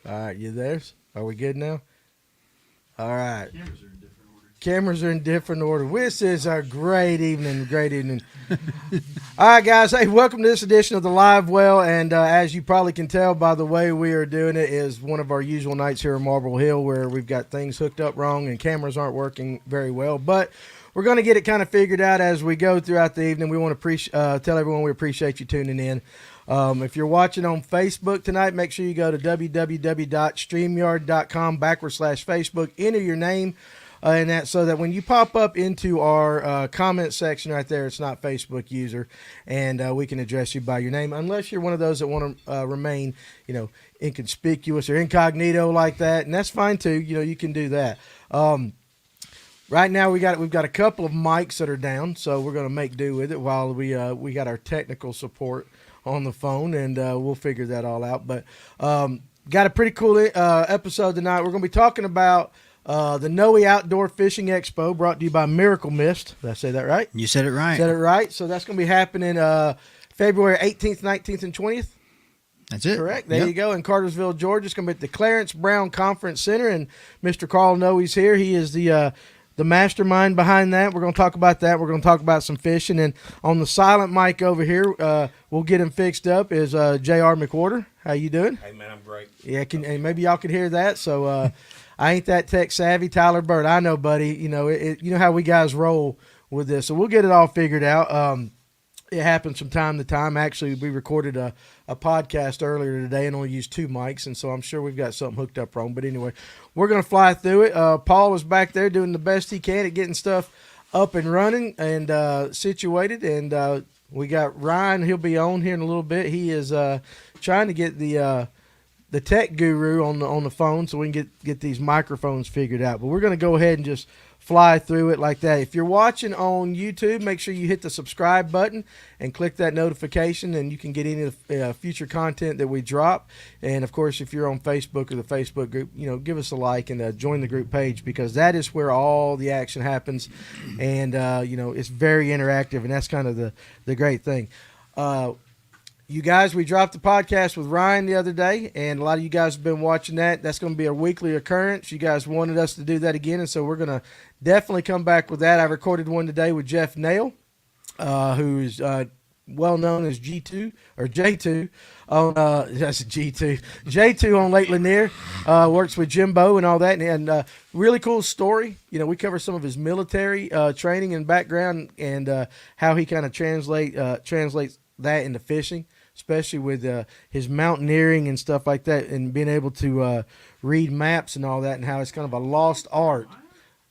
All right, you there? Are we good now? All right. Cameras are in different order. This is a great evening. Great evening. All right, guys. Hey, welcome to this edition of the Livewell. And as you probably can tell by the way we are doing it, is one of our usual nights here in Marble Hill where we've got things hooked up wrong and cameras aren't working very well. But we're going to get it kind of figured out as we go throughout the evening. We want to tell everyone we appreciate you tuning in. If you're watching on Facebook tonight, make sure you go to www.streamyard.com/Facebook. Enter your name. And that so that when you pop up into our comment section right there, it's not Facebook user, and we can address you by your name, unless you're one of those that want to remain, inconspicuous or incognito like that, and that's fine too. You can do that. Right now we've got a couple of mics that are down, so we're going to make do with it while we got our technical support on the phone, and we'll figure that all out. But got a pretty cool episode tonight. We're going to be talking about the NOE Outdoor Fishing Expo, brought to you by Miracle Mist. Did I say that right? You said it right. Said it right. So that's going to be happening February 18th, 19th, and 20th. That's it. Correct. There you go. In Cartersville, Georgia. It's going to be at the Clarence Brown Conference Center, and Mr. Carl Noe is here. He is the mastermind behind that. We're going to talk about that. We're going to talk about some fishing. And on the silent mic over here, we'll get him fixed up, is JR McWhorter. How you doing? Hey, man, I'm great. Yeah, and maybe y'all can hear that. So I ain't that tech savvy. Tyler Bird, I know, buddy. You know how we guys roll with this. So we'll get it all figured out. It happens from time to time. Actually, we recorded a podcast earlier today and only used 2 mics, and so I'm sure we've got something hooked up wrong. But anyway, we're going to fly through it. Paul is back there doing the best he can at getting stuff up and running and situated. And we got Ryan. He'll be on here in a little bit. He is trying to get the tech guru on the phone so we can get these microphones figured out. But we're going to go ahead and just fly through it like that. If you're watching on YouTube, make sure you hit the subscribe button and click that notification, and you can get any of the future content that we drop. And of course, if you're on Facebook or the Facebook group, give us a like and join the group page, because that is where all the action happens. And it's very interactive, and that's kind of the great thing. You guys, we dropped the podcast with Ryan the other day, and a lot of you guys have been watching that. That's going to be a weekly occurrence. You guys wanted us to do that again, and so we're going to definitely come back with that. I recorded one today with Jeff Nail, who's well known as G2 or J2 on that's G2 J2 on Lake Lanier. Works with Jimbo and all that, and really cool story. We cover some of his military training and background, and how he kind of translates that into fishing, especially with his mountaineering and stuff like that, and being able to read maps and all that, and how it's kind of a lost art.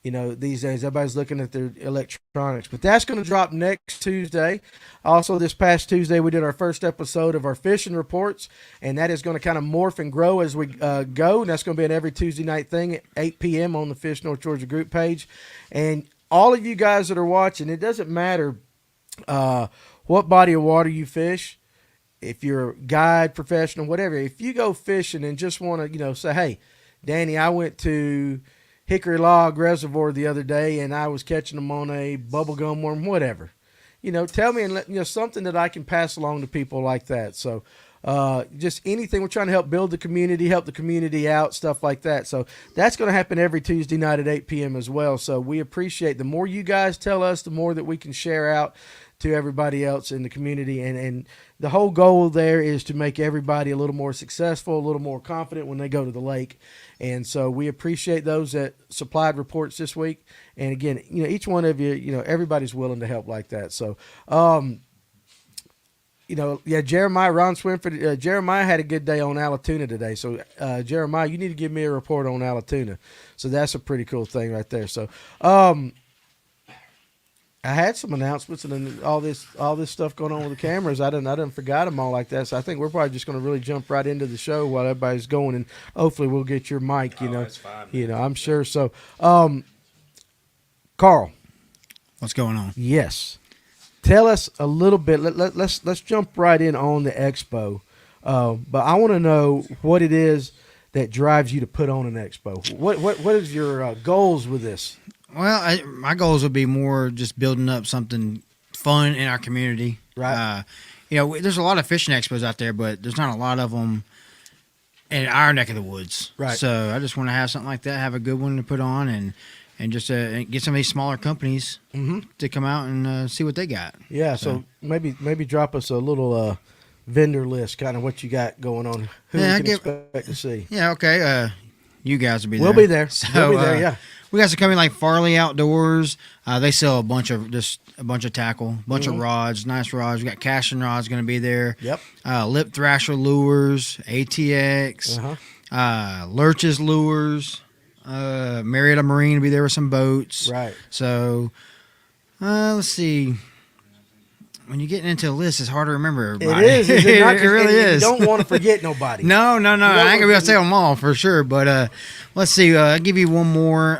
These days everybody's looking at their electronics. But that's going to drop next Tuesday. Also, this past Tuesday, we did our first episode of our fishing reports, and that is going to kind of morph and grow as we go. And that's going to be an every Tuesday night thing at 8 p.m. on the Fish North Georgia group page. And all of you guys that are watching, it doesn't matter what body of water you fish, if you're a guide, professional, whatever. If you go fishing and just want to, say, hey, Danny, I went to Hickory Log Reservoir the other day and I was catching them on a bubblegum worm, whatever. Tell me, and something that I can pass along to people like that. So just anything. We're trying to help build the community, help the community out, stuff like that. So that's going to happen every Tuesday night at 8 p.m. as well. So we appreciate the more you guys tell us, the more that we can share out to everybody else in the community. And the whole goal there is to make everybody a little more successful, a little more confident when they go to the lake. And so we appreciate those that supplied reports this week. And again, each one of you, everybody's willing to help like that. So, Jeremiah, Ron Swinford, Jeremiah had a good day on Allatoona today. So, Jeremiah, you need to give me a report on Allatoona. So that's a pretty cool thing right there. So, I had some announcements and all this stuff going on with the cameras. I didn't forgot them all like that. So I think we're probably just going to really jump right into the show while everybody's going, and hopefully we'll get your mic. That's fine, I'm sure. So, Carl, what's going on? Yes, tell us a little bit. Let's jump right in on the expo. But I want to know what it is that drives you to put on an expo. What is your goals with this? Well, my goals would be more just building up something fun in our community. Right. There's a lot of fishing expos out there, but there's not a lot of them in our neck of the woods. Right. So I just want to have something like that, have a good one to put on, and just get some of these smaller companies to come out and see what they got. Yeah. So maybe drop us a little vendor list, kind of what you got going on. Who we can expect to see. Yeah. Okay. You guys will be there. We'll be there. So, we'll be there. Yeah. We got some coming like Farley Outdoors. They sell a bunch of tackle, bunch of rods, nice rods. We got casting rods going to be there. Yep. Lip Thrasher lures, ATX, Lurches lures. Marietta Marine will be there with some boats. Right. So, let's see. When you're getting into a list, it's hard to remember everybody. It is. It really is. You don't want to forget nobody. No. I ain't going to be able to say them all for sure. But let's see. I'll give you one more.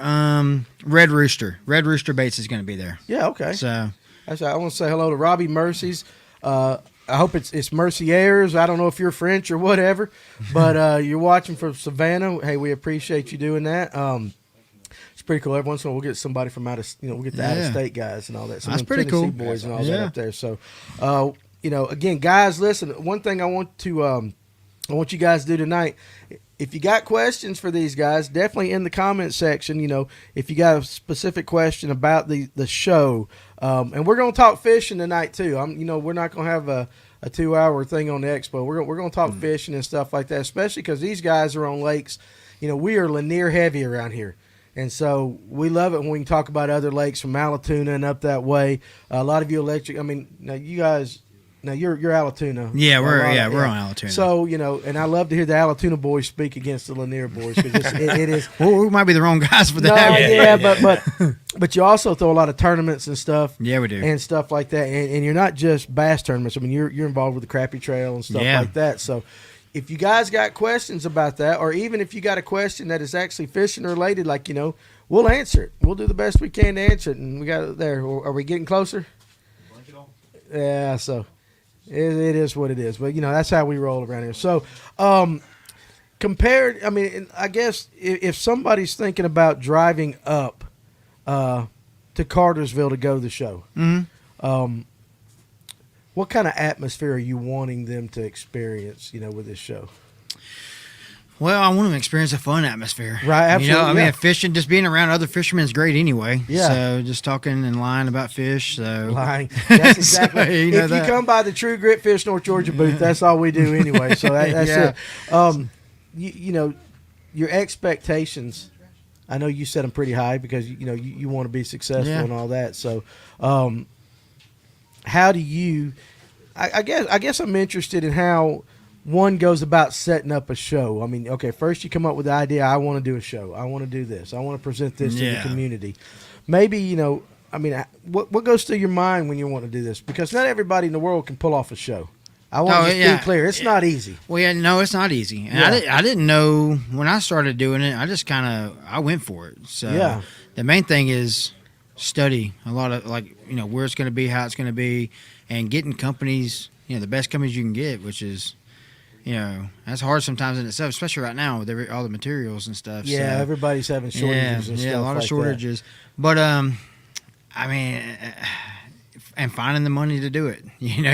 Red Rooster. Red Rooster Baits is going to be there. Yeah, okay. So I want to say hello to Robbie Mercies. I hope it's Merciers. I don't know if you're French or whatever, but you're watching from Savannah. Hey, we appreciate you doing that. It's pretty cool. Every once in a while, we'll get somebody from we'll get the out-of-state guys and all that. Some That's pretty Tennessee cool. boys and all that up there. So, again, guys, listen. One thing I want you guys to do tonight. If you got questions for these guys, definitely in the comment section. If you got a specific question about the show, and we're going to talk fishing tonight too. We're not going to have a 2-hour thing on the expo. We're going to talk fishing and stuff like that, especially because these guys are on lakes. We are Lanier heavy around here. And so we love it when we can talk about other lakes from Allatoona and up that way. A lot of you electric. Now you guys, you're Allatoona. Yeah, we're on Allatoona. So and I love to hear the Allatoona boys speak against the Lanier boys because it is. Well, we might be the wrong guys for that. No, yeah, but you also throw a lot of tournaments and stuff. Yeah, we do, and stuff like that. And you're not just bass tournaments. I mean, you're involved with the Crappie Trail and stuff like that. So. If you guys got questions about that, or even if you got a question that is actually fishing related, we'll answer it. We'll do the best we can to answer it. And we got it there. Are we getting closer? Yeah, so it is what it is. But, that's how we roll around here. So, I guess if somebody's thinking about driving up to Cartersville to go to the show, what kind of atmosphere are you wanting them to experience, with this show? Well, I want them to experience a fun atmosphere. Right, absolutely. Fishing, just being around other fishermen is great anyway. Yeah. So just talking and lying about fish. So lying. That's exactly. So, if you come by the True Grit Fish North Georgia booth, that's all we do anyway. So that's it. Your expectations, I know you set them pretty high because, you want to be successful and all that. So how do you I guess I'm interested in how one goes about setting up a show. I mean, okay, first you come up with the idea, I want to do a show. I want to do this. I want to present this to the community. Maybe, what goes through your mind when you want to do this? Because not everybody in the world can pull off a show. I want to be clear. It's not easy. Well, no, it's not easy. And I didn't know when I started doing it. I just I went for it. So the main thing is study a lot of where it's going to be, how it's going to be, and getting companies, the best companies you can get, which is, that's hard sometimes in itself, especially right now with all the materials and stuff. Yeah, so, everybody's having shortages and stuff. Yeah, a lot of shortages. That. But and finding the money to do it, it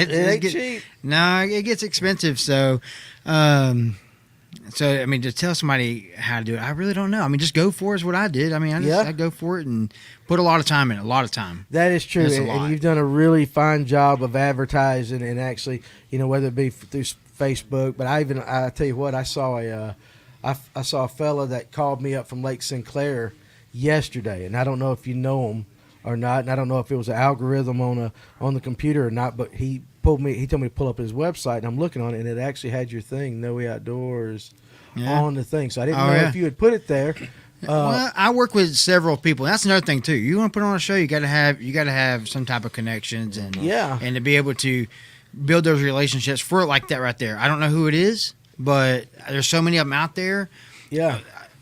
ain't cheap. No, it gets expensive. So, to tell somebody how to do it, I really don't know. Just go for it is what I did. I go for it and put a lot of time in it, a lot of time. That is true. And you've done a really fine job of advertising and actually, whether it be through Facebook, but I tell you what, I saw a fella that called me up from Lake Sinclair yesterday, and I don't know if you know him or not, and I don't know if it was an algorithm on the computer or not, but he told me to pull up his website, and I'm looking on it, and it actually had your thing, NOE Outdoors, on the thing. So I didn't know if you had put it there. Well, I work with several people. That's another thing too. You want to put on a show, you got to have some type of connections and to be able to build those relationships for it like that right there. I don't know who it is, but there's so many of them out there. Yeah,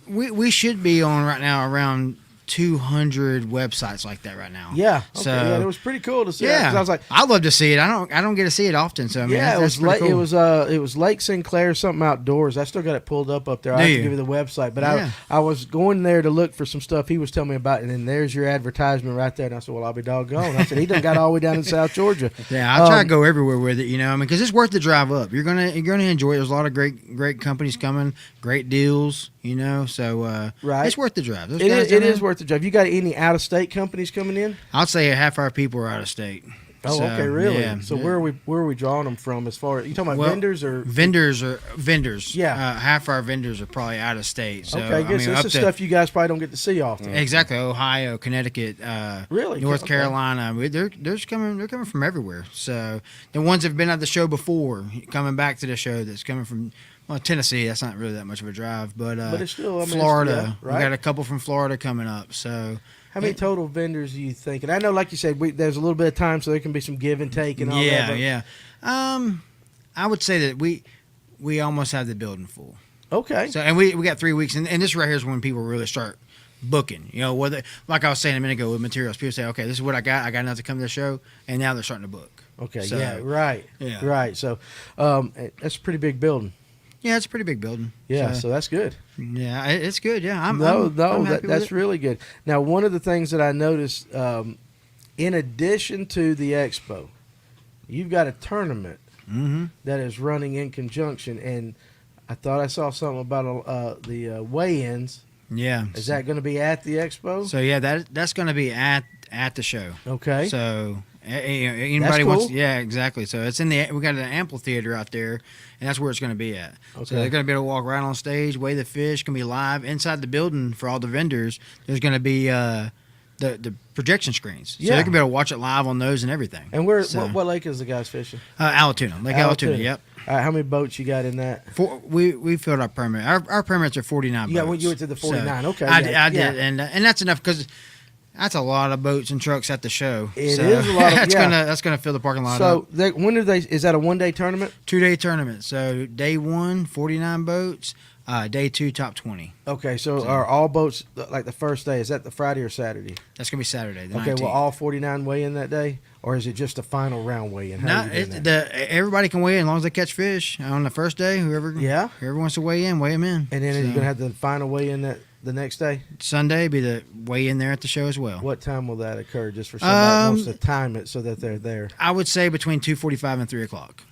we should be on right now around 200 websites like that right now. Yeah. Okay. So yeah, it was pretty cool to see. yeah, that, 'cause I was like, I love to see it. I don't get to see it often. So I mean, yeah, that's pretty cool. it was Lake Sinclair something outdoors. I still got it pulled up there. I have to give you the website, but I was going there to look for some stuff he was telling me about, and then there's your advertisement right there. And I said, well, I'll be doggone. I said he done got all the way down in South Georgia. Yeah, I try to go everywhere with it. You know, I mean, because it's worth the drive up. You're gonna enjoy it. There's a lot of great companies coming, great deals. You know, so right, it's worth the drive. It is worth the drive. You got any out of state companies coming in? I'd say half our people are out of state. Oh, so, okay, really? Yeah, so where are we drawing them from? As far as you talking about vendors or vendors? Yeah, half our vendors are probably out of state. So, okay, good. So this is stuff you guys probably don't get to see often. Exactly, Ohio, Connecticut, really, North Carolina. They're coming from everywhere. So the ones that have been at the show before, coming back to the show, that's coming from. Well, Tennessee, that's not really that much of a drive, but it's still, Florida. Right? We got a couple from Florida coming up. So, how many total vendors do you think? And I know, like you said, there's a little bit of time, so there can be some give and take and all that. Yeah. I would say that we almost have the building full. Okay. So, and we got 3 weeks, and this right here is when people really start booking. You know, whether like I was saying a minute ago with materials, people say, okay, this is what I got enough to come to the show, and now they're starting to book. Okay. So, right. So, that's a pretty big building. Yeah, it's a pretty big building. Yeah, so that's good. Yeah, it's good. Yeah, I'm that's really good. Now, one of the things that I noticed, in addition to the expo, you've got a tournament that is running in conjunction, and I thought I saw something about the weigh-ins. Yeah, is that going to be at the expo? So yeah, that's going to be at the show. Okay. So anybody wants, yeah, exactly. So it's we got an amphitheater out there, and that's where it's going to be at. Okay. So they're going to be able to walk right on stage, weigh the fish, going to be live inside the building for all the vendors. There's going to be the projection screens, so they can be able to watch it live on those and everything. And what lake is the guys fishing? Allatoona, Lake Allatoona. Yep. All right, how many boats you got in that? We filled our permit. Our permits are 49 boats. Yeah, you went to the 49. So okay. I did, and that's enough because that's a lot of boats and trucks at the show. It is a lot. That's gonna fill the parking lot up. So when do they? Is that a 1 day tournament? 2 day tournament. So day 1, 49 boats. Day 2, top 20. Okay, so are all boats like the first day? Is that the Friday or Saturday? That's gonna be Saturday. The okay, 19th. Will all 49 weigh in that day, or is it just a final round weigh in? No, everybody can weigh in as long as they catch fish on the first day. Whoever wants to weigh them in. And then are you gonna have the final weigh in the next day? Sunday be the weigh in there at the show as well. What time will that occur? Just for somebody who wants to time it so that they're there. I would say between 2:45 and 3 o'clock.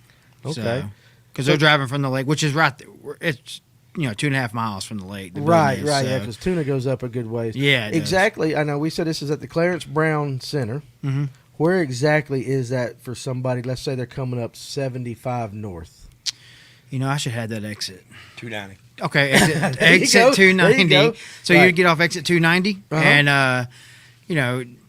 Okay, because they're driving from the lake, which is right there. It's 2.5 miles from the lake. Right, yeah, because tuna goes up a good ways. Yeah, exactly. I know we said this is at the Clarence Brown Center. Mm-hmm. Where exactly is that for somebody? Let's say they're coming up 75 north. I should have that exit 290. Okay, exit 290. So you get off exit 290, and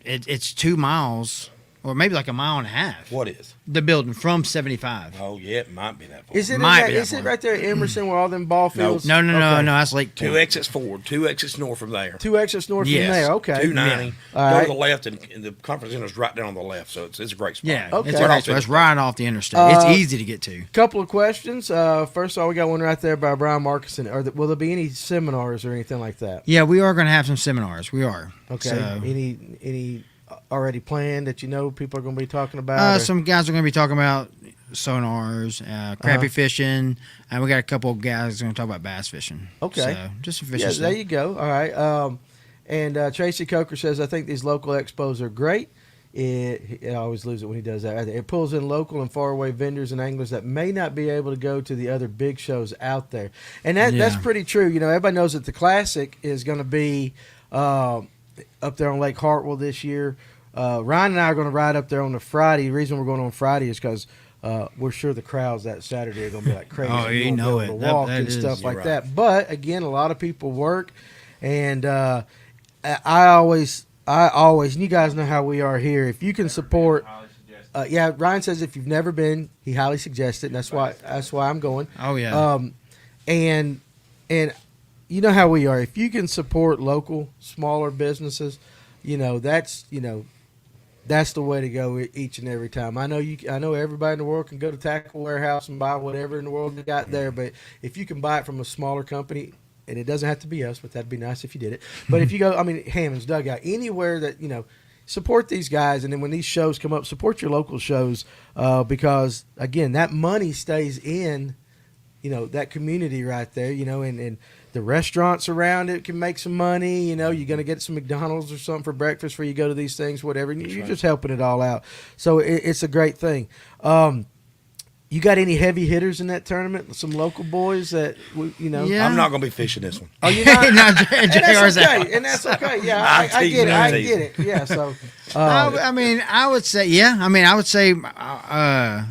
it's 2 miles. Or maybe like a mile and a half. What is? The building from 75. Oh, yeah, it might be that far. Is it right there at Emerson where all them ball fields? No, that's Lake 2 exits forward, 2 exits north from there. 2 exits north from there, okay. 290. Go to the left, and the conference center is right down on the left, so it's a great spot. Yeah, okay. It's a great spot. It's right off the interstate. It's easy to get to. Couple of questions. First of all, we got one right there by Brian Markinson. Will there be any seminars or anything like that? Yeah, we are going to have some seminars. We are. Okay. So. Any already planned that people are going to be talking about? Some guys are going to be talking about sonars, crappie fishing, and we got a couple of guys going to talk about bass fishing. Okay. So just some fishing stuff. There you go. All right. And Tracy Coker says, I think these local expos are great. I always lose it when he does that. It pulls in local and faraway vendors and anglers that may not be able to go to the other big shows out there. And that's pretty true. Everybody knows that the Classic is going to be up there on Lake Hartwell this year. Ryan and I are going to ride up there on the Friday. The reason we're going on Friday is because we're sure the crowds that Saturday are going to be like crazy. Oh, you know it. Walk and stuff like that. But again, a lot of people work, and I always, and you guys know how we are here. If you can support, Ryan says if you've never been, he highly suggests it, and that's why I'm going. Oh yeah. And you know how we are. If you can support local, smaller businesses, that's the way to go each and every time. I know everybody in the world can go to Tackle Warehouse and buy whatever in the world they got there, but if you can buy it from a smaller company, and it doesn't have to be us, but that'd be nice if you did it. But if you go, I mean, Hammond's Dugout, anywhere that, support these guys. And then when these shows come up, support your local shows because, again, that money stays in, that community right there, and the restaurants around it can make some money. You're going to get some McDonald's or something for breakfast before you go to these things, whatever. And you're just helping it all out. So it's a great thing. You got any heavy hitters in that tournament? Some local boys that, Yeah. I'm not going to be fishing this one. Oh, you're not? No, And JR's that's out. okay. And that's okay. Yeah, I get it. I get it. Yeah, so. I would say, yeah. I would say, I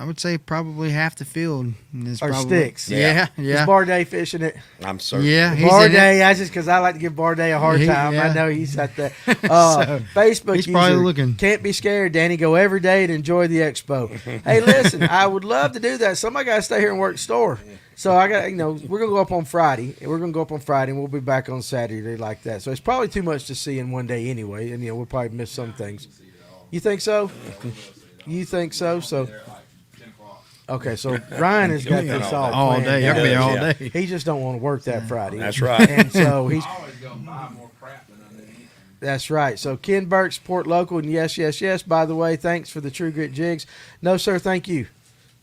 would say probably half the field is Or probably, sticks. Yeah. Is Barday fishing it? I'm certain. Yeah, he's in it. Barday, because I like to give Barday a hard time. Yeah. I know he's at that. So, Facebook he's probably user, looking. Can't be scared, Danny. Go every day and enjoy the expo. Hey, listen, I would love to do that. Somebody got to stay here and work the store. So I got, we're gonna go up on Friday, and we'll be back on Saturday like that. So it's probably too much to see in one day anyway, and we'll probably miss some things. You think so? You think so? So. Okay, so Ryan has got this all day. planned Y'all can be there all Yeah. day. He just don't want to work that Friday. That's right. And so he's. I always go buy more crap than I need. That's right. So Ken Burke, support local, and yes. By the way, thanks for the True Grit jigs. No, sir, thank you.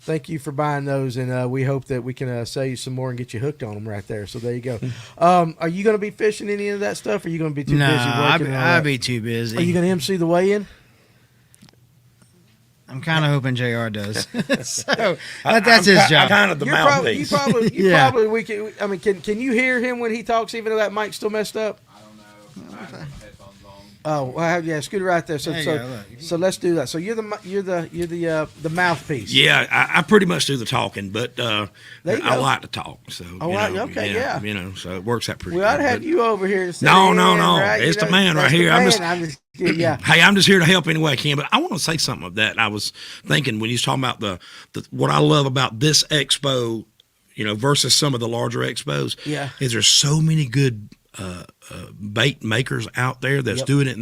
Thank you for buying those, and we hope that we can sell you some more and get you hooked on them right there. So there you go. Are you going to be fishing any of that stuff, or are you going to be too busy working on I'd that? be too busy. Are you going to MC the weigh-in? I'm kind of hoping JR does. So that's his job. Kind of the mouthpiece. Can you hear him when he talks, even though that mic's still messed up? I don't know. I have headphones on. Oh, well, yeah, scoot it right there. So, There you so, go, look. so let's do that. So you're the mouthpiece. Yeah, I pretty much do the talking, but There you I go. like to talk. So okay, yeah. so it works out pretty Well, I'd good. have but- you over here. To sit No, in, right? it's the man right That's the here. I'm man. just- Yeah. Hey, I'm just here to help any way I can, but I want to say something of that. I was thinking when you was talking about the what I love about this expo, versus some of the larger expos, Yeah. is there's so many good bait makers out there that's Yep. doing it,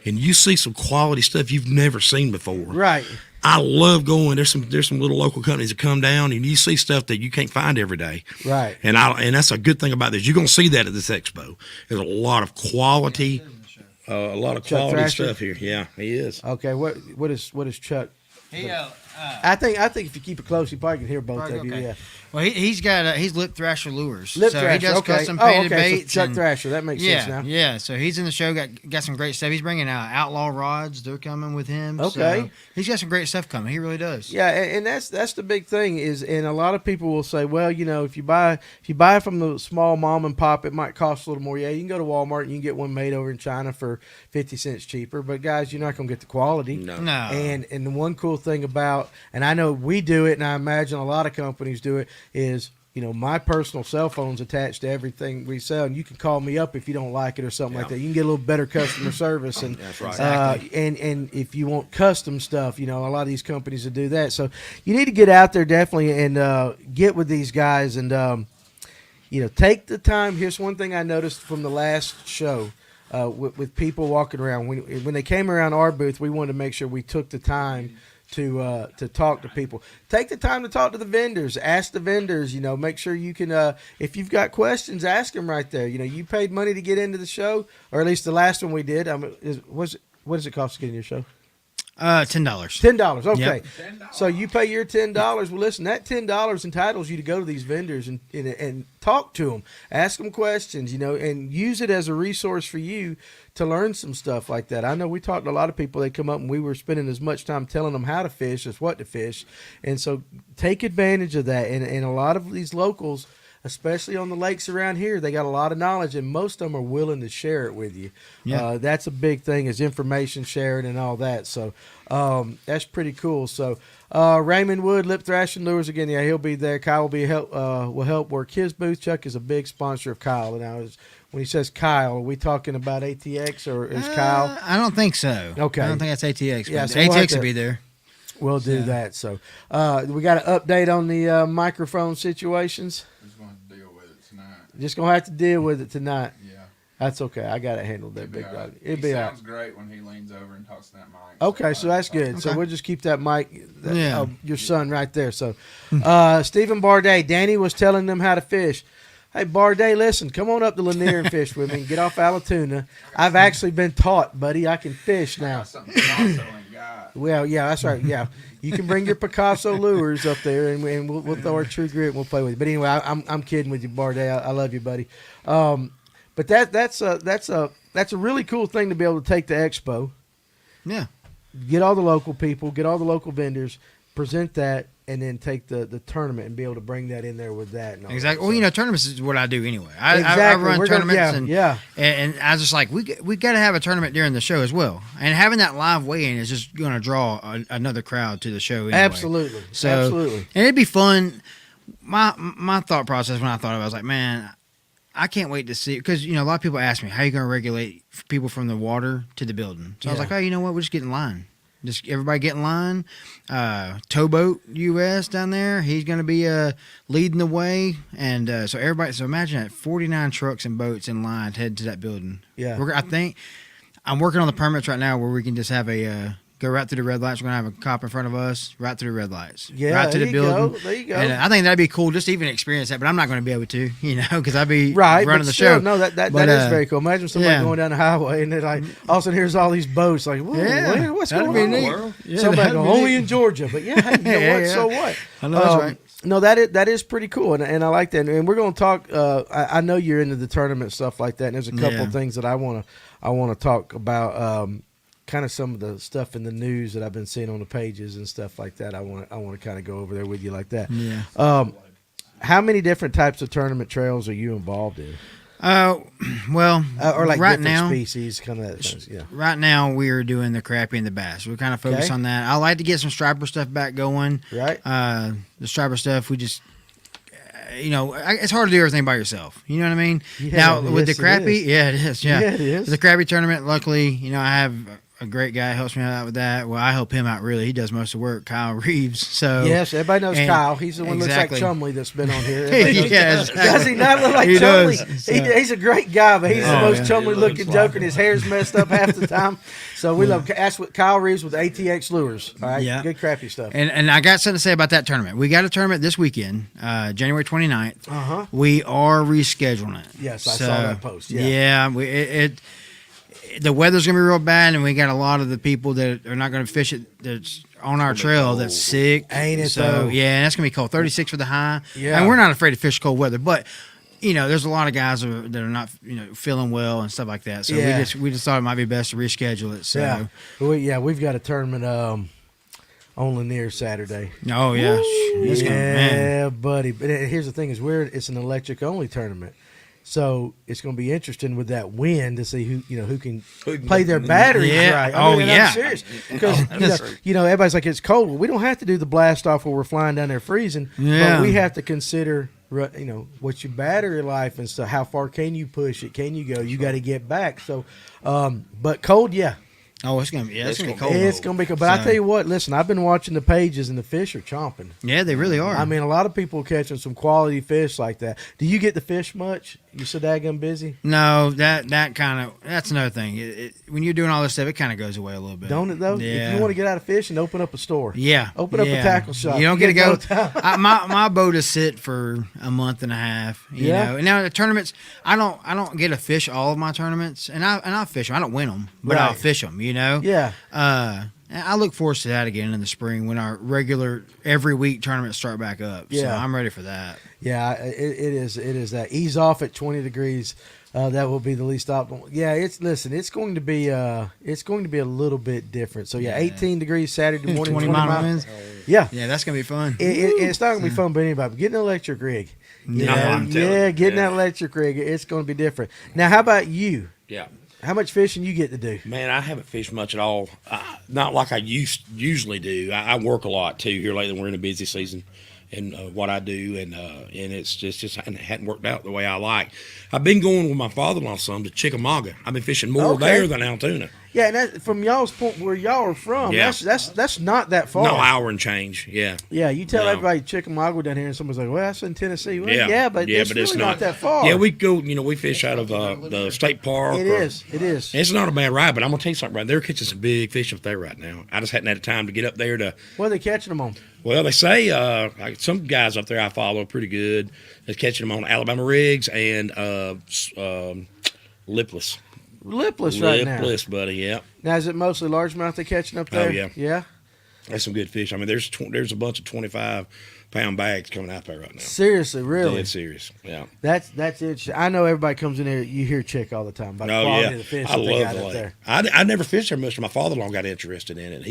and you see some quality stuff you've never seen before. Right. I love going. There's some little local companies that come down, and you see stuff that you can't find every day. Right. And that's a good thing about this. You're gonna see that at this expo. There's a lot of quality. A lot of Chuck quality Thrasher? stuff here. Yeah, he is. Okay. What is Chuck? He, I think if you keep it close, you probably can hear both of you. okay. Yeah. Well, he's got he's Lip Thrasher lures. Lip so Thrasher. he does Okay. custom painted So baits. Chuck and- Thrasher. That makes sense now. Yeah. So he's in the show. Got some great stuff. He's bringing out outlaw rods. They're coming with him. Okay. So he's got some great stuff coming. He really does. Yeah, and that's the big thing is, and a lot of people will say, well, if you buy from the small mom and pop, it might cost a little more. Yeah, you can go to Walmart and you can get one made over in China for 50 cents cheaper. But guys, you're not going to get the quality. No. No. And the one cool thing about, and I know we do it, and I imagine a lot of companies do it, is my personal cell phone's attached to everything we sell, and you can call me up if you don't like it or something like that. You can get a little better customer service, and That's right. and if you want custom stuff, a lot of these companies will do that. So you need to get out there definitely and get with these guys and take the time. Here's one thing I noticed from the last show. With people walking around, when they came around our booth, we wanted to make sure we took the time to talk to people. Take the time to talk to the vendors. Ask the vendors. Make sure you can. If you've got questions, ask them right there. You paid money to get into the show, or at least the last one we did. What does it cost to get in your show? $10. $10. Okay. Yep. So you pay your $10. Well, listen, that $10 entitles you to go to these vendors and talk to them, ask them questions, and use it as a resource for you to learn some stuff like that. I know we talked to a lot of people. They come up and we were spending as much time telling them how to fish as what to fish. And so take advantage of that. And a lot of these locals, especially on the lakes around here, they got a lot of knowledge, and most of them are willing to share it with you. Yeah. That's a big thing, is information sharing and all that. So that's pretty cool. So Raymond Wood, Lip Thrashing Lures, again, yeah, he'll be there. Kyle will help work his booth. Chuck is a big sponsor of Kyle. And when he says Kyle, are we talking about ATX or is Kyle? I don't think so. Okay. I don't think that's ATX. Yeah, But so we'll have ATX to- will be there. We'll do that. So we got an update on the microphone situations. Just going to deal with it tonight. Just going to have to deal with it tonight. Yeah. That's okay. I got it handled, that It'd be big all dog. right. It'd He be all right. sounds great when he leans over and talks to that mic. Okay, so that's good. So Okay. we'll just keep that mic, Yeah. your son right there. So Stephen Barday, Danny was telling them how to fish. Hey, Barday, listen, come on up to Lanier and fish with me and get off Allatoona. I've actually been taught, buddy. I can fish now. Got something Picasso ain't got. Well, yeah, that's right. Yeah, you can bring your Picasso lures up there, and we'll throw our true grit and we'll play with you. But anyway, I'm kidding with you, Barday. I love you, buddy. But that's a really cool thing to be able to take to Expo. Yeah. Get all the local people, get all the local vendors, present that, and then take the tournament and be able to bring that in there with that. And all Exactly. that. Well, tournaments is what I do anyway. I Exactly. run We're tournaments, gonna- and I was just like, we got to have a tournament during the show as well. And having that live weigh-in is just going to draw another crowd to the show anyway. Absolutely. So, Absolutely. and it'd be fun. My thought process when I thought of it, I was like, man, I can't wait to see, because a lot of people ask me, how are you going to regulate people from the water to the building? So I was like, oh, you know what? We'll just get in line. Just everybody get in line. Towboat US down there, he's going to be leading the way, and so everybody. So imagine that 49 trucks and boats in line to head to that building. Yeah. I think I'm working on the permits right now where we can just have a go right through the red lights. We're gonna have a cop in front of us, right through the red lights. Yeah, right to there the you building. go. There you go. And I think that'd be cool just to even experience that. But I'm not going to be able to, because I'd be Right, running but the still, show. no, that But, is very cool. Imagine somebody yeah. going down the highway and they're like, all of a sudden here's all these boats. Like, whoa, Yeah, what's that'd going be on? neat. World? Yeah, Somebody that'd go, be only neat. in Georgia, but yeah, hey, you know Yeah, what? yeah. So what? I know that's right. No, that is pretty cool, and I like that. And we're going to talk. I know you're into the tournament stuff like that. And there's a couple Yeah. of things that I want to talk about. Kind of some of the stuff in the news that I've been seeing on the pages and stuff like that. I want to kind of go over there with you like that. Yeah. How many different types of tournament trails are you involved in? Well, Or like right different now, species, kind of that things. Yeah. right now we're doing the crappie and the bass. We're kind of focused Okay. on that. I like to get some striper stuff back going. Right. The striper stuff, we just, it's hard to do everything by yourself. You know what I mean? Yeah, Now with yes, the it crappie, is. yeah, it is. Yeah, Yeah, it is. The crappie tournament. Luckily, I have a great guy who helps me out with that. Well, I help him out really. He does most of the work, Kyle Reeves. So Yes, everybody knows and- Kyle. He's the one that exactly. looks like Chumley that's been on here. Everybody knows Yeah, Kyle. exactly. Does he not look like He Chumley? does. He's a great guy, but he's the Oh, most yeah. Chumley He looking looks joker, like and his hair's messed up half the time. So we love. That's what Kyle Reeves with ATX Lures. All right, Yeah. good crappy stuff. And I got something to say about that tournament. We got a tournament this weekend, January 29th. Uh-huh. We are rescheduling it. Yes, I saw that post, yeah. Yeah, the weather's gonna be real bad, and we got a lot of the people that are not gonna fish it. That's on our trail that's sick. Ain't it, So though? yeah, and that's gonna be cold. 36 for the high. Yeah. And we're not afraid to fish cold weather, but there's a lot of guys that are not feeling well and stuff like that. So Yeah. we just thought it might be best to reschedule it. So We've got a tournament on Lanier Saturday. oh yeah, it's gonna, man. Yeah, buddy. But here's the thing: it's an electric only tournament, so it's going to be interesting with that wind to see who can play their batteries Yeah. right. Oh, I'm yeah. serious because everybody's like it's cold. Well, we don't have to do the blast off where we're flying down there freezing, Yeah. but we have to consider what's your battery life and stuff. How far can you push it? Can you go? You got to get back. So, but cold, yeah. Oh, it's gonna be cold. It's going to be cold. But I So- tell you what, listen, I've been watching the pages and the fish are chomping. Yeah, they really are. I mean, a lot of people are catching some quality fish like that. Do you get to fish much? You so daggum busy? No, that's another thing. When you're doing all this stuff, it kind of goes away a little bit. Don't it, though? Yeah. If you want to get out of fishing, open up a store. Yeah. Open up a tackle shop. You don't get to get go. no time. My boat is sit for a month and a half. You Yeah. know. And now the tournaments, I don't get to fish all of my tournaments, and I fish them. I don't win them, but I'll Right. fish them. Yeah. And I look forward to that again in the spring when our regular every week tournaments start back up. So Yeah. I'm ready for that. Yeah, it is that ease off at 20 degrees. That will be the least optimal. Yeah, it's going to be a little bit different. So yeah, 18 degrees Saturday morning, 20 20 mile miles. winds. Yeah. Yeah, that's gonna be fun. It's not gonna be fun, but anybody getting an electric rig. Yeah, I'm telling you. Getting that electric rig, it's going to be different. Now, how about you? Yeah. How much fishing you get to do? Man, I haven't fished much at all. Not like I usually do. I work a lot too here lately. We're in a busy season, and what I do, and it's just hadn't worked out the way I like. I've been going with my father-in-law some to Chickamauga. I've been fishing more Okay. there than Altoona. Yeah, and that, from y'all's point where y'all are from, Yeah. that's not that far. No, hour and change. Yeah. Yeah, you tell No. everybody Chickamauga down here, and someone's like, "Well, that's in Tennessee." Well, yeah, but it's really not that far. Yeah, we go. We fish out of the state park. It is. It is. It's not a bad ride, but I'm gonna tell you something. Right, they're catching some big fish up there right now. I just hadn't had time to get up there to. What are they catching them on? Well, they say like some guys up there I follow pretty good. They're catching them on Alabama rigs and lipless. Lipless right now. Lipless, buddy. Yeah. Now, is it mostly largemouth they're catching up there? Oh, yeah. Yeah? That's some good fish. I mean, there's a bunch of 25-pound bags coming out there right now. Seriously, really? Dead serious. Yeah. That's interesting. I know everybody comes in there, you hear Chick all the time about the Oh quality yeah, of the fish I that they love got the up lake. there. I never fished there much. My father-in-law got interested in it.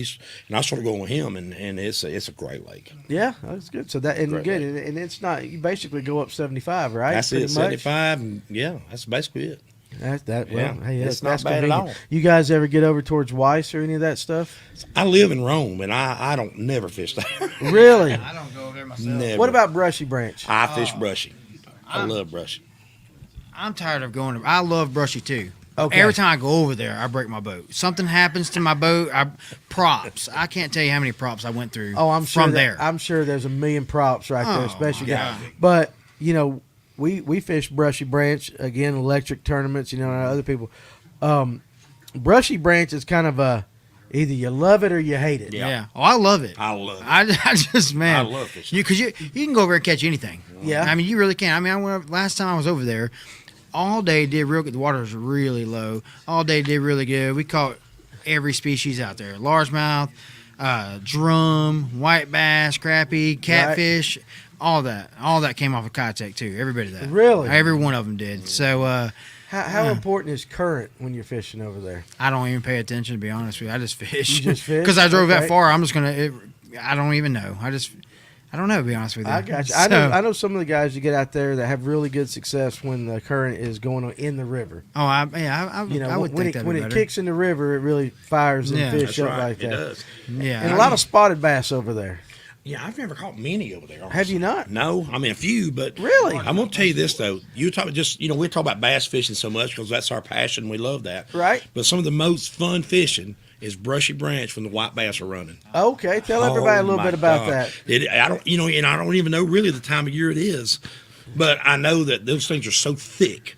And I started going with him, and it's a great lake. Yeah, that's good. So that and Great good, lake. and it's not. You basically go up 75, right? That's Pretty it, much? 75, and yeah, that's basically it. Well, Yeah, hey, it's that's not bad at convenient. all. You guys ever get over towards Weiss or any of that stuff? I live in Rome, and I don't never fish there. Really? I don't go over there myself. Never. What about Brushy Branch? I fish brushy. I love brushy. I'm tired of going. I love Brushy too. Okay. Every time I go over there, I break my boat. Something happens to my boat. Props. I can't tell you how many props I went through. Oh, I'm sure from there. I'm sure there's a million props right there, Oh, especially. my God. But we fish Brushy Branch again, electric tournaments. And other people. Brushy Branch is kind of a either you love it or you hate it. Yeah. Oh, I love it. I love it. I just man. I love fishing. Because you can go over and catch anything. Yeah. I mean, you really can. I mean, last time I was over there, all day did real good. The water was really low. All day did really good. We caught every species out there: largemouth, drum, white bass, crappie, catfish. All that came off of Kitech too. Every bit of that. Really? Every one of them did. So How important is current when you're fishing over there? I don't even pay attention, to be honest with you. I just fish. You just fish? Because I drove Okay. that far. I'm just gonna. I don't even know. I don't know, to be honest with you. I got you. So, I know some of the guys you get out there that have really good success when the current is going on in the river. Oh, I You would when think it that kicks in the river, it really fires them Yeah. fish That's up right. like It that. does. Yeah. And a lot of spotted bass over there. Yeah, I've never caught many over there. Have honestly. you not? No, I mean a few, but Really? I'm gonna tell you this though. You talk just we talk about bass fishing so much because that's our passion. We love that, Right. But some of the most fun fishing is Brushy Branch when the white bass are running. Okay, tell everybody a little my bit about God. that. I don't, and I don't even know really the time of year it is, but I know that those things are so thick,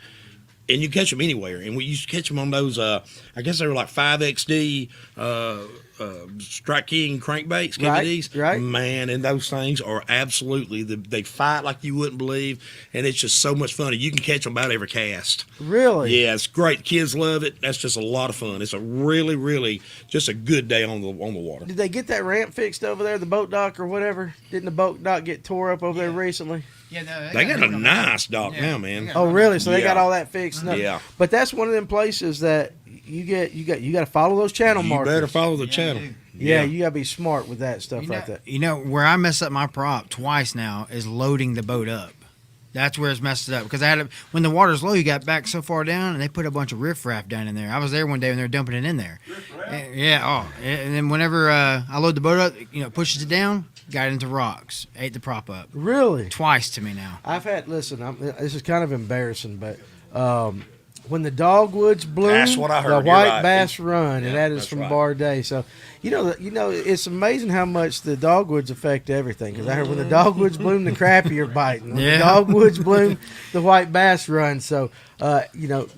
and you catch them anywhere. And we used to catch them on those. I guess they were like 5XD. Strike King crankbaits, KVDs, right. Man, and those things are absolutely they fight like you wouldn't believe, and it's just so much fun. You can catch them about every cast. Really? Yeah, it's great. Kids love it. That's just a lot of fun. It's a really, really just a good day on the water. Did they get that ramp fixed over there, the boat dock or whatever? Didn't the boat dock get tore up over there recently? Yeah, no, They got a nice dock now, man. Oh, really? So they got Yeah. all that fixed up. Yeah. But that's one of them places that you got to follow those channel You markers. better follow the channel. dude. Yeah, you got to be smart with that stuff like that. You know where I mess up my prop twice now is loading the boat up. That's where it's messed up because when the water's low, you got back so far down, and they put a bunch of riffraff down in there. I was there one day when they were dumping it in there. And then whenever I load the boat up, pushes it down, got into rocks, ate the prop up Really? twice to me now. This is kind of embarrassing, but when the dogwoods bloom, That's what I heard. the You're white right. bass run, Yeah, and that is that's from right. Bar Day. So, it's amazing how much the dogwoods affect everything. Because I heard when the dogwoods bloom, the crappie are biting. When Yeah. the dogwoods bloom, the white bass run. So,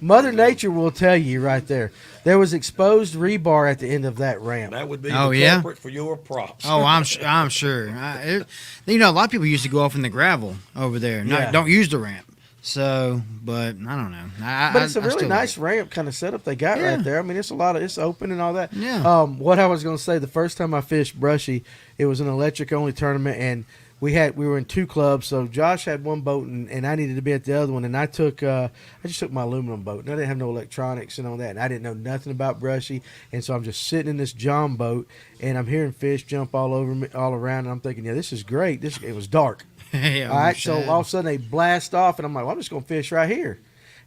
Mother Nature will tell you right there. There was exposed rebar at the end of that ramp. That would be Oh, the yeah? culprit for your props. Oh, I'm sure. A lot of people used to go off in the gravel over there. Yeah. Don't use the ramp. So, but I don't know. But it's a I really still nice ramp kind of setup they got Yeah. right there. I mean, it's open and all that. Yeah. What I was going to say, the first time I fished Brushy, it was an electric only tournament, and we were in two clubs. So Josh had one boat, and I needed to be at the other one. And I just took my aluminum boat, and I didn't have no electronics and all that, and I didn't know nothing about Brushy. And so I'm just sitting in this John boat, and I'm hearing fish jump all over me, all around, and I'm thinking, yeah, this is great. It was dark. Yeah, All right, so all of a sudden they blast off, and I'm like, well, I'm just going to fish right here.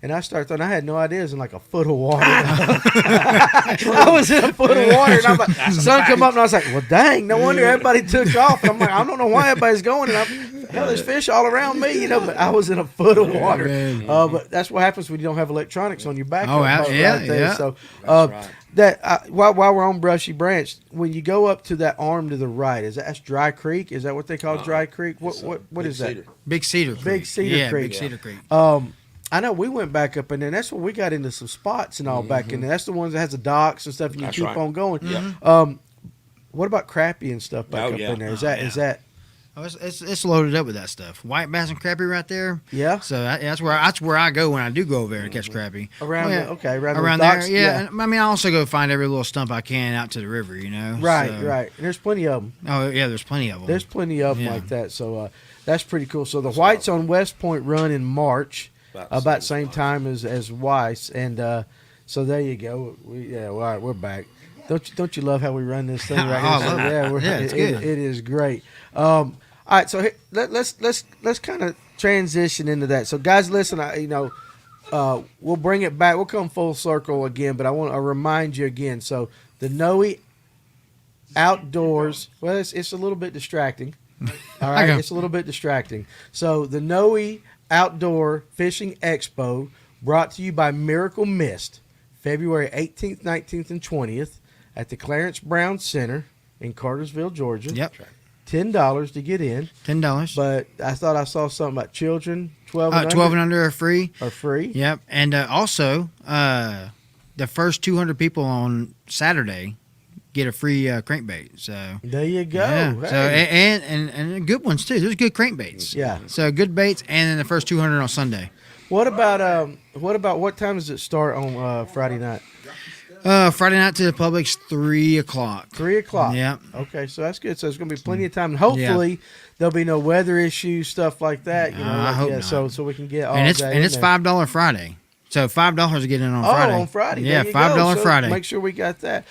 And I started thinking, I had no idea it was in like a foot of water. I was in a foot of water, and I'm like, sun come up, and I was like, well, dang, no wonder everybody took off. I'm like, I don't know why everybody's going. And hell, there's fish all around me, but I was in a foot of water. But that's what happens when you don't have electronics on your back. Yeah. So while we're on Brushy Branch, when you go up to that arm to the right, that's Dry Creek? Is that what they call Dry Creek? What is that? Big Cedar Creek. Big Cedar Creek. Big Cedar Creek. I know we went back up in there. And that's when we got into some spots and all back in there. That's the ones that has the docks and stuff, and you keep on going. What about crappie and stuff back up in there? Is that? Oh, it's loaded up with that stuff. White bass and crappie right there. Yeah. So that's where I go when I do go over there to catch crappie. Around around there. Docks, yeah. I mean, I also go find every little stump I can out to the river. Right. And there's plenty of them. Oh yeah, there's plenty of them. There's plenty of them like that. So that's pretty cool. So the whites on West Point run in March, about same time as Weiss, and so there you go. All right, we're back. Don't you love how we run this thing right here? So, it's good. It is great. All right, so let's kind of transition into that. So guys, listen, we'll bring it back. We'll come full circle again, but I want to remind you again. So the NOE Outdoors. Well, it's a little bit distracting. All right, it's a little bit distracting. So the NOE Outdoor Fishing Expo, brought to you by Miracle Mist, February 18th, 19th, and 20th at the Clarence Brown Center in Cartersville, Georgia. Yep. $10 to get in. $10. But I thought I saw something about children, 12 and 12 and under are free. Yep. And also, the first 200 people on Saturday get a free crankbait. So there you go. Yeah. Hey. So and good ones too. There's good crankbaits. Yeah. So good baits, and then the first 200 on Sunday. What about what time does it start on Friday night? Friday night to the public's 3 o'clock. 3 o'clock. Yeah. Okay, so that's good. So there's going to be plenty of time, and hopefully there'll be no weather issues, stuff like that. I hope not. So we can get all and it's day and it's $5 Friday. So $5 to get in on Friday. Oh, on Friday. Yeah, there you $5 go. Friday. So make sure we got that.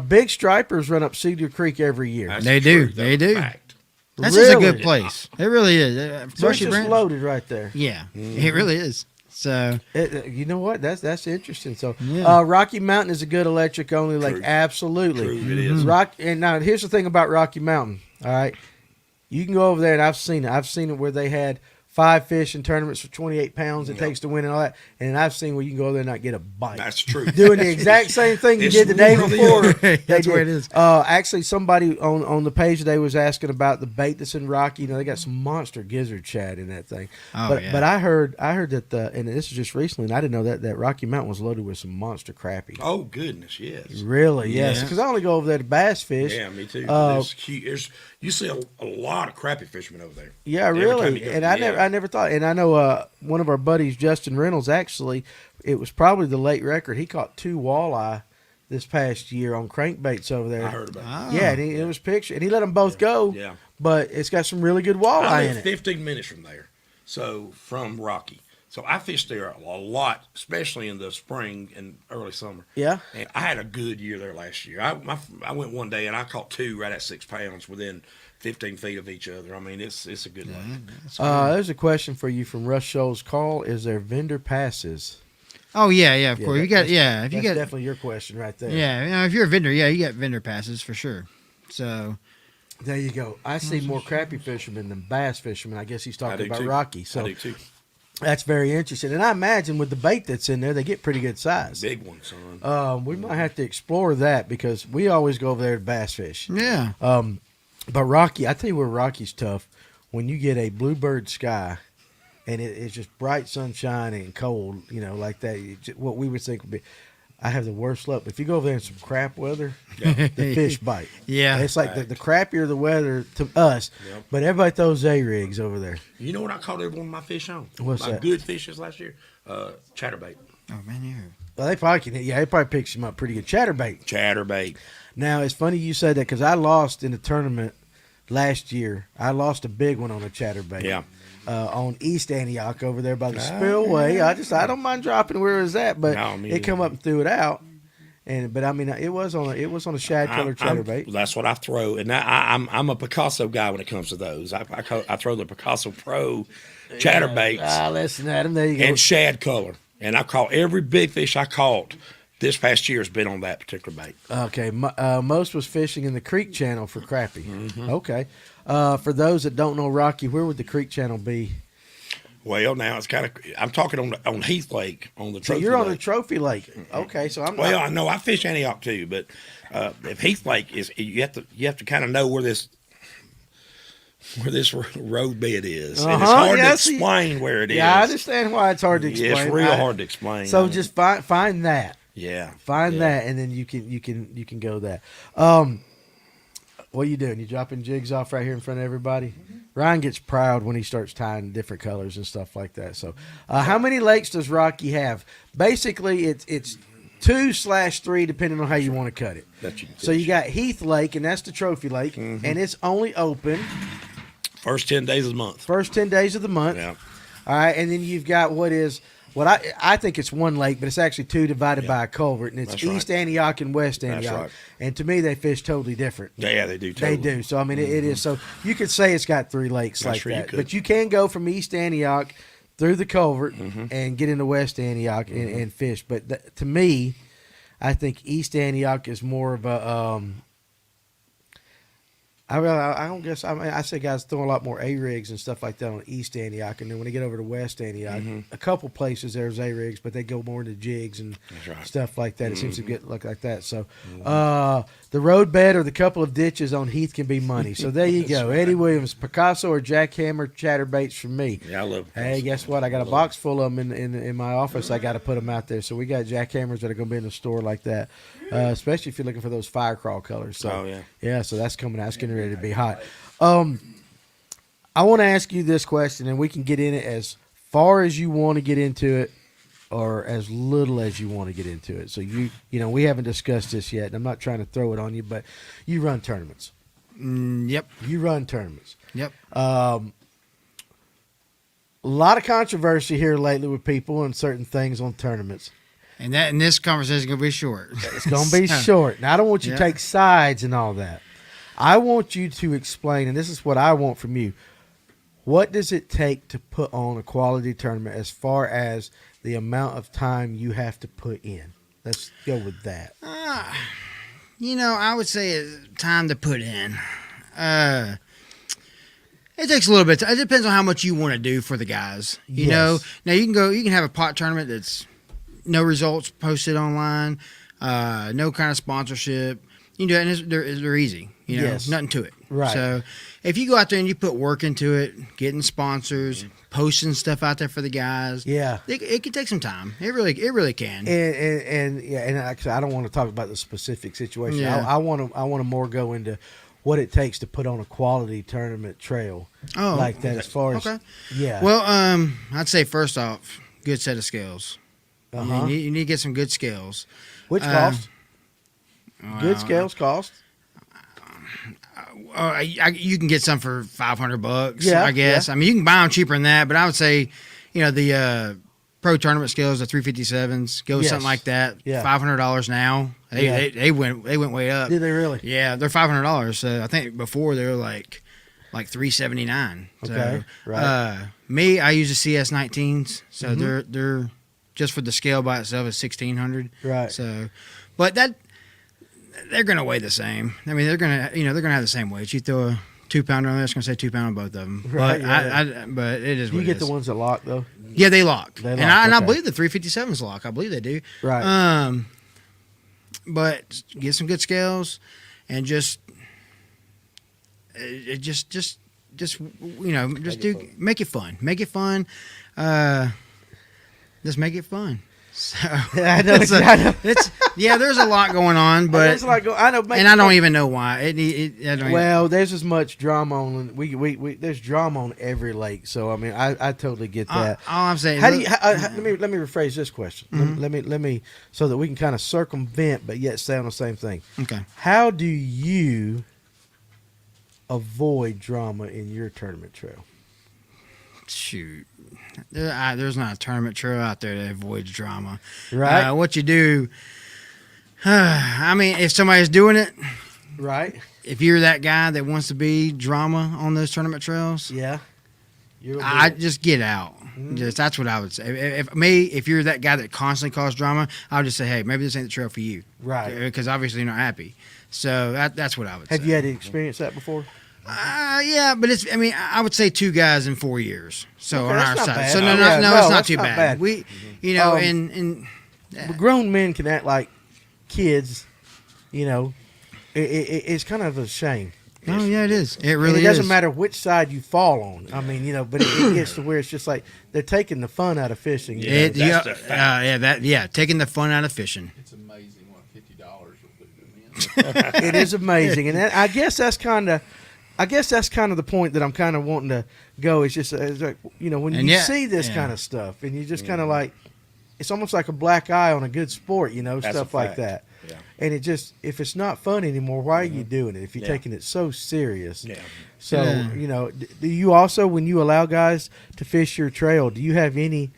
Big Stripers run up Cedar Creek every year. They do. Fact. That's just a good place. It really is. So it's just loaded right there. Yeah, it really is. So you know what? That's interesting. So Yeah. Rocky Mountain is a good electric only lake. True. Absolutely. True, it is. And now here's the thing about Rocky Mountain. All right, you can go over there, and I've seen it. I've seen it where they had 5 fish in tournaments for 28 pounds it takes to win and all that. And I've seen where you can go there and not get a bite. That's true. Doing the exact same thing you did the day before. That's where it is. Actually, somebody on the page today was asking about the bait that's in Rocky. They got some monster gizzard shad in that thing. But I heard that and this is just recently, and I didn't know that Rocky Mountain was loaded with some monster crappie. Oh goodness, yes. Really? Yes. Yeah. Because I only go over there to bass fish. Yeah, me too. You see a lot of crappie fishermen over there. Yeah, Every time really. you go. And I never thought. And I know one of our buddies, Justin Reynolds, actually, it was probably the late record. He caught 2 walleye this past year on crankbaits over there. I heard about it. Yeah, and it was picture, and he let them both go. Yeah. But it's got some really good I walleye live in it. 15 minutes from there, so from Rocky. So I fished there a lot, especially in the spring and early summer. Yeah. And I had a good year there last year. I went one day and I caught 2 right at 6 pounds within 15 feet of each other. I mean, it's a good lake. There's a question for you from Russ Scholes. Carl, is there vendor passes? Oh yeah, of course. If you That's got definitely your question right there. yeah, if you're a vendor, you got vendor passes for sure. So There you go. I see more crappie fishermen than bass fishermen. I guess he's talking about too. Rocky. I So do too. that's very interesting. And I imagine with the bait that's in there, they get pretty good size. Big one, son. We might have to explore that because we always go over there to bass fish. yeah, But Rocky, I tell you where Rocky's tough. When you get a bluebird sky and it's just bright sunshine and cold, like that, what we would think would be. I have the worst luck. But if you go over there in some crap weather, the fish bite. Yeah. It's like the crappier the weather to us, but everybody throws A-rigs over there. You know what I caught every one of my fish on? What's my that? good fishes last year? Chatterbait. oh man, you. Well, they probably can. Yeah, they probably picks them up pretty good. Chatterbait. Chatterbait. Now, it's funny you said that because I lost in the tournament last year. I lost a big one on a chatterbait. Yeah. On East Antioch over there by the spillway. I don't mind dropping where it was at, but it come up and threw it out. But I mean, it was on a shad color chatterbait. That's what I throw, and I'm a Picasso guy when it comes to those. I throw the Picasso Pro chatterbaits. Listen at him. There you go. And shad color, and I caught every big fish I caught this past year has been on that particular bait. Okay, most was fishing in the creek channel for crappie. Mm-hmm. Okay, For those that don't know Rocky, where would the creek channel be? Well, now it's kind of. I'm talking on Heath Lake on the trophy. So you're on lake. the trophy lake. Okay, so I'm. Well, I know I fish Antioch too, but if Heath Lake is, you have to kind of know where this road bed is, and it's hard to explain where it is. Yeah, I understand why it's hard to explain. It's real hard to explain. So just find that. Yeah, find that, and then you can go that. What are you doing? You dropping jigs off right here in front of everybody? Mm-hmm. Ryan gets proud when he starts tying different colors and stuff like that. So, how many lakes does Rocky have? Basically, it's 2/3, depending on how you want to cut it. So you got Heath Lake, and that's the trophy lake, and it's only open first 10 days of the month. First 10 days of the month. Yeah. All right, and then you've got what I think it's one lake, but it's actually two divided by a culvert, and it's That's East right. Antioch and West Antioch. That's right. And to me, they fish totally different. Yeah, they do. Totally. They do. So I mean, it is. So you could say it's got 3 lakes like sure that, you but you can go from East Antioch through the culvert and get into West Antioch and fish. But to me, I think East Antioch is more of a. I don't guess. I say guys throw a lot more A-rigs and stuff like that on East Antioch, and then when they get over to West Antioch, a couple places there's A-rigs, but they go more into jigs and stuff like that. It seems to get like that. So the road bed or the couple of ditches on Heath can be money. So there you go. Eddie Williams, Picasso or jackhammer chatterbaits from me. Yeah, I love Picasso. Hey, guess what? I got a box full of them in my office. I got to put them out there. So we got jackhammers that are going to be in the store like that, especially if you're looking for those fire crawl colors. So, yeah, so that's coming out. It's getting ready to be hot. I want to ask you this question, and we can get in it as far as you want to get into it or as little as you want to get into it. So, you know, we haven't discussed this yet, and I'm not trying to throw it on you, but you run tournaments. Yep. You run tournaments. Yep. A lot of controversy here lately with people and certain things on tournaments. And this conversation is going to be short. It's going to be short. Now, I don't want you to take sides and all that. I want you to explain, and this is what I want from you. What does it take to put on a quality tournament as far as the amount of time you have to put in? Let's go with that. You know, I would say it's time to put in. It takes a little bit. It depends on how much you want to do for the guys. You know, now you can have a pot tournament that's no results posted online, no kind of sponsorship. You can do it, and they're easy. You know, nothing to it. Right. So if you go out there and you put work into it, getting sponsors, posting stuff out there for the guys, it can take some time. It really can. And I don't want to talk about the specific situation. Yeah. I want to more go into what it takes to put on a quality tournament trail like that. As far as Well, I'd say first off, good set of scales. You need to get some good scales. Which cost? Good scales cost. You can get some for $500. Yeah, I guess. Yeah. I mean, you can buy them cheaper than that, but I would say, you know, the pro tournament scales, the 357s, go something like that. Yeah. $500 now. They went way up. Did they really? Yeah, they're $500. So I think before they were like $379. Okay, so, right. Me, I use the CS19s, so they're just for the scale by itself is $1,600. Right. So, but they're going to weigh the same. I mean, they're going to have the same weight. You throw a 2-pounder on there, it's going to say 2 pound on both of them. Right. But it is. You get the ones that lock though. Yeah, they lock. And I believe the 357s lock. I believe they do. Right. But get some good scales, and just make it fun. Make it fun. Just make it fun. So I know. There's a lot going on, but there's a lot I know, and I don't even know why. There's as much drama on. There's drama on every lake. So I mean, I totally get that. All I'm saying. Let me rephrase this question. Let me so that we can kind of circumvent, but yet stay on the same thing. Okay. How do you avoid drama in your tournament trail? Shoot. There's not a tournament trail out there that avoids drama. Right. What you do, I mean, if somebody's doing it, right. If you're that guy that wants to be drama on those tournament trails, I just get out. That's what I would say. If you're that guy that constantly causes drama, I would just say, hey, maybe this ain't the trail for you, right? Because obviously you're not happy. So that's what I would say. Have you had to experience that before? Yeah, but it's. I mean, I would say 2 guys in 4 years. So Okay, on that's our not side, bad. so no, Yeah, no, no, it's not that's too not bad. bad. We, you know, and But grown men can act like kids. You know, it's kind of a shame. oh yeah, it is. It And really it doesn't is. matter which side you fall on. I mean, you know, but it gets to where it's just like they're taking the fun out of fishing. You know? That's the fact. Taking the fun out of fishing. It's amazing what $50 will do to men. It is amazing, and I guess that's kind of the point that I'm kind of wanting to go. It's just it's like, you know, when And you yeah, see this yeah. kind of stuff, and you just kind of like, it's almost like a black eye on a good sport, you know, That's stuff a like fact. that. Yeah. And it just, if it's not fun anymore, why are you doing it? If you're Yeah. taking it so serious. Yeah. So, Yeah. you know, do you also, when you allow guys to fish your trail, do you have any,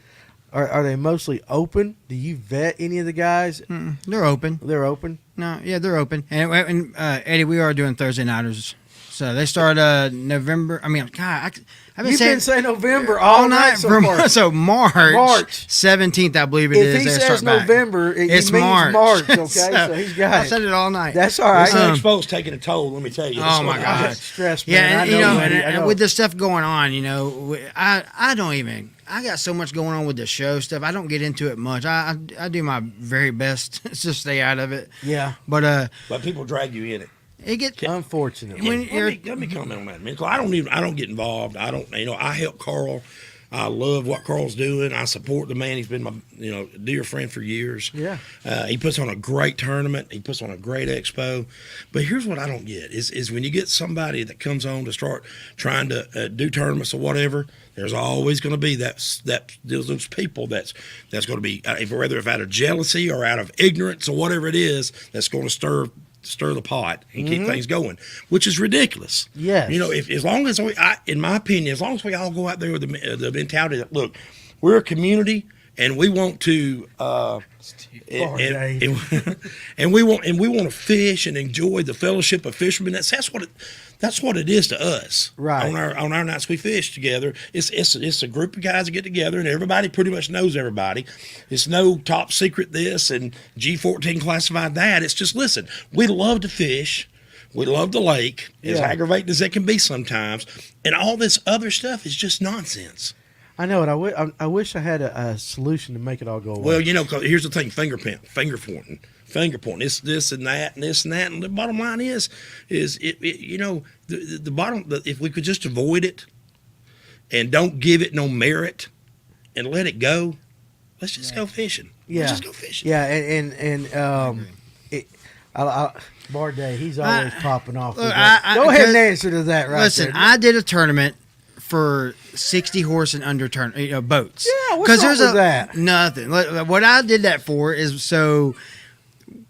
are they mostly open? Do you vet any of the guys? They're open. They're open? No, yeah, they're open. And Eddie, we are doing Thursday nighters. So they start November. I mean, God, I've You've been saying November all night so from far. so March 17th, I believe it is. If he they says start back. November, It's he means March, okay? So, so he's got I it. said it all night. That's all right. This expo's taking a toll, let me tell you. Oh, my Ah, God. stress, man. Yeah, I and, know, you know, buddy. I and know. with the stuff going on, you know, I don't even. I got so much going on with the show stuff. I don't get into it much. I do my very best to stay out of it. Yeah, But But people drag you in it. it gets unfortunately. When you're- Let me comment on that, man. 'Cause I don't get involved. I help Carl. I love what Carl's doing. I support the man. He's been my, dear friend for years. Yeah. He puts on a great tournament. He puts on a great expo. But here's what I don't get is when you get somebody that comes on to start trying to do tournaments or whatever, there's always going to be those people that's going to be, whether it's out of jealousy or out of ignorance or whatever it is, that's going to stir the pot and keep things going, which is ridiculous. Yes. You know, as long as in my opinion, as long as we all go out there with the mentality that, look, we're a community and we want to and we want to fish and enjoy the fellowship of fishermen. That's what it is to us. Right. On our nights we fish together, it's a group of guys that get together and everybody pretty much knows everybody. It's no top secret this and G14 classified that. It's just, listen, we love to fish. We love the lake, as Yeah. aggravating as it can be sometimes, and all this other stuff is just nonsense. I know it. I wish I had a solution to make it all go away. Well, 'cause here's the thing: finger pointing, this and that, and the bottom line is the bottom. If we could just avoid it, and don't give it no merit, and let it go, let's just go fishing. yeah, Let's just go fishing. Yeah, and Barday, he's always popping off. look, with that. Go ahead and answer to that, right? Listen, there. I did a tournament for 60 horse and under boats. Yeah, what's up with that? Nothing. What I did that for is so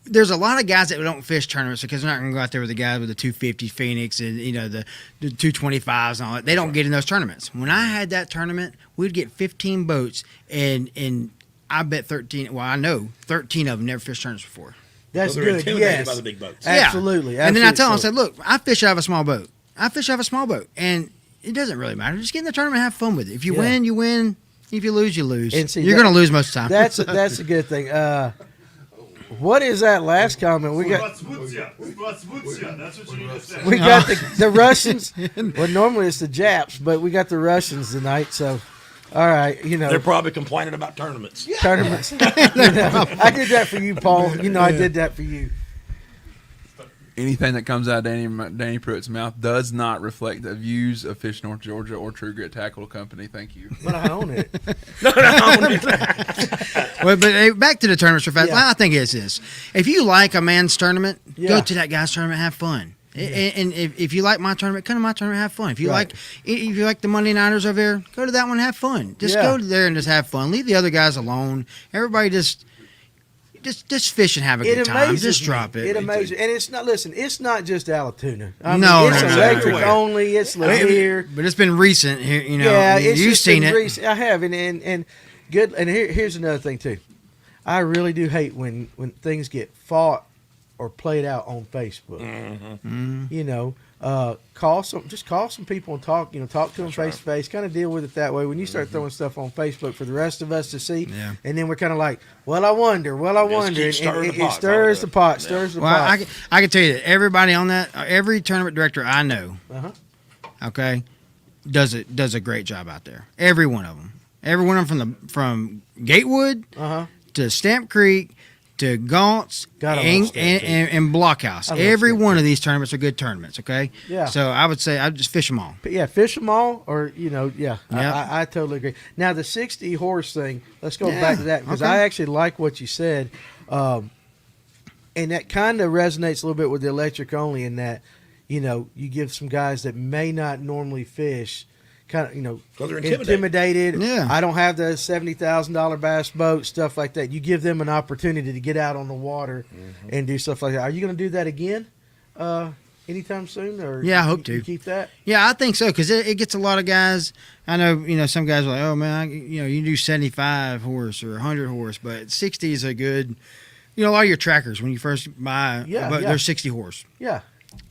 there's a lot of guys that don't fish tournaments because they're not going to go out there with the guys with the 250 Phoenix and the 225s and all that. They don't get in those tournaments. When I had that tournament, we'd get 15 boats and I bet 13. Well, I know 13 of them never fished tournaments before. That's They're good. intimidated Yes, by the big boats. absolutely. And then I tell them, I absolutely. said, look, I fish out of a small boat. And it doesn't really matter. Just get in the tournament and have fun with it. If you Yeah. win, you win. If you lose, you lose. And see, You're going to lose most of the time. That's a good thing. What is that last comment we got? That's what you need to say. We got the Russians. Well, normally it's the Japs, but we got the Russians tonight. So, all right, They're probably complaining about tournaments. tournaments. I did that for you, Paul. I did that for you. Anything that comes out of Danny Pruitt's mouth does not reflect the views of Fish North Georgia or True Grit Tackle Company. Thank you. But I own it. Well, but back to the tournaments for fast. Yeah. I think it's this. If you like a man's tournament, Yeah. go to that guy's tournament, have fun. And if you like my tournament, come to my tournament, have fun. If you Right. like the Monday Nighters over there, go to that one, have fun. Just Yeah. go there and just have fun. Leave the other guys alone. Everybody just fish and have a It good time. amazes Just me. drop it. It amazes, and it's not. Listen, it's not just Alatoona. I mean, No, it's no, no, electric everywhere. only. It's Lanier. But it's been recent here, Yeah, it's you've just seen been it. recent. I have, and good. And here's another thing too. I really do hate when things get fought or played out on Facebook. Call some people and talk. Talk to them face to face. Kind of deal with it that way. When you start throwing stuff on Facebook for the rest of us to see, Yeah. and then we're kind of like, well, I wonder. keep And stirring the it pot. stirs the pot. Stirs the Well, pot. I can tell you that everybody on that, every tournament director I know, Uh-huh. okay, does a great job out there. Every one of them, from Gatewood to Stamp Creek to Gaunts and Blockhouse. Every one of these tournaments are good tournaments. Okay, Yeah. So I would say I'd just fish them all. But yeah, fish them all, or Yep. I totally agree. Now the 60 horse thing, let's go Yeah, back to that because okay. I actually like what you said, and that kind of resonates a little bit with the electric only in that, you give some guys that may not normally fish, kind of 'Cause they're intimidated. Yeah. I don't have the $70,000 bass boat, stuff like that. You give them an opportunity to get out on the water and do stuff like that. Are you going to do that again? Anytime soon, or Yeah, I hope to. you keep that. Yeah, I think so because it gets a lot of guys. I know some guys are like, oh man, you can do 75 horse or 100 horse, but 60 is a good. A lot of your trackers when you first buy, they're 60 horse. Yeah.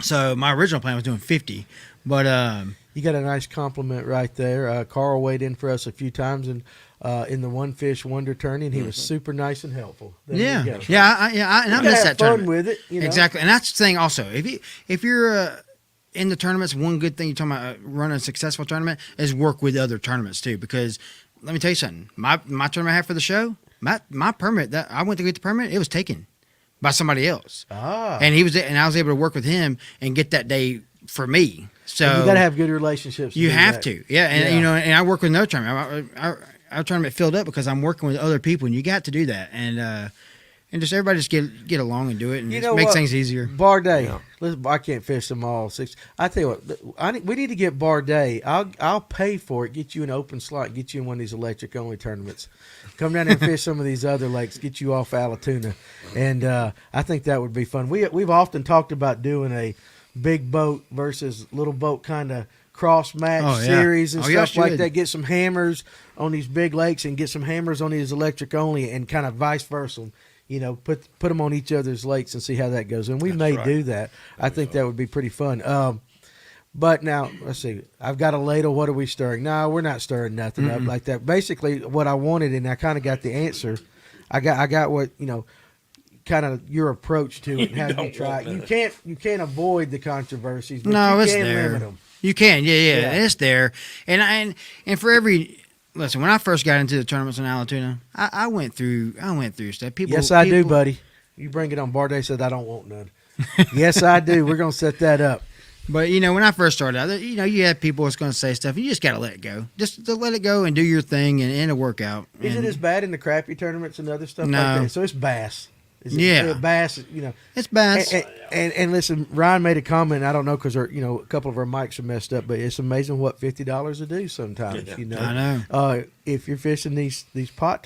So my original plan was doing 50, but You got a nice compliment right there. Carl weighed in for us a few times in the One Fish Wonder tourney, and he was super nice and helpful. There you yeah, go. and I You gotta miss have that fun tournament. with it. Exactly, and that's the thing. Also, if you're in the tournaments, one good thing you're talking about running a successful tournament is work with other tournaments too. Because let me tell you something. My tournament I had for the show, my permit that I went to get the permit, it was taken by somebody else, and I was able to work with him and get that day for me. So And you got to have good relationships. You do have that. to, yeah, and and I work with no tournament. Our tournament filled up because I'm working with other people, and you got to do that, and just everybody just get along and do it, and it makes things easier. Barday, listen, I can't fish them all six. I tell you what, we need to get Barday. I'll pay for it. Get you an open slot. Get you in one of these electric only tournaments. Come down there and fish some of these other lakes. Get you off Allatoona, and I think that would be fun. We've often talked about doing a big boat versus little boat kind of cross match series and stuff like that. Get some hammers on these big lakes and get some hammers on these electric only, and kind of vice versa. Put them on each other's lakes and see how that goes. And we may do that. I think that would be pretty fun. But now, let's see. I've got a ladle. What are we stirring? No, we're not stirring nothing up like that. Basically, what I wanted, and I kind of got the answer. I got what, kind of your approach to it and how you try it. You can't avoid the controversies, but No, you it's can there. limit them. You can, yeah, it's there. And for every listen, when I first got into the tournaments in Allatoona, I went through stuff. Yes, I do, buddy. You bring it on. Barday said I don't want none. Yes, I do. We're gonna set that up. But when I first started out, you had people that's going to say stuff. You just got to let it go. Just to let it go and do your thing and it'll work out. Is it as bad in the crappie tournaments and other stuff No. like that? So it's bass. Bass. It's bass. And listen, Ryan made a comment. I don't know because a couple of our mics are messed up, but it's amazing what $50 will do sometimes. I know. If you're fishing these pot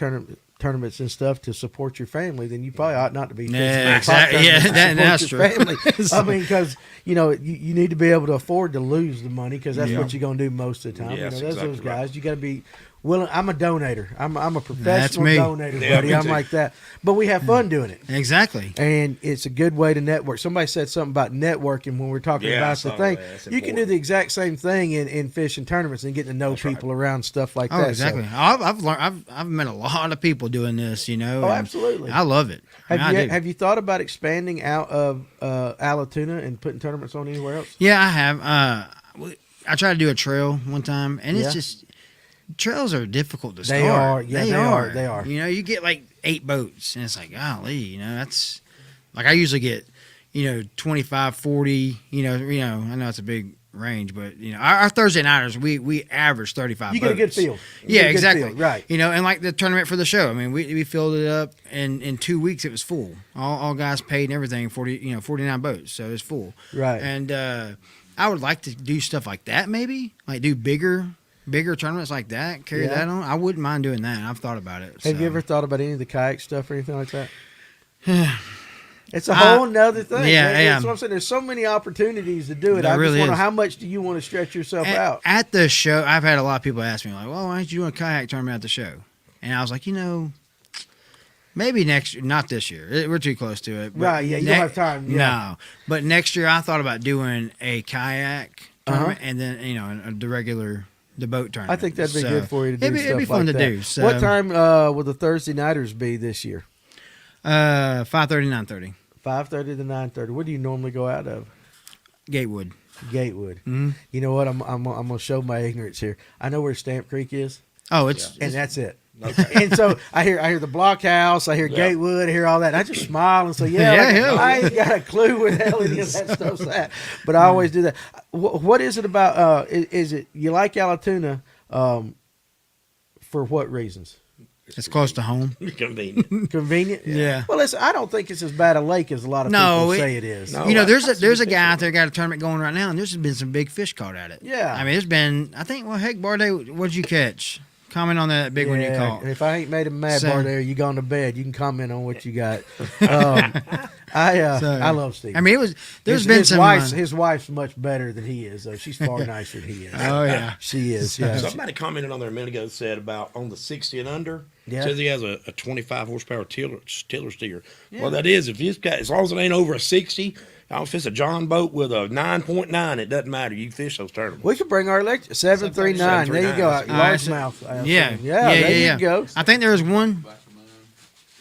tournaments and stuff to support your family, then you probably ought not to be fishing pot tournaments to support that's your true. family. I mean, because you need to be able to afford to lose the money because that's what you're going to do most of the time. Yes, There's exactly those guys. You got to be willing. I'm a donator. I'm a professional That's me. donator, Yeah, buddy. me I'm too. like that. But we have fun doing it. Exactly. And it's a good way to network. Somebody said something about networking when we're talking Yeah, I about the saw thing. that. That's You can do important. the exact same thing in fishing tournaments and getting to know people around stuff like Oh, that. exactly. So, I've learned. I've met a lot of people doing this. And absolutely. I love it. have you thought about expanding out of Allatoona and putting tournaments on anywhere else? Yeah, I have. I tried to do a trail one time, and Yeah. it's just trails are difficult to start. They are. Yeah, they are. You get like 8 boats, and it's like, golly, that's like I usually get, 25, 40. I know it's a big range, but our Thursday nighters we average 35. You get a good boats. field. Yeah, exactly. Right. And like the tournament for the show. I mean, we filled it up, and in 2 weeks it was full. All guys paid and everything. 49 boats, so it's full. Right. And I would like to do stuff like that, maybe like do bigger tournaments like that. Carry that on. I wouldn't mind doing that. I've thought about it. Have you ever thought about any of the kayak stuff or anything like that? It's a whole nother thing. Yeah. That's what I'm saying. There's so many opportunities to do it. There I really just wonder is. how much do you want to stretch yourself out? At the show, I've had a lot of people ask me, like, well, why don't you do a kayak tournament at the show? And I was like, maybe next year, not this year. We're too close to it. But Right, yeah, you don't have time. Yeah. No. But next year, I thought about doing a kayak tournament and then, the regular, the boat tournament. I think that'd be good for you to do it'd stuff be fun like to that. do. So, What time will the Thursday nighters be this year? 5:30, 9:30. 5:30 to 9:30. Where do you normally go out of? Gatewood. Gatewood. Mm-hmm. You know what? I'm gonna show my ignorance here. I know where Stamp Creek is, it's and that's it. Okay. And so I hear the blockhouse, I hear Gatewood, I hear all that. I just smile and say, I ain't got a clue where the hell any of that stuff's at. But I always do that. What is it about? Is it you like Allatoona? For what reasons? it's close to home. Convenient. Convenient. Yeah. Well, listen, I don't think it's as bad a lake as a lot of people say it is. No. You know, there's a guy out there got a tournament going right now, and there's been some big fish caught at it. Yeah. I mean, there's been. I think. Well, heck, Barday, what'd you catch? Comment on that big one you caught. And if I ain't made him mad, So- Bardet, you gone to bed. You can comment on what you got. I love Steve. I mean, his wife's much better than he is, though. She's far nicer than he is. Oh yeah. She is. Yeah. Somebody commented on there a minute ago, said about on the 60 and under. Yeah. Says he has a 25 horsepower tiller steer. Well, that is if it's got as long as it ain't over a 60. If it's a John boat with a 9.9, it doesn't matter. You can fish those tournaments. We could bring our electric 739. There you go. 739. Largemouth. Yeah. There you go. I think there was one. Back of mine.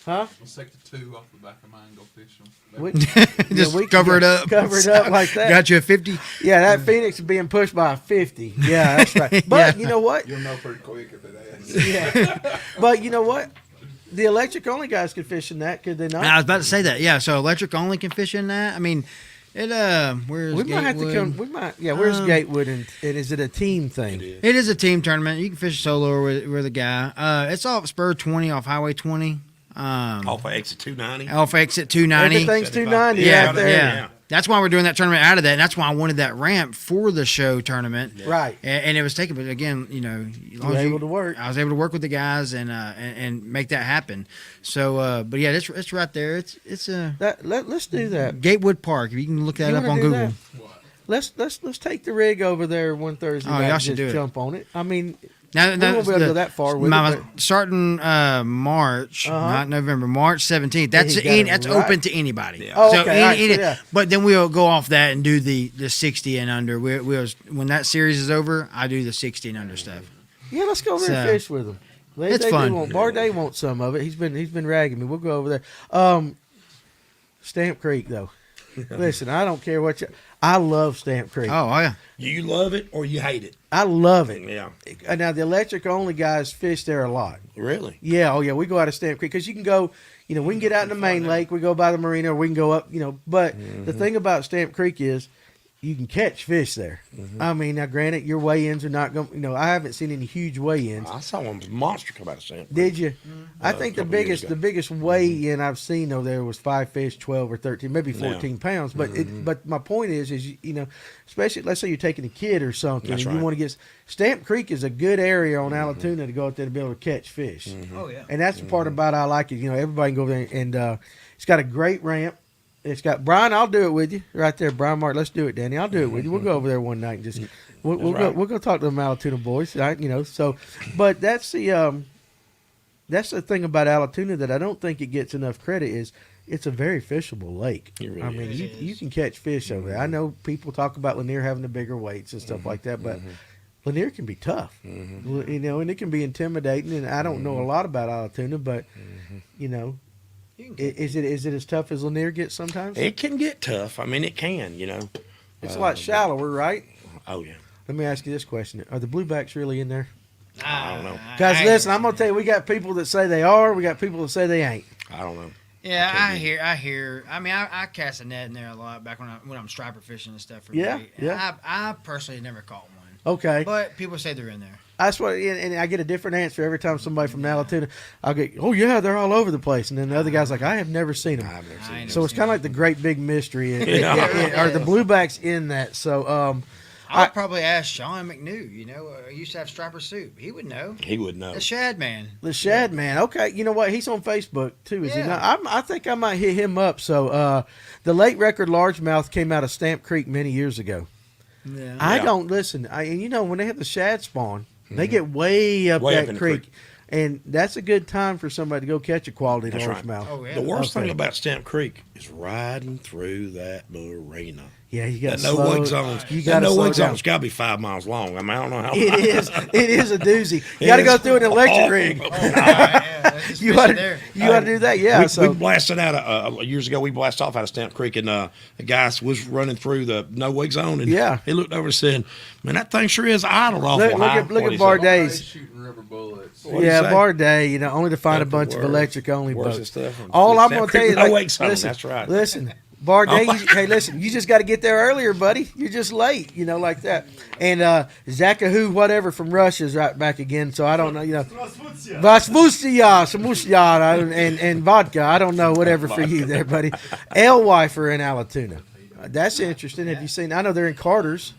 Huh? Let's take the 2 off the back of mine and go fish them. Just we cover could it up. Cover it up like that. Got you a 50. Yeah, that Phoenix is being pushed by a 50. Yeah, that's right. But you know what? You'll know pretty quick if it is. Yeah. But you know what? The electric only guys could fish in that, could they not? I was about to say that. Yeah. So electric only can fish in that. I mean, it. Where's We might have to Gatewood? come. We might. Yeah. Where's Gatewood and is it a team thing? It is a team tournament. You can fish solo or with a guy. It's off Spur 20 off Highway 20. Off of exit 290. Off exit 290. Everything's 290 Yeah, out there. yeah. That's why we're doing that tournament out of that. And that's why I wanted that ramp for the show tournament. Right. And it was taken, but again, you know, as long You're as able to work. I was able to work with the guys and make that happen. So, but yeah, it's right there. It's a Let's do that. Gatewood Park. If you can look that You up wanna on do Google. that? Let's take the rig over there one Thursday Oh, night y'all and should just do it. jump on it. I mean, Now, we won't be able to go that far with it. But starting March, not November, March 17th. That's you got it that's right. open to anybody. Yeah. Oh, okay. All right, so yeah. But then we'll go off that and do the 60 and under. When that series is over, I do the 60 and under stuff. yeah, let's go over there and So, fish with them. it's fun. Barday wants some of it. He's been ragging me. We'll go over there. Stamp Creek though. Listen, I don't care what I love Stamp Creek. Oh yeah. You love it or you hate it? I love it. Yeah. Now the electric only guys fish there a lot. Really? Yeah, oh yeah, we go out of Stamp Creek because you can go, you know, we can get out in the main lake, we go by the marina, or we can go up, you know. But the thing about Stamp Creek is you can catch fish there. I mean, now granted, your weigh-ins are not going. You know, I haven't seen any huge weigh-ins. I saw one monster come out of Sand. Did you? I think the a couple years biggest ago. the biggest weigh-in I've seen over there was 5 fish, 12 or 13, maybe 14 pounds. But but my point is you know, especially let's say you're taking a kid or something, That's and right. you want to get Stamp Creek is a good area on Allatoona to go out there to be able to catch fish. Oh yeah. And that's the part about I like it. You know, everybody can go over there and it's got a great ramp. It's got Brian. I'll do it with you right there, Brian Mark. Let's do it, Danny. I'll do it with you. We'll go over there one night and just we'll go talk to the Allatoona boys. Right? You know, so but that's the thing about Allatoona that I don't think it gets enough credit is it's a very fishable lake. It really I mean, is. you can catch fish over there. I know people talk about Lanier having the bigger weights and stuff like that, but Lanier can be tough, you know, and it can be intimidating. And I don't know a lot about Allatoona, but you know. Is it as tough as Lanier gets sometimes? It can get tough. I mean, it can, you know. It's a lot shallower, right? Oh, yeah. Let me ask you this question: are the bluebacks really in there? I don't know. Guys, listen, I'm gonna tell you, we got people that say they are, we got people that say they ain't. I don't know. Yeah, I hear. I mean, I cast a net in there a lot back when I'm striper fishing and stuff for Yeah, bait. yeah. I personally never caught one, Okay, but people say they're in there. that's what, and I get a different answer every time somebody from Allatoona. I'll get, oh yeah, they're all over the place, and then the other guy's like, I have never seen them. I've never I seen ain't it. So it's kind of like the great big mystery. Yeah. Are the bluebacks in that? So I'll probably ask Sean McNew. You know, he used to have striper soup. He would know. He would know. The Shad Man. the Shad Man. Okay, you know what? He's on Facebook too, is he Yeah. not? I think I might hit him up. So the late record largemouth came out of Stamp Creek many years ago. Yeah. I Yeah. don't listen. And you know when they have the shad spawn, they get way up Way that up in the creek. creek. And that's a good time for somebody to go catch a quality That's right. largemouth. Oh yeah. The worst Okay. thing about Stamp Creek is riding through that marina. Yeah, you got That to no slow. wake zone's, You that got to no slow wake down. zone's got to be 5 miles long. I mean, I don't know how. It is. It is a doozy. You got to go through an electric rig. Oh, yeah. just You fish ought it to, there. you ought to do that. Yeah. We blasted out years ago. We blasted off out of Stamp Creek, and a guy was running through the NOE zone, and Yeah. he looked over and said, "Man, that thing sure is idled awful Look high." at What'd he say? Barday's. Shooting rubber bullets. What'd he Yeah, say? Barday, only to find a Got the bunch of worst- electric only worst boats. stuff. All I'm Stamp going to tell Creek you, with no like, weights on 'em, listen, that's right. listen, Barday, Oh. hey, listen, you just got to get there earlier, buddy. You're just late, like that. And Zakahu, whatever from Russia is right back again. So I don't know, Vasvusia, and vodka. I don't know, whatever for you there, buddy. Alewifer in Allatoona. That's interesting. Have you seen? I know they're in Carter's.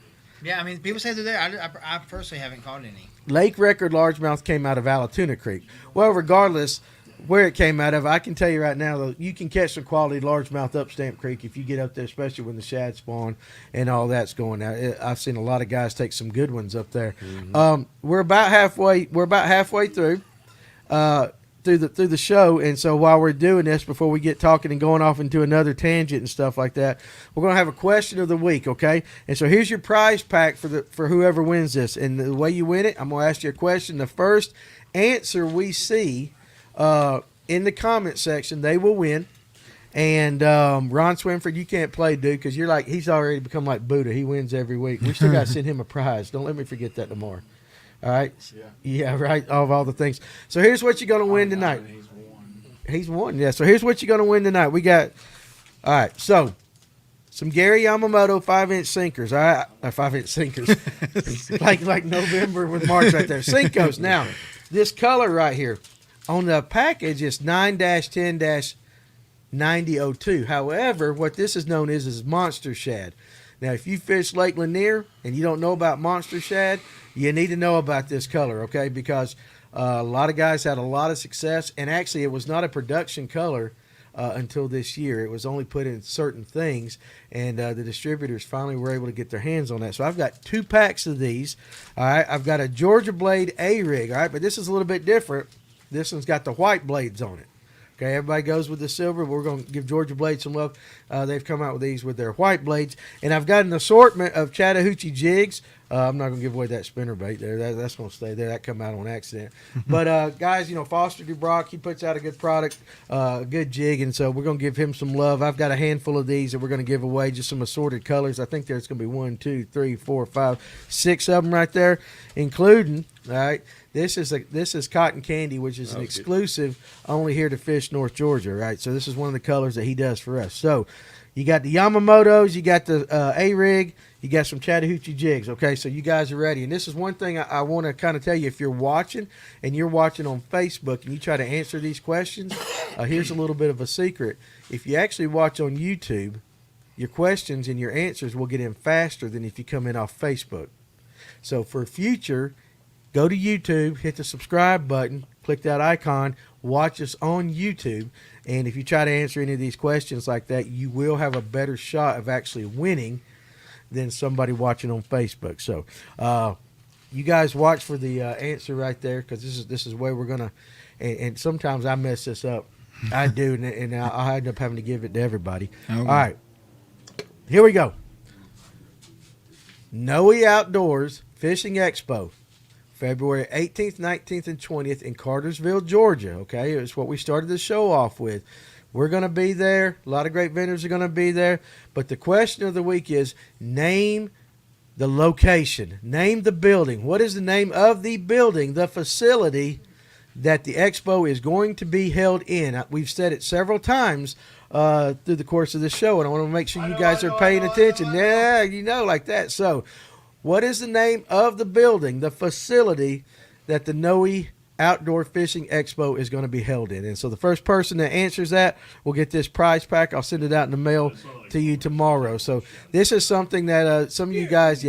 Yeah, I mean, people say they're there. I personally haven't caught any. Lake Record Largemouth came out of Allatoona Creek. Well, regardless where it came out of, I can tell you right now, though, you can catch some quality largemouth up Stamp Creek if you get up there, especially when the shad spawn and all that's going out. I've seen a lot of guys take some good ones up there. Mm-hmm. We're about halfway through the show, and so while we're doing this, before we get talking and going off into another tangent and stuff like that, we're going to have a question of the week, okay? And so here's your prize pack for whoever wins this, and the way you win it, I'm going to ask you a question. The first answer we see in the comment section, they will win. And Ron Swinford, you can't play, dude, because he's already become like Buddha. He wins every week. We still got to send him a prize. Don't let me forget that tomorrow. All right? Yeah, right, of all the things. So here's what you're going to win tonight. He's won, yeah. So here's what you're going to win tonight. We got, all right, so some Gary Yamamoto 5-inch sinkers. All right, 5-inch sinkers. like November with March right there. Sinkos. Now, this color right here on the package is 9-10-9002. However, what this is known as is monster shad. Now, if you fish Lake Lanier and you don't know about monster shad, you need to know about this color, okay? Because a lot of guys had a lot of success, and actually it was not a production color until this year. It was only put in certain things, and the distributors finally were able to get their hands on that. So I've got 2 packs of these, all right? I've got a Georgia Blade A-Rig, all right? But this is a little bit different. This one's got the white blades on it. Okay, everybody goes with the silver. We're going to give Georgia Blade some love. They've come out with these with their white blades. And I've got an assortment of Chattahoochee jigs. I'm not going to give away that spinnerbait there. That's going to stay there. That come out on accident. But, guys, Foster DuBrock, he puts out a good product, a good jig. And so we're going to give him some love. I've got a handful of these that we're going to give away, just some assorted colors. I think there's going to be 1, 2, 3, 4, 5, 6 of them right there, including, all right, this is Cotton Candy, which is an exclusive only here to Fish North Georgia, right? So this is one of the colors that he does for us. So you got the Yamamotos, you got the A-Rig, you got some Chattahoochee jigs, okay? So you guys are ready. And this is one thing I want to kind of tell you. If you're watching and you're watching on Facebook and you try to answer these questions, here's a little bit of a secret. If you actually watch on YouTube, your questions and your answers will get in faster than if you come in off Facebook. So for future, go to YouTube, hit the subscribe button, click that icon, watch us on YouTube, and if you try to answer any of these questions like that, you will have a better shot of actually winning than somebody watching on Facebook. So you guys watch for the answer right there, because this is where we're going to, and sometimes I mess this up. I do, and I end up having to give it to everybody. Okay. All right, here we go. NOE Outdoors Fishing Expo. February 18th, 19th, and 20th in Cartersville, Georgia. Okay, it's what we started the show off with. We're going to be there. A lot of great vendors are going to be there. But the question of the week is, name the location. Name the building. What is the name of the building, the facility that the expo is going to be held in? We've said it several times through the course of the show, and I want to make sure you guys are paying attention. Yeah, like that. So, what is the name of the building, the facility that the NOE Outdoor Fishing Expo is going to be held in? And so the first person that answers that will get this prize pack. I'll send it out in the mail to you tomorrow. So this is something that some of you guys,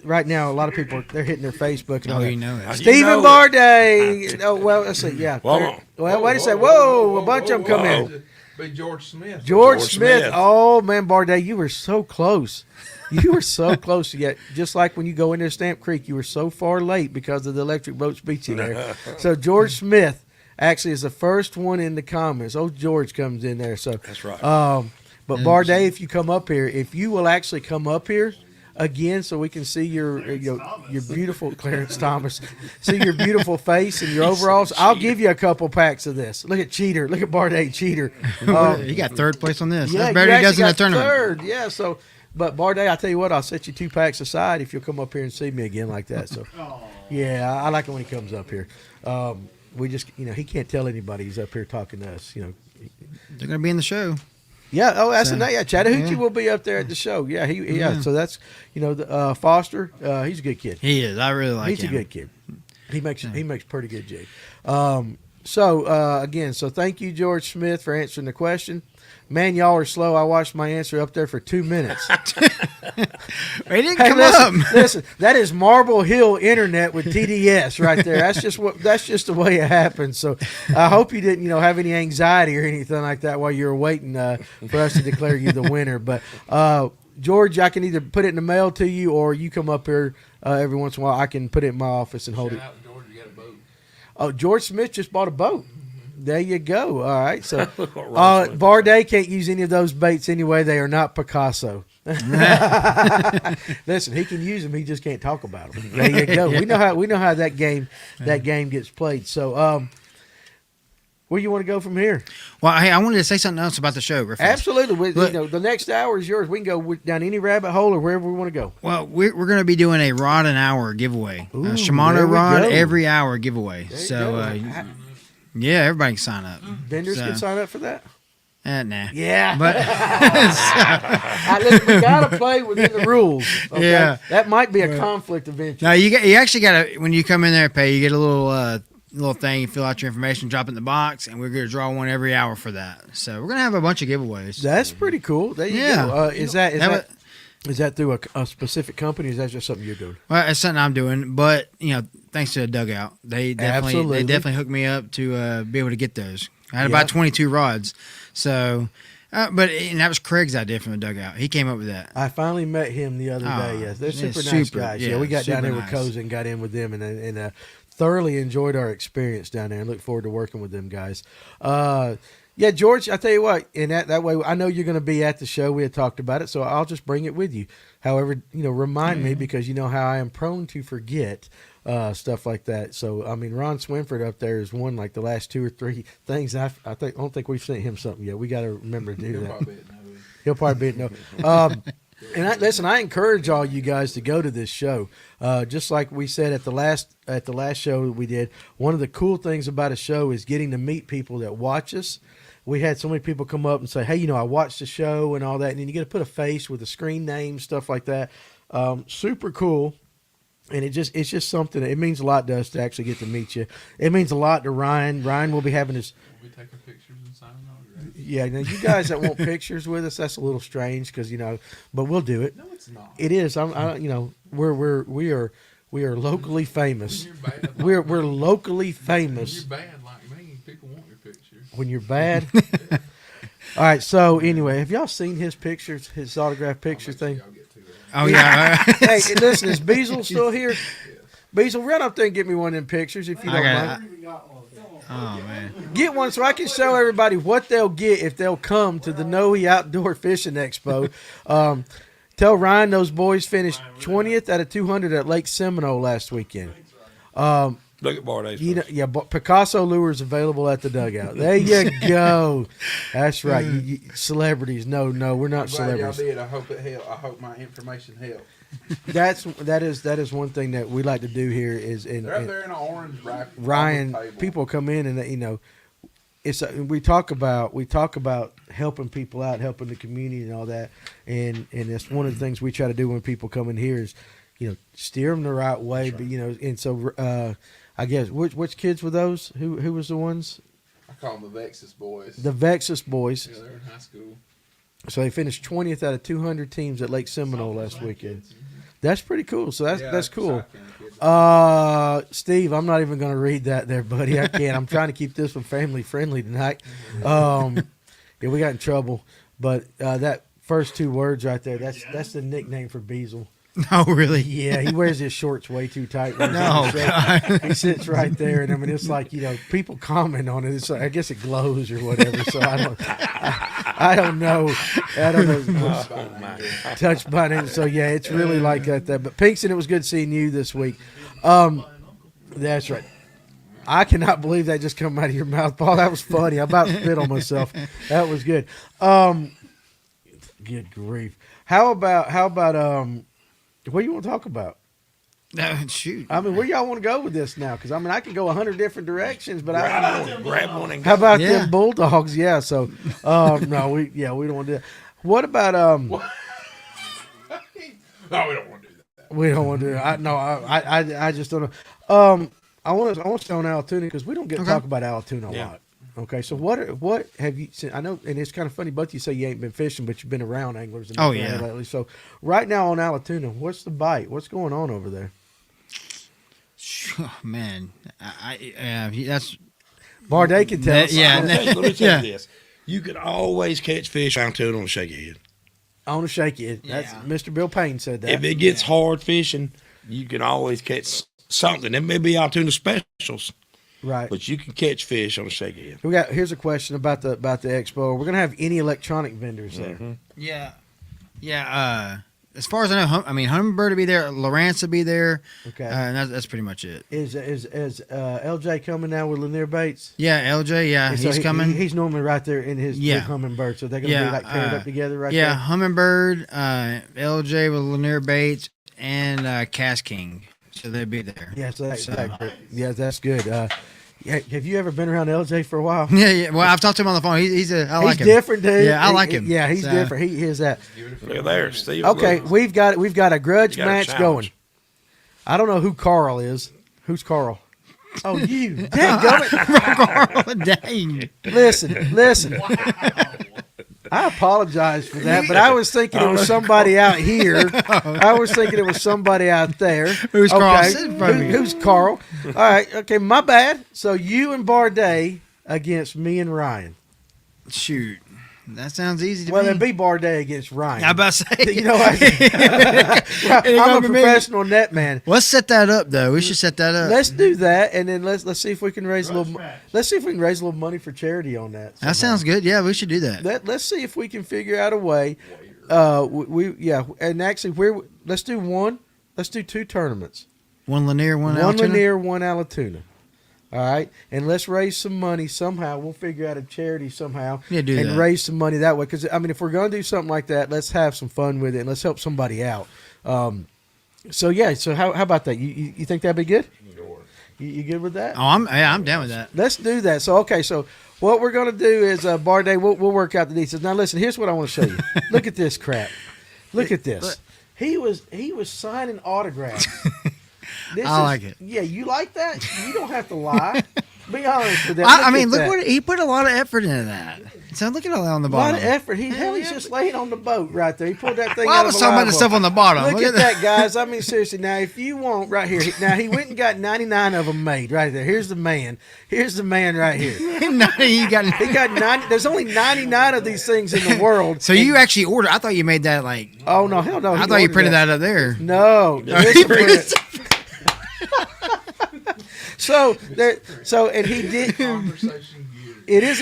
right now, a lot of people, they're hitting their Facebook. And all that. You know it. Stephen Barday. Oh, well, let's see. Yeah. Well, wait a second. Whoa, a bunch of them come in. Big George Smith. George Smith. Oh, man, Barday, you were so close. You were so close. Yet, just like when you go into Stamp Creek, you were so far late because of the electric boats beat you there. So George Smith actually is the first one in the comments. Oh, George comes in there. So that's right. But Barday, if you come up here, if you will actually come up here, again so we can see your beautiful Clarence Thomas, see your beautiful face and your overalls. I'll give you a couple packs of this. Look at Cheater. Look at Barday Cheater. You got third place on this. Yeah, That's better than he does in the tournament. Third. Yeah. So, but Barday, I tell you what, I'll set you 2 packs aside if you'll come up here and see me again like that. So, yeah, I like it when he comes up here. We just, he can't tell anybody he's up here talking to us. They're going to be in the show. Yeah. Oh, that's yeah. Chattahoochee will be up there at the show. Yeah. Yeah. So that's Foster. He's a good kid. He is. I really like him. He's a good kid. He makes pretty good jig. So again, thank you, George Smith, for answering the question. Man, y'all are slow. I watched my answer up there for 2 minutes. It didn't come up. Listen, that is Marble Hill Internet with TDS right there. That's just the way it happens. So I hope you didn't, have any anxiety or anything like that while you were waiting for us to declare you the winner. But George, I can either put it in the mail to you or you come up here every once in a while. I can put it in my office and hold it. Shout out to George, you got a boat. Oh, George Smith just bought a boat. There you go. All right. So Barday can't use any of those baits anyway. They are not Picasso. Listen, he can use them. He just can't talk about them. There you go. We know how that game gets played. So where you want to go from here? Well, hey, I wanted to say something else about the show. Real fast. Absolutely. The next hour is yours. We can go down any rabbit hole or wherever we want to go. Well, we're going to be doing a rod an hour giveaway. Ooh, a Shimano rod go. every hour giveaway. There you go. Yeah, everybody can sign up. Vendors can sign up for that? Nah. Yeah. But Listen, we got to play within the rules. Okay? Yeah. That might be a conflict eventually. no, you actually got to, when you come in there and pay, you get a little thing, you fill out your information, drop it in the box, and we're going to draw one every hour for that. So we're going to have a bunch of giveaways. That's pretty cool. There you go. Is that through a specific company or is that just something you're doing? Well, it's something I'm doing, but thanks to the Dugout, they definitely hooked me up to be able to get those. I had about 22 rods, so and that was Craig's idea from the Dugout. He came up with that. I finally met him the other day. Yes, they're super nice guys. Yeah, we got down there with Koza and got in with them and thoroughly enjoyed our experience down there and look forward to working with them guys. Yeah, George, I tell you what, and that way I know you're going to be at the show. We had talked about it, so I'll just bring it with you. However, remind me because you know how I am prone to forget stuff like that. So, I mean, Ron Swinford up there has won like the last 2 or 3 things. I don't think we've sent him something yet. We got to remember to do that. He'll probably be at no. And I encourage all you guys to go to this show. Just like we said at the last show we did, one of the cool things about a show is getting to meet people that watch us. We had so many people come up and say, hey, I watched the show and all that. And then you get to put a face with a screen name, stuff like that. Super cool. And it's just something. It means a lot to us to actually get to meet you. It means a lot to Ryan. Ryan will be having his. We'll be taking pictures and signing autographs. Yeah, now you guys that want pictures with us, that's a little strange because but we'll do it. No, it's not. It is. We are locally famous. When you're bad, We're locally famous. When you're bad like me, people want your picture. When you're bad. All right. So anyway, have y'all seen his pictures, his autograph picture thing? Y'all get to that. Oh, yeah. Hey, listen, is Beazle still here? Beazle, run up there and get me one of them pictures if you don't mind. Oh, man. Get one so I can show everybody what they'll get if they'll come to the NOE Outdoor Fishing Expo. Tell Ryan those boys finished 20th out of 200 at Lake Seminole last weekend. Look at Barday's. Picasso lures available at the Dugout. There you go. That's right. You celebrities. No, we're not celebrities. Y'all did. I hope it helped. I hope my information helped. That is one thing that we like to do here is They're up there in an orange rack. Ryan, people come in and it's we talk about helping people out, helping the community and all that, and that's one of the things we try to do when people come in here is steer them the right way. But and so I guess which kids were those? Who was the ones? I call them the Vexus boys. The Vexus boys. Yeah, they're in high school. So they finished 20th out of 200 teams at Lake Seminole last weekend. That's pretty cool. So that's cool. Steve, I'm not even going to read that there, buddy. I can't. I'm trying to keep this one family friendly tonight. Yeah, we got in trouble, but that first 2 words right there, that's the nickname for Beazle. Oh, really? Yeah, he wears his shorts way too tight. No, God. He sits right there, and I mean, it's like, people comment on it. It's like, I guess it glows or whatever. So I don't know. Touched by him. So yeah, it's really like that. But Pinkston, it was good seeing you this week. That's right. I cannot believe that just come out of your mouth, Paul. That was funny. I about spit on myself. That was good. Good grief. How about what do you want to talk about? Shoot. I mean, where y'all want to go with this now? Because I mean, I can go 100 different directions, but grab one and go. how about Yeah. them Bulldogs? Yeah. So, no, we don't want to do that. What about No, we don't want to do that. We don't want to do that. I just don't know. I want to stay on Altoona because we don't get to talk about Altoona a lot. Okay, so what have you seen? I know, and it's kind of funny. Both you say you ain't been fishing, but you've been around anglers. And lately. So right now on Altoona, what's the bite? What's going on over there? Oh, man, that's Barday can tell us. Yeah. Let me tell you this. You could always catch fish on to it on a shaky head. On a shaky head. That's Mr. Bill Payne said that. If it gets hard fishing, you can always catch something. It may be Altoona specials, right. but you can catch fish on a shaky head. Here's a question about the expo. We're gonna have any electronic vendors there? yeah. As far as I know, Hummingbird will be there. Lawrence will be there. Okay. And that's pretty much it. Is LJ coming now with Lanier Baits? Yeah, LJ. Yeah, And so he's coming. He's normally right there in his big Hummingbird. So they're gonna be like paired up together right there. Yeah, Hummingbird, LJ with Lanier Baits, and Cast King. So they'll be there. Yeah, that's good. Have you ever been around LJ for a while? Yeah. Well, I've talked to him on the phone. He's like him. Different, dude. Yeah, I like him. Yeah, he's different. He is that. Look at there, Steve. Okay, Look. we've got a grudge You got a match challenge. going. I don't know who Carl is. Who's Carl? Oh, you. Dadgummit. Dang. Listen. I apologize for that, but I was thinking it was somebody out here. I was thinking it was somebody out there. Who's Carl? Okay. Sit in front of me. Who's Carl? All right. Okay, my bad. So you and Barday against me and Ryan. Shoot. That sounds easy to Well, me. it'd be Barday against Ryan. I'm about to say. You know, I'm a professional net man. Let's set that up, though. We should set that up. Let's do that, and then let's see if we can raise a little. Let's see if we can raise a little money for charity on that. That sounds good. Yeah, we should do that. Let's see if we can figure out a way. And actually, let's do one. Let's do two tournaments. One Lanier, one One Altoona? Lanier, one Altoona. All right, and let's raise some money somehow. We'll figure out a charity somehow, Yeah, do and that. raise some money that way. Because if we're going to do something like that, let's have some fun with it and let's help somebody out. So how about that? You think that'd be good? You good with that? Oh, I'm down with that. Let's do that. So what we're going to do is Barday. We'll work out the details. Now listen, here's what I want to show you. Look at this crap. Look at this. He was signing autographs. I like it. Yeah, you like that? You don't have to lie. Be honest with that. Look what he put a lot of effort into that. So look at all that on the a bottom. lot of effort. He's just laying on the boat right there. He pulled that thing Well, out I was of a talking about live the well. stuff on the bottom. Look at that, guys. I mean, seriously. Now, if you want, right here. Now, he went and got 99 of them made right there. Here's the man. Here's the man right here. He got 90. There's only 99 of these things in the world. So you actually ordered? I thought you made that like. Oh no, hell no! I thought you printed that up there. No. And he did. It is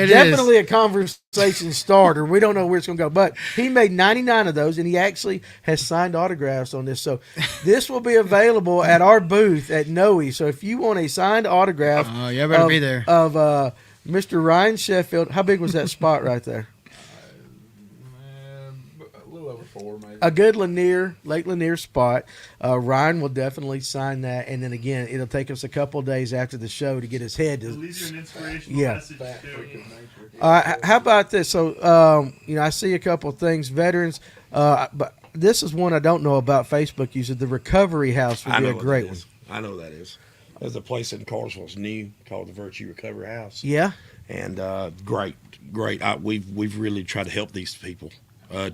definitely a conversation starter. We don't know where it's going to go, but he made 99 of those, and he actually has signed autographs on this. So this will be available at our booth at NOE. So if you want a signed autograph, you better be there of Mr. Ryan Sheffield. How big was that spot right there? A little over 4, maybe. A good Lake Lanier spot. Ryan will definitely sign that, and then again, it'll take us a couple days after the show to get his head to. Leave you an inspirational message too. How about this? So, I see a couple of things. Veterans, but this is one I don't know about Facebook users. The Recovery House would be a great one. I know that is. There's a place in Cartersville that's new called the Virtue Recovery House. Yeah. And great. We've really tried to help these people for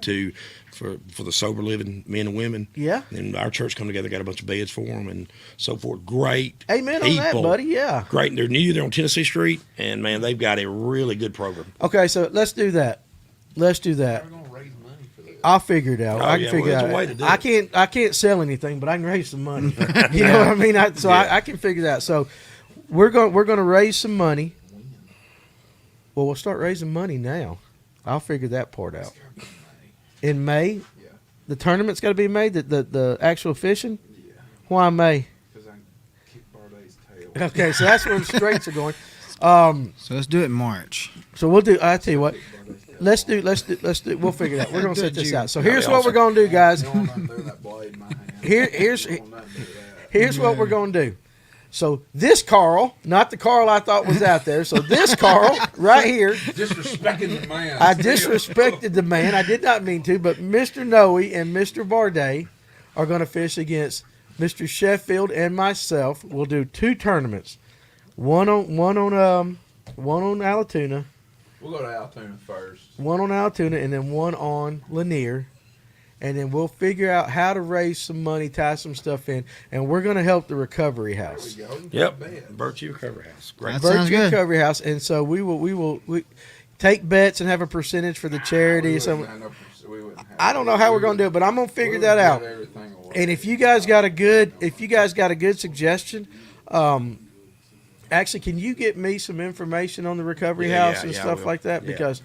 the sober living men and women. Yeah. And our church come together, got a bunch of beds for them and so forth. Great. Amen on that, buddy. Yeah. Great. And they're new. They're on Tennessee Street, and man, they've got a really good program. Okay, so let's do that. We're going to raise money for this. I'll figure it out. Oh, I can yeah, figure well, it there's a way out. to do I can't sell anything, but I can raise some money. You know what I mean? I can figure that. So we're going to raise some money. Well, we'll start raising money now. I'll figure that part out. In May, the tournament's got to be made. The actual fishing. Why May? Because I can kick Bardet's tail. Okay, so that's where the straights are going. So let's do it in March. So we'll do. I tell you what. Let's do. We'll figure it out. We're gonna set this out. So here's what we're gonna do, guys. Here's what we're gonna do. So this Carl, not the Carl I thought was out there. So this Carl right here. Disrespecting the man. I disrespected the man. I did not mean to, but Mr. Noe and Mr. Bardet are going to fish against Mr. Sheffield and myself. We'll do 2 tournaments. One on Allatoona, We'll go to Altoona first. one on Allatoona, and then one on Lanier. And then we'll figure out how to raise some money, tie some stuff in, and we're going to help the recovery house. Yep. Virtue Recovery House. Great. That sounds Virtue good. Recovery House, and so we take bets and have a percentage for the charity. I don't know how we're going to do it, but I'm going to figure that out. And if you guys got a good suggestion, actually, can you get me some information on the recovery house and stuff like that? Yeah. Because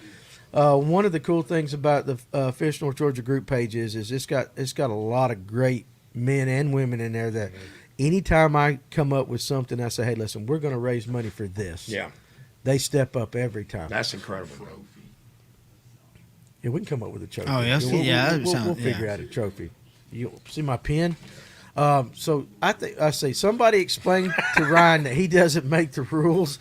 one of the cool things about the Fish North Georgia group page is it's got a lot of great men and women in there that anytime I come up with something, I say, hey, listen, we're going to raise money for this. Yeah. They step up every time. That's incredible. Yeah, we can come up with a trophy. Oh, yes. We'll figure out a trophy. You see my pen? So I say somebody explain to Ryan that he doesn't make the rules.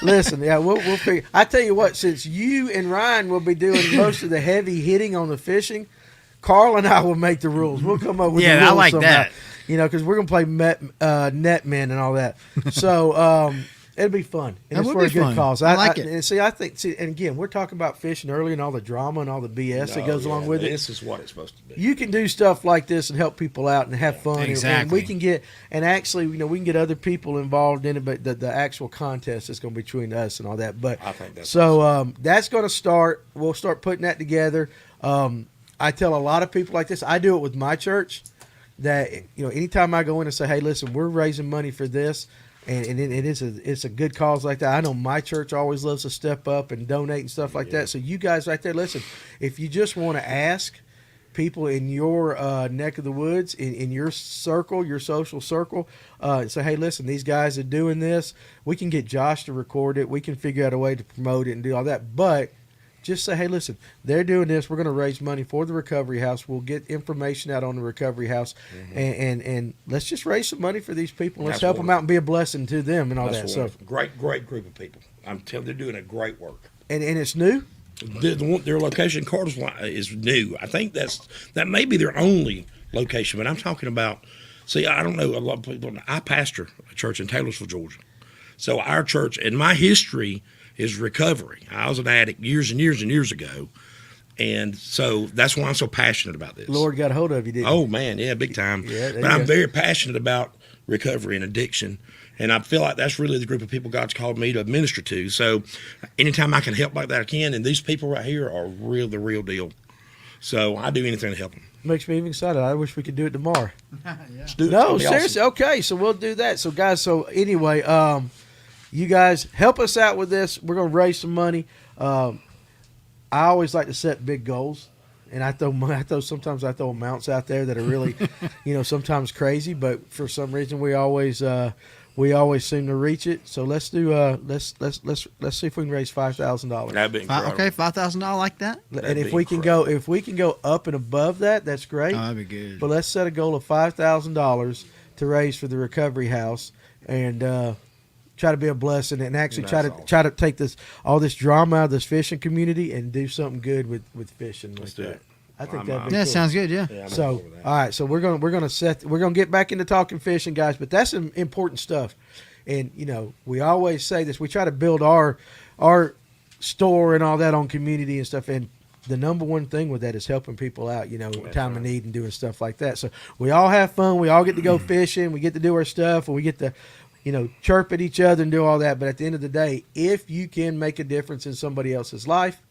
Listen, we'll figure. I tell you what, since you and Ryan will be doing most of the heavy hitting on the fishing, Carl and I will make the rules. We'll come up with the rules I like somehow. that. You know, because we're gonna play net men and all that. So it'll be fun, and That it's would for a be good fun. cause. I like it. And again, we're talking about fishing early and all the drama and all the BS that goes along with it. This is what it's supposed to be. You can do stuff like this and help people out and have fun. Exactly. And we can get, and actually, we can get other people involved in it, but the actual contest is going to be between us and all that. But I think that's so that's going to start. We'll start putting that together. I tell a lot of people like this. I do it with my church. That anytime I go in and say, "Hey, listen, we're raising money for this," and it's a good cause like that. I know my church always loves to step up and donate and stuff like that. So you guys right there, listen, if you just want to ask people in your neck of the woods, in your circle, your social circle, say, hey, listen, these guys are doing this. We can get Josh to record it. We can figure out a way to promote it and do all that. But just say, hey, listen, they're doing this. We're going to raise money for the recovery house. We'll get information out on the recovery house, and let's just raise some money for these people. Let's help them out and be a blessing to them and all that. So Great group of people. I'm telling you, they're doing a great work. and it's new. Their location, Cartersville, is new. I think that may be their only location, but I'm talking about. See, I don't know a lot of people. I pastor a church in Taylorsville, Georgia. So our church, and my history is recovery. I was an addict years and years and years ago, and so that's why I'm so passionate about this. Lord got a hold of you, didn't he? Oh man, yeah, big time. Yeah, there but you I'm go. very passionate about recovery and addiction, and I feel like that's really the group of people God's called me to minister to. So anytime I can help like that, I can. And these people right here are the real deal. So I do anything to help them. Makes me even excited. I wish we could do it tomorrow. Let's do it. No, It'll be seriously. awesome. Okay, so we'll do that. So, guys, anyway, you guys help us out with this. We're going to raise some money. I always like to set big goals, and I sometimes I throw amounts out there that are really, sometimes crazy, but for some reason we always seem to reach it. So let's do let's see if we can raise $5,000. That'd be incredible. Okay, $5,000 like that. And if we can go up and above that, that's great. Oh, that'd be good. But let's set a goal of $5,000 to raise for the recovery house, and try to be a blessing, and actually try to take all this drama out of this fishing community and do something good with fishing. Let's like do that. it. I think I'm that'd out. be Yeah, cool. sounds good. Yeah. Yeah, I'm So, over that. all right, so we're gonna get back into talking fishing, guys. But that's some important stuff, and we always say this. We try to build our store and all that on community and stuff, and the number one thing with that is helping people out. Time of need and doing stuff like that. So we all have fun. We all get to go fishing. We get to do our stuff, and we get to chirp at each other and do all that. But at the end of the day, if you can make a difference in somebody else's life,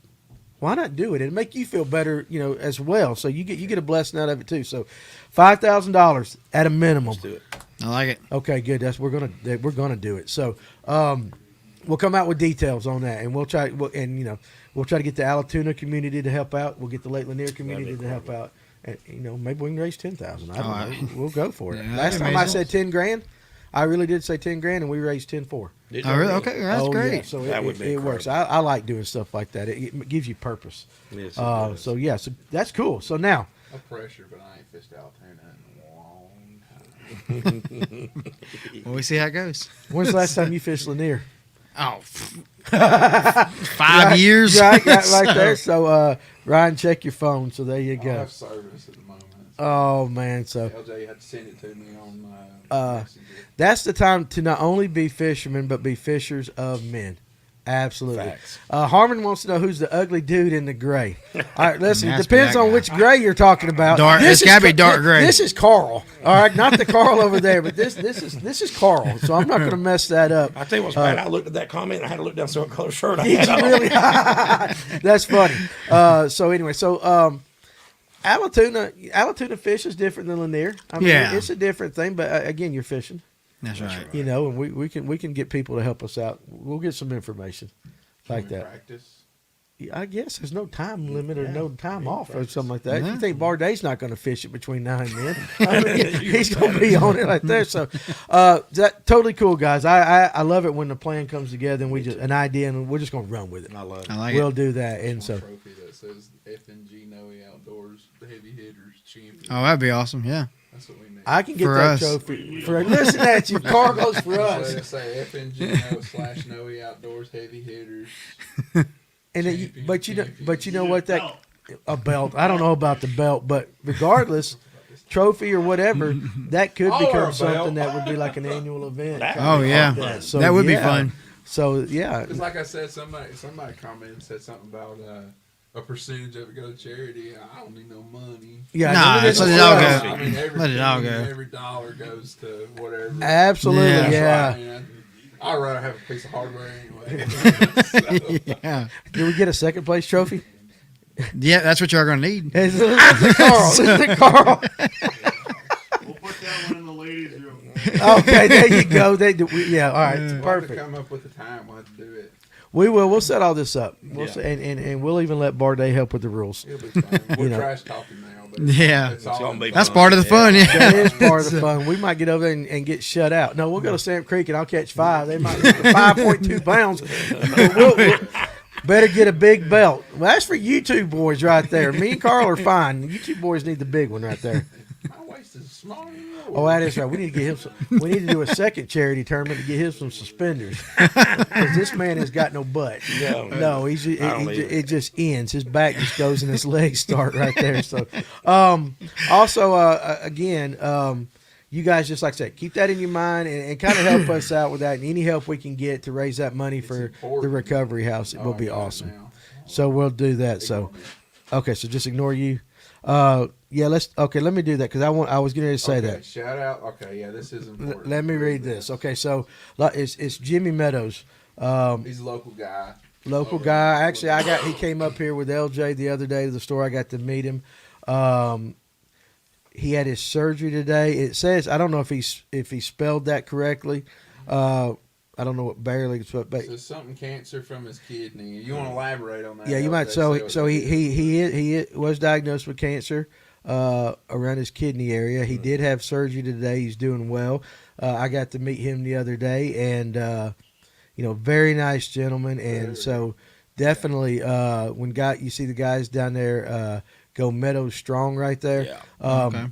why not do it? It'll make you feel better, as well. So you get a blessing out of it too. So $5,000 at a minimum. Let's do it. I like it. Okay, good. We're gonna do it. So we'll come out with details on that, and we'll try to get the Allatoona community to help out. We'll get the Lake Lanier community to help out. And, maybe we can raise 10,000. I don't know. We'll go for it. Yeah, Last time I said 10 grand, I really did say 10 grand, and we raised 10-4. Oh, really? Okay, that's great. Yeah. So That would be it works. I like doing stuff like that. It gives you purpose. Yes, it does. So that's cool. So now, No pressure, but I ain't fished Allatoona in a long time. Well, we see how it goes. when's the last time you fished Lanier? Oh, 5 years. Right there. So Ryan, check your phone. So there you I go. have service at the moment. Oh man, so LJ had to send it to me on Messenger. that's the time to not only be fishermen but be fishers of men. Absolutely. Facts. Harmon wants to know who's the ugly dude in the gray. All right, listen. It Has to depends be that on guy. which gray you're talking about. Dark- This it's gotta is be dark gray. This is Carl. All right, not the Carl over there, but this is Carl. So I'm not going to mess that up. I tell you what's bad. I looked at that comment and I had to look down and see what color shirt I Did had you on. really? That's funny. So anyway, Allatoona fish is different than Lanier. I mean, Yeah. it's a different thing, but again, you're fishing. That's right. And we can get people to help us out. We'll get some information like Can we that. practice? I guess there's no time limit or no time off or something like that. If Yeah. you think Barday's not going to fish it between now and then, I mean, he's going to be on it like there. So that totally cool, guys. I love it when the plan comes together and an idea and we're just going to run with it. I love it. I like We'll it. do that. And One so trophy that says FNG NOE Outdoors, the heavy hitters champion. Oh, that'd be awesome. Yeah. That's what we need. I can get For that us. trophy. Listen at you. Cargo's for us. Say FNG /NOE Outdoors heavy hitters. And then but you know what that Belt. a belt. I don't know about the belt, but regardless, trophy or whatever, that could I'll wear a become belt. something that would be like an annual event. Oh, yeah. That. So, That would be yeah. fun. So yeah, Because like I said, somebody commented and said something about a percentage of it go to charity. I don't need no money. yeah. Nah, none of this let is it all us. go. I mean, every Let it all penny, go. every dollar goes to whatever. Absolutely, Yeah. yeah. Man. I'd rather have a piece of hardware anyway. Yeah. Did we get a second place trophy? Yeah, that's what you're going to need. Is it Carl? Is it Carl? We'll put that one in the ladies' room. Okay, there you go. Yeah, all right, We'll have to perfect. come up with the time. We'll have to do it. We will. We'll set all this up. We'll Yeah. and we'll even let Barday help with the rules. It'll be fun. We're know. trash talking now. But Yeah. it's all gonna be That's fun. part of the fun. Yeah. That is part of the fun. We might get over there and get shut out. No, we'll go to Stamp Creek and I'll catch 5. They might get 5.2 pounds. We'll better get a big belt. Well, that's for you two boys right there. Me and Carl are fine. You two boys need the big one right there. My waist is smaller than yours. Oh, that is right. We need to get him. We need to do a second charity tournament to get him some suspenders because this man has got no butt. No, I don't either. it just ends. His back just goes and his legs start right there. So, also, again, you guys, just like I said, keep that in your mind and kind of help us out with that. And any help we can get to raise that money for the important. recovery house, it will be Oh, God, awesome. now. So we'll do that. So, okay, so just ignore you. Yeah, let me do that because I was getting ready to say Okay, that. Shout out. Okay, yeah, this is important. Let me read this. Okay, so it's Jimmy Meadows, He's a local guy. local guy. Actually, he came up here with LJ the other day to the store. I got to meet him. He had his surgery today. It says I don't know if he spelled that correctly. I don't know what barely, but So something cancer from his kidney. You want to elaborate on that? yeah, you might. So he was diagnosed with cancer around his kidney area. He did have surgery today. He's doing well. I got to meet him the other day, and very nice gentleman. And so definitely, when you see the guys down there, go Meadows Strong right there. Yeah. Okay.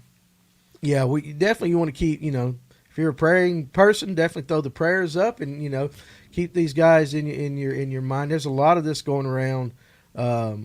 Yeah, you definitely want to keep. If you're a praying person, definitely throw the prayers up and keep these guys in your mind. There's a lot of this going around. A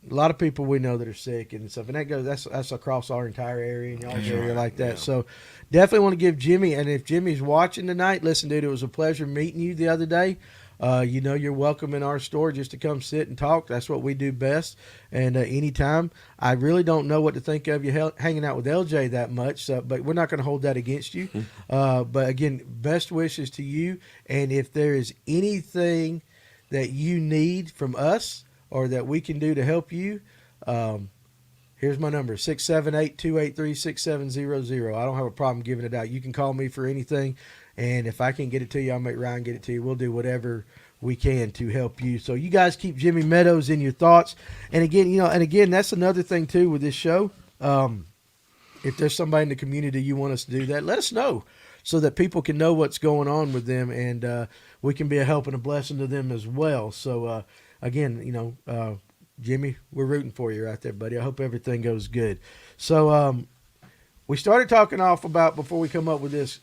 lot of people we know that are sick and stuff, and that's across our entire area and y'all's area like that. Yeah. So definitely want to give Jimmy, and if Jimmy's watching tonight, listen, dude, it was a pleasure meeting you the other day. You're welcome in our store just to come sit and talk. That's what we do best. And anytime, I really don't know what to think of you hanging out with LJ that much, but we're not going to hold that against you. But again, best wishes to you. And if there is anything that you need from us or that we can do to help you, here's my number, 678-283-6700. I don't have a problem giving it out. You can call me for anything, and if I can't get it to you, I'll make Ryan get it to you. We'll do whatever we can to help you. So you guys keep Jimmy Meadows in your thoughts. And again, that's another thing too with this show. If there's somebody in the community you want us to do that, let us know so that people can know what's going on with them, and we can be a help and a blessing to them as well. So again, Jimmy, we're rooting for you right there, buddy. I hope everything goes good. So we started talking off about, before we come up with this,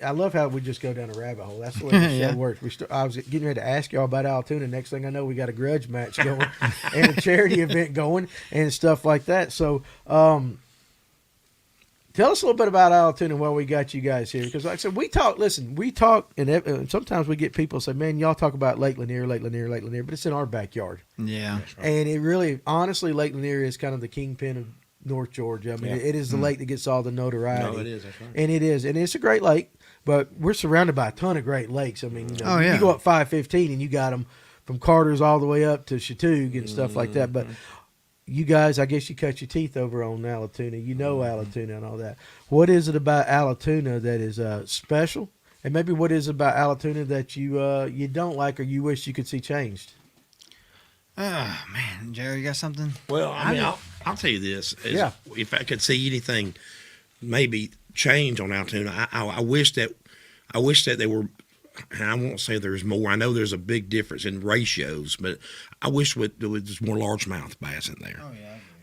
I love how we just go down a rabbit hole. That's the way the show works. I was getting ready to ask y'all about Altoona. Next thing I know, we got a grudge match going and a charity event going and stuff like that. So tell us a little bit about Altoona while we got you guys here. Because like I said, we talk, and sometimes we get people say, man, y'all talk about Lake Lanier, but it's in our backyard. Yeah. Right. And it really, honestly, Lake Lanier is kind of the kingpin of North Georgia. I mean, it is the lake that gets all the notoriety. No, it is. That's right. And it is. And it's a great lake, but we're surrounded by a ton of great lakes. I mean, Oh, yeah. you go up 515 and you got them from Carter's all the way up to Chattooga and stuff like that. But you guys, I guess you cut your teeth over on Altoona. You know Altoona and all that. What is it about Altoona that is special? And maybe what is it about Altoona that you don't like or you wish you could see changed? Oh, man. Jerry, you got something? Well, I mean, I'll tell you this. Yeah. If I could see anything maybe change on Altoona, I wish that they were, and I won't say there's more. I know there's a big difference in ratios, but I wish there was more largemouth bass in there. Oh,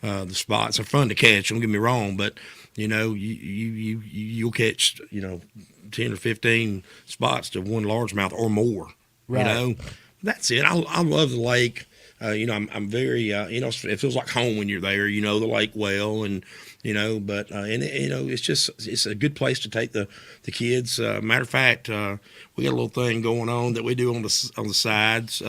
yeah. The spots are fun to catch, don't get me wrong, but you'll catch 10 or 15 spots to one largemouth or more. Right. That's it. I love the lake. I'm very it feels like home when you're there. The lake well, and but it's a good place to take the kids. Matter of fact, we got a little thing going on that we do on the sides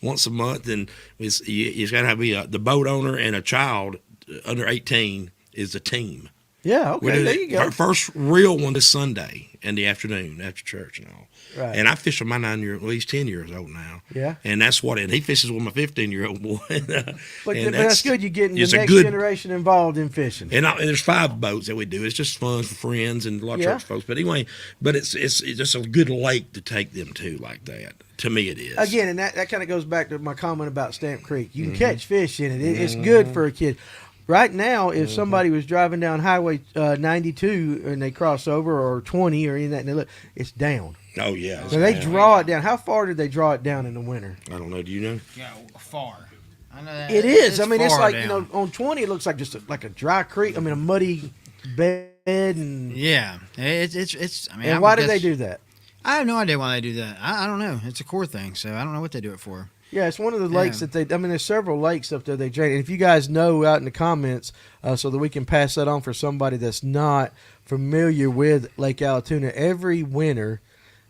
once a month, and it's got to be the boat owner and a child under 18 is a team. Yeah, okay, there you go. Our first real one this Sunday in the afternoon after church and all. Right. And I fish with my 9-year-old. Well, he's 10 years old now. Yeah. And that's and he fishes with my 15-year-old boy. But that's good. You're getting the it's a next good- generation involved in fishing. And there's 5 boats that we do. It's just fun for friends and a lot of Yeah. church folks. But anyway, it's just a good lake to take them to like that. To me, it is. Again, and that kind of goes back to my comment about Stamp Creek. You can catch fish in it. It's good for a kid. Right now, if somebody was driving down Highway 92 and they cross over, or 20 or any of that, and they look, it's down. Oh, yeah. So they draw it down. How far did they draw it down in the winter? I don't know. Do you know? Yeah, far. I know that. It is. I mean, it's far like, down. on 20, it looks like just like a dry creek. I mean, a muddy bed. And Yeah. It's I mean, and why do they do that? I have no idea why they do that. I don't know. It's a core thing, so I don't know what they do it for. Yeah, it's one of the lakes that there's several lakes up there they drain. And if you guys know out in the comments so that we can pass that on for somebody that's not familiar with Lake Altoona, every winter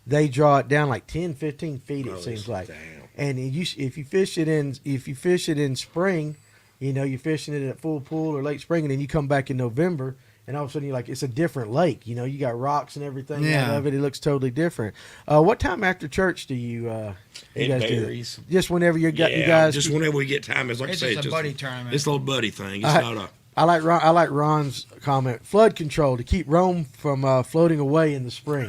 they draw it down like 10, 15 feet, it seems like. Damn. And if you fish it in spring, you're fishing it at full pool or late spring, and then you come back in November, and all of a sudden you're like, it's a different lake. You got rocks and everything out of it. It looks totally different. What time after church do you It guys do varies. it? Just whenever you Yeah, guys. just whenever we get time. It's like It's I say, just a buddy tournament. It's a little buddy thing. It's I- not a. I like Ron's comment. Flood control to keep Rome from floating away in the spring.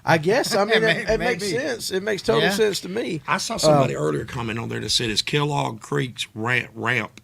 I guess. I mean, it makes maybe. sense. It makes total sense to me. I saw somebody earlier comment on there that said, "Is Kellogg Creek's ramp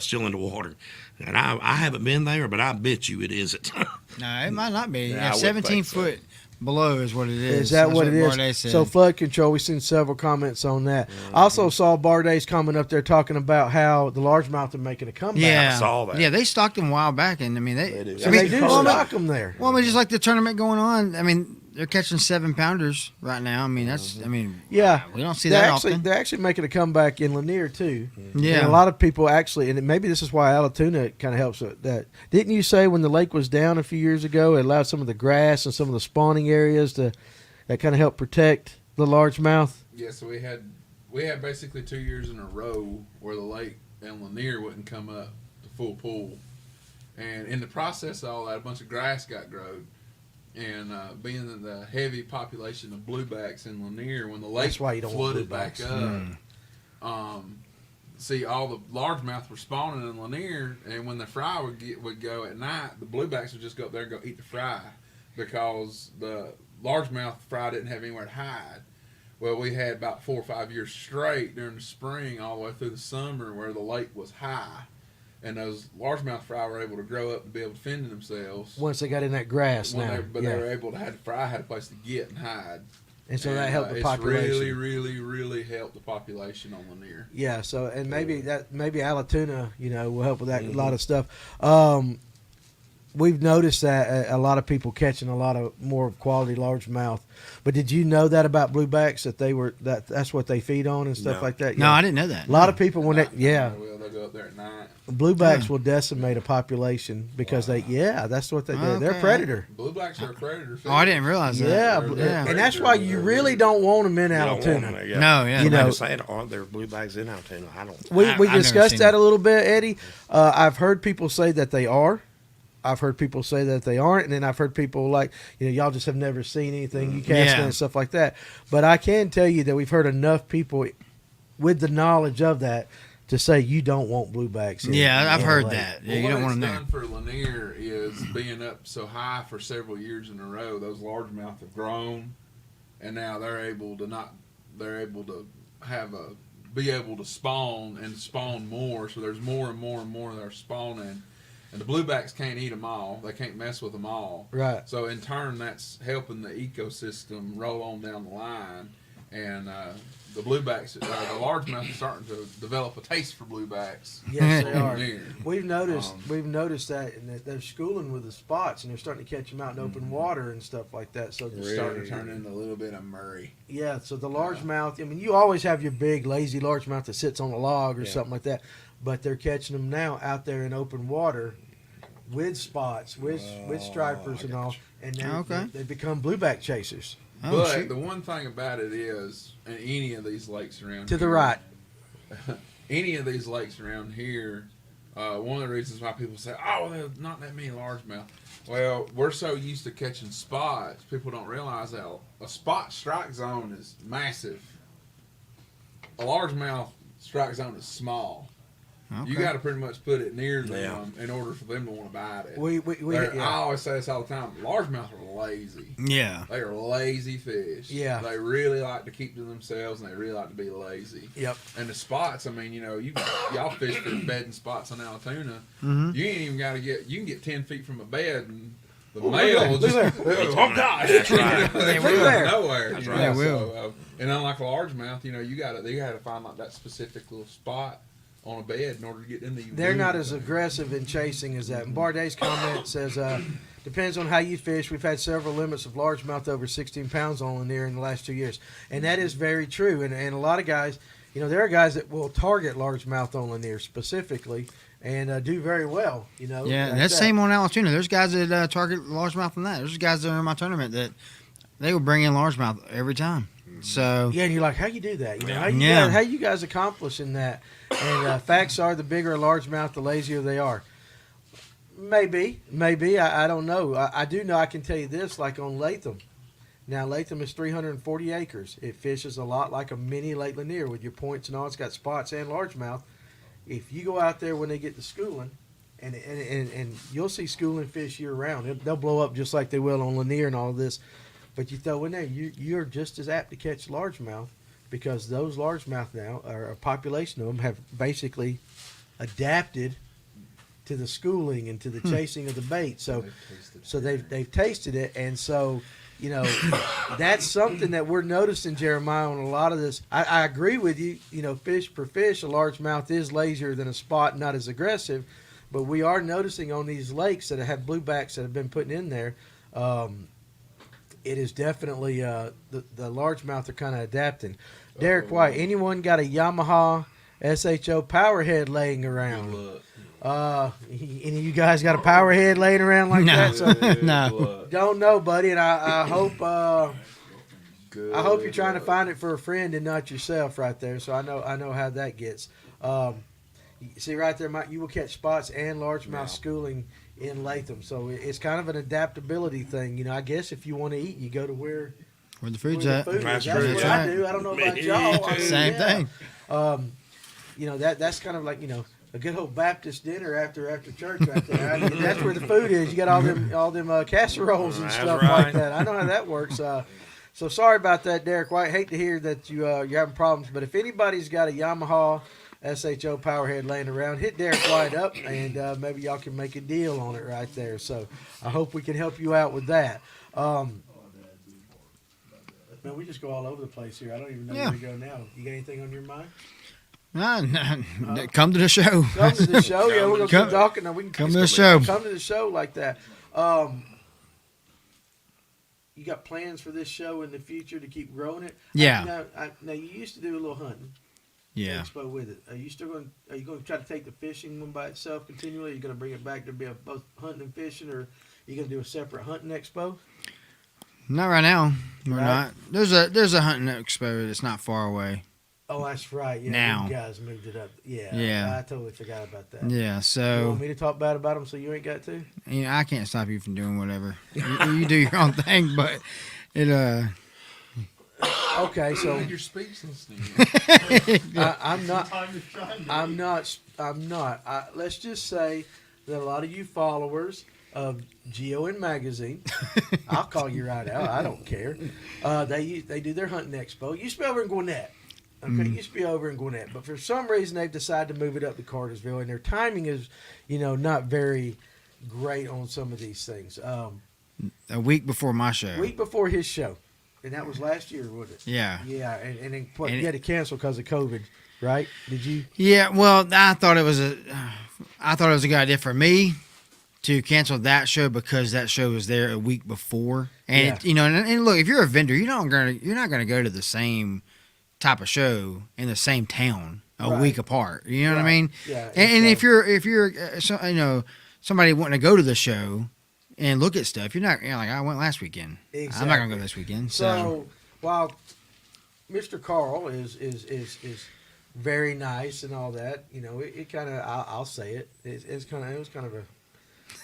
still in the water?" And I haven't been there, but I bet you it isn't. No, it might not be. Yeah, I Yeah, would 17 think so. foot below is what it is. Is that That's what it Bardet is? said. So flood control. We've seen several comments on that. I also saw Bardet's comment up there talking about how the largemouth are making a comeback. yeah, I saw that. Yeah, they stocked them a while back, and I mean They do. So I mean, they do well, stock them there. Well, I mean, just like the tournament going on. I mean, they're catching 7-pounders right now. I mean, that's. I mean, Yeah, we don't see they're that actually often. they're actually making a comeback in Lanier too. Yeah. And a lot of people actually, and maybe this is why Altoona kind of helps with that. Didn't you say when the lake was down a few years ago, it allowed some of the grass and some of the spawning areas that kind of help protect the largemouth? Yeah, so we had basically 2 years in a row where the lake and Lanier wouldn't come up to full pool, and in the process of all that, a bunch of grass got growed. And being the heavy population of bluebacks in Lanier, when the lake That's why you don't want flooded back bluebacks. up, see, all the largemouth were spawning in Lanier, and when the fry would go at night, the bluebacks would just go up there and go eat the fry because the largemouth fry didn't have anywhere to hide. Well, we had about 4 or 5 years straight during the spring all the way through the summer where the lake was high, and those largemouth fry were able to grow up and be able to fend themselves. Once they got in that grass now. They were able to have the fry had a place to get and hide. And so that helped the population. It's really, really helped the population on Lanier. Yeah, so and maybe Allatoona, will help with that a lot of stuff. We've noticed that a lot of people catching a lot of more quality largemouth. But did you know that about bluebacks that's what they feed on and stuff like that? No, I didn't know that. A lot of people when They'll go up there at night. Bluebacks will decimate a population because that's what they do. Okay. They're a predator. Bluebacks are a predator. Oh, I didn't realize that. Yeah, and that's why you really don't want them in Allatoona. No, yeah. I'm saying, aren't there bluebacks in Allatoona? I don't. We I've never discussed seen that them. a little bit, Eddie. I've heard people say that they are. I've heard people say that they aren't, and then I've heard people like, y'all just have never seen anything, you cast and stuff like that. But I can tell you that we've heard enough people with the knowledge of that to say you don't want bluebacks. I've heard LA. that. Well, You don't want them there. done for Lanier is being up so high for several years in a row. Those largemouth have grown, and now they're able to be able to spawn and spawn more. So there's more and more and more that are spawning. And the bluebacks can't eat them all. They can't mess with them all. Right. So in turn, that's helping the ecosystem roll on down the line. And the bluebacks, the largemouth are starting to develop a taste for bluebacks. Yes, they are. Near. We've noticed that, and that they're schooling with the spots, and they're starting to catch them out in open water and stuff like that. So It's starting to turn into a little bit of Murray. Yeah, so the largemouth. I mean, you always have your big lazy largemouth that sits on a log or something like that, but they're catching them now out there in open water with spots, with stripers and all, and they become blueback chasers. But the one thing about it is, in any of these lakes around To the right. any of these lakes around here, one of the reasons why people say, "Oh, there's not that many largemouth." Well, we're so used to catching spots, people don't realize that a spot strike zone is massive. A largemouth strike zone is small. Okay. You got to pretty much put it near them in order for them to want to bite it. I always say this all the time. Largemouth are lazy. Yeah. They are lazy fish. Yeah. They really like to keep to themselves, and they really like to be lazy. Yep. And the spots, I mean, y'all fish for bedding spots on Allatoona. Mm-hmm. You ain't even got to you can get 10 feet from a bed, and the male will just, oh gosh, That's right. they will. nowhere. That's Right? right. They will. So, and unlike a largemouth, you got to find like that specific little spot on a bed in order to get in there. They're not as aggressive in chasing as that. And Barday's comment says, depends on how you fish. We've had several limits of largemouth over 16 pounds on Lanier in the last 2 years. And that is very true. And a lot of guys, there are guys that will target largemouth on Lanier specifically and do very well, Yeah, like that's that. same on Allatoona. There's guys that target largemouth on that. There's guys that are in my tournament that they will bring in largemouth every time. So Yeah, and you're like, how you do that? Yeah. How you guys accomplishing that? And facts are, the bigger a largemouth, the lazier they are. Maybe. I don't know. I do know. I can tell you this, like on Latham. Now, Latham is 340 acres. It fishes a lot like a mini Lake Lanier with your points and all. It's got spots and largemouth. If you go out there when they get to schooling, and you'll see schooling fish year round. They'll blow up just like they will on Lanier and all of this. But you throw in there, you're just as apt to catch largemouth because those largemouth now, or a population of them, have basically adapted to the schooling and to the chasing of the bait. So they've tasted it, and so that's something that we're noticing, Jeremiah, on a lot of this. I agree with you. Fish per fish, a largemouth is lazier than a spot, not as aggressive. But we are noticing on these lakes that have bluebacks that have been put in there. It is definitely the largemouth are kind of adapting. Derek White, anyone got a Yamaha SHO powerhead laying around? Any of you guys got a powerhead laying around like that? So, no. don't know, buddy. And I hope you're trying to find it for a friend and not yourself right there. So I know how that gets. See right there, Mike, you will catch spots and largemouth schooling in Latham. So it's kind of an adaptability thing. I guess if you want to eat, you go to where the food's at. Food is. That's That's true. what I do. I don't know about y'all. Same thing. that's kind of like a good old Baptist dinner after church right there. I mean, that's where the food is. You got all them casseroles and That's stuff right. like that. I know how that works. So sorry about that, Derek White. Hate to hear that you're having problems. But if anybody's got a Yamaha SHO Powerhead laying around, hit Derek White up, and maybe y'all can make a deal on it right there. So I hope we can help you out with that. Man, we just go all over the place here. I don't even know where to go now. You got anything on your mind? Come to the show. Come to the show. Yeah, we're gonna keep talking. Now we can come to the show. Come to the show like that. You got plans for this show in the future to keep growing it? Yeah. Now you used to do a little hunting. Yeah. Expo with it. Are you going to try to take the fishing one by itself continually? Are you going to bring it back to be both hunting and fishing, or are you going to do a separate hunting expo? Not right now. We're Right. not. There's a hunting expo that's not far away. Oh, that's right. Yeah, Now. you guys moved it up. Yeah. Yeah. I totally forgot about that. Yeah. You So want me to talk bad about them so you ain't got to? I can't stop you from doing whatever. You do your own thing, but it Okay, so You're speechless. I'm not. Time to shine. I'm not. Let's just say that a lot of you followers of GON Magazine, I'll call you right out. I don't care. They do their hunting expo. It used to be over in Gwinnett. Okay, it used to be over in Gwinnett, but for some reason they've decided to move it up to Cartersville, and their timing is, not very great on some of these things. a week before my show. Week before his show, and that was last year, wasn't it? Yeah. Yeah, and then what, And you had to cancel because of COVID, right? Did you? Yeah. Well, I thought it was a good idea for me to cancel that show because that show was there a week before, and and look, if you're a vendor, you're not gonna go to the same type of show in the same town a Right. week apart. You know what I Right. mean? Yeah. And if you're somebody wanting to go to the show and look at stuff, you're like I went last weekend. Exactly. I'm not gonna go this weekend. So while Mr. Carl is very nice and all that, it kind of I'll say it. It was kind of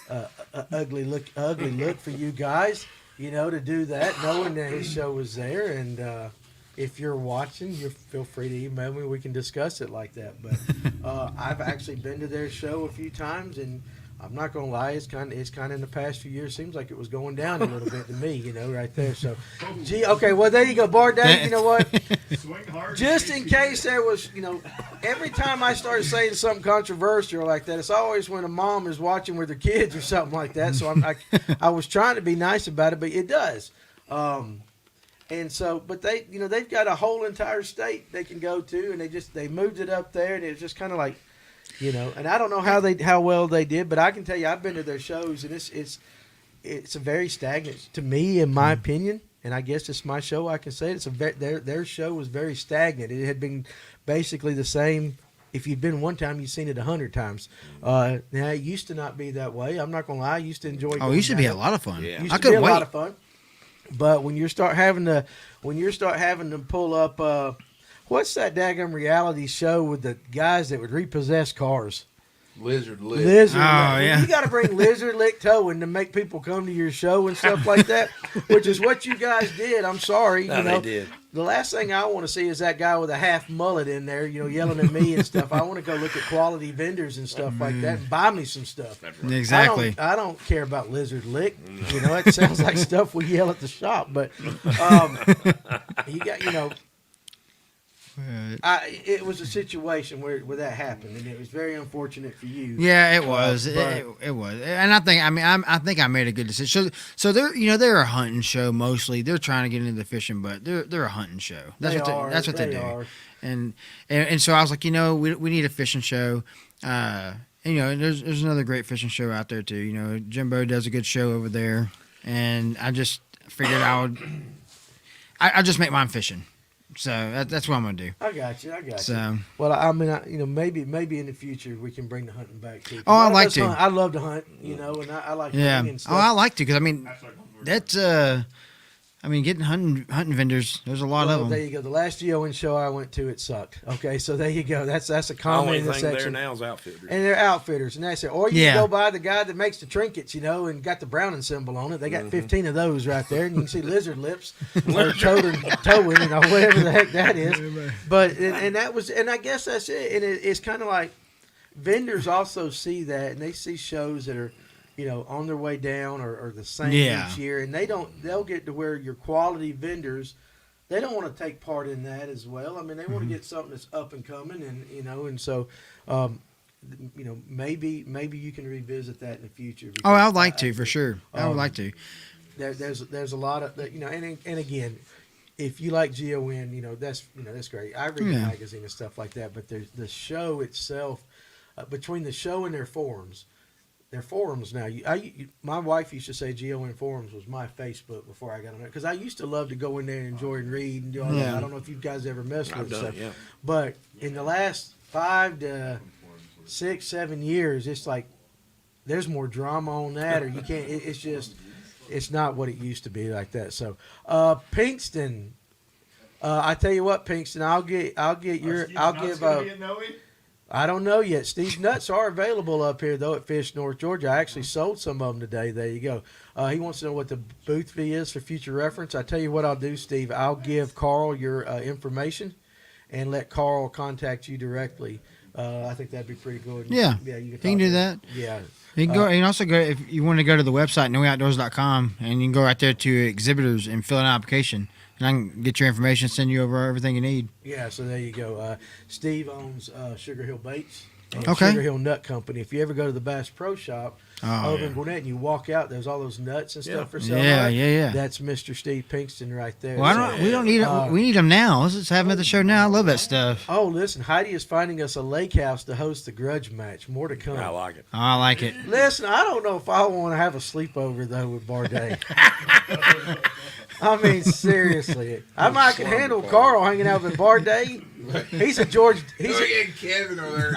a ugly look for you guys, to do that, knowing that his show was there. And if you're watching, you feel free to email me. We can discuss it like that. But I've actually been to their show a few times, and I'm not gonna lie, it's kind of in the past few years seems like it was going down a little bit to me, right there. So, okay, well there you go, Bard Dave. You know what? Swing hard. Just in case there was, every time I started saying something controversial like that, it's always when a mom is watching with her kids or something like that. So I was trying to be nice about it, but it does. And so, but they've got a whole entire state they can go to, and they moved it up there, and it's just kind of like, and I don't know how well they did, but I can tell you I've been to their shows, and it's a very stagnant to me, in my opinion. And I guess it's my show. I can say it. Their show was very stagnant. It had been basically the same. If you'd been one time, you'd seen it 100 times. Now it used to not be that way. I'm not gonna lie. I used to enjoy. it used to be a lot of fun. Yeah. Used I to be couldn't a wait. lot of fun. But when you start having to pull up, what's that daggum reality show with the guys that would repossess cars? Lizard Lick. Lizard Lick. yeah. You got to bring Lizard Lick towing to make people come to your show and stuff like that, which is what you guys did. I'm sorry. No, they did. The last thing I want to see is that guy with a half mullet in there, yelling at me and stuff. I want to go look at quality vendors and stuff like that and buy me some stuff. Exactly. I don't care about Lizard Lick. It sounds like stuff we yell at the shop. But you got, it was a situation where that happened, and it was very unfortunate for you. Yeah, it was. but- It was, and I think I made a good decision. So they're a hunting show mostly. They're trying to get into the fishing, but they're a hunting show. That's what they do. are. And so I was like, we need a fishing show. And there's another great fishing show out there too. Jimbo does a good show over there, and I just figured I just make mine fishing. So that's what I'm gonna do. I got you. So Well, I mean, maybe in the future we can bring the hunting back too. Oh, I'd A lot of like us to. hunt. I love to hunt, and I like yeah. hunting and Oh, I stuff. like to because that's I mean, getting hunting vendors. There's a lot of them. There you go. The last GON show I went to, it sucked. Okay, so there you go. That's a The comment only in the thing there section. now is outfitters. And they're outfitters, and that's it. Or you Yeah. can go by the guy that makes the trinkets, and got the Browning symbol on it. They got 15 of those right there, and you can see lizard lips or towing, whatever the heck that is. But and that was, and I guess that's it. And it's kind of like vendors also see that, and they see shows that are, on their way down or the same each year, and they'll get to where your quality vendors. They don't want to take part in that as well. I mean, they want to get something that's up and coming, and so, maybe you can revisit that in the future. Oh, I'd like to for sure. I would like to. There's a lot of and again, if you like GON, that's great. I read the magazine and stuff like that, but there's the show itself. Between the show and their forums. They're forums now. My wife used to say GON forums was my Facebook before I got on there, because I used to love to go in there and enjoy and read and do all that. I don't know if you guys ever messed with stuff, but in the last 5 to 6, 7 years, it's like there's more drama on that, or you can't. It's not what it used to be like that. So, Pinkston, I tell you what, Pinkston, I'll give I don't know yet. Steve's nuts are available up here, though, at Fish, North Georgia. I actually sold some of them today. There you go. He wants to know what the booth fee is for future reference. I tell you what I'll do, Steve. I'll give Carl your information and let Carl contact you directly. I think that'd be pretty good. Yeah, you can do that. Yeah. You can go. You can also go, if you want to go to the website, NOEoutdoors.com, and you can go right there to exhibitors and fill out an application. And I can get your information, send you over everything you need. Yeah, so there you go. Steve owns Sugar Hill Baits and Okay. Sugar Hill Nut Company. If you ever go to the Bass Pro Shop over in Gwinnett and you walk out, there's all those nuts and stuff for sale. Yeah. That's Mr. Steve Pinkston right there. Well, we don't need them. We need them now. Let's just have them at the show now. I love that stuff. Oh, listen, Heidi is finding us a lake house to host the grudge match. More to come. I like it. I like it. Listen, I don't know if I want to have a sleepover, though, with Barday. I mean, seriously. I might can handle Carl hanging out with Barday. He's a George. He's a, Kevin over there.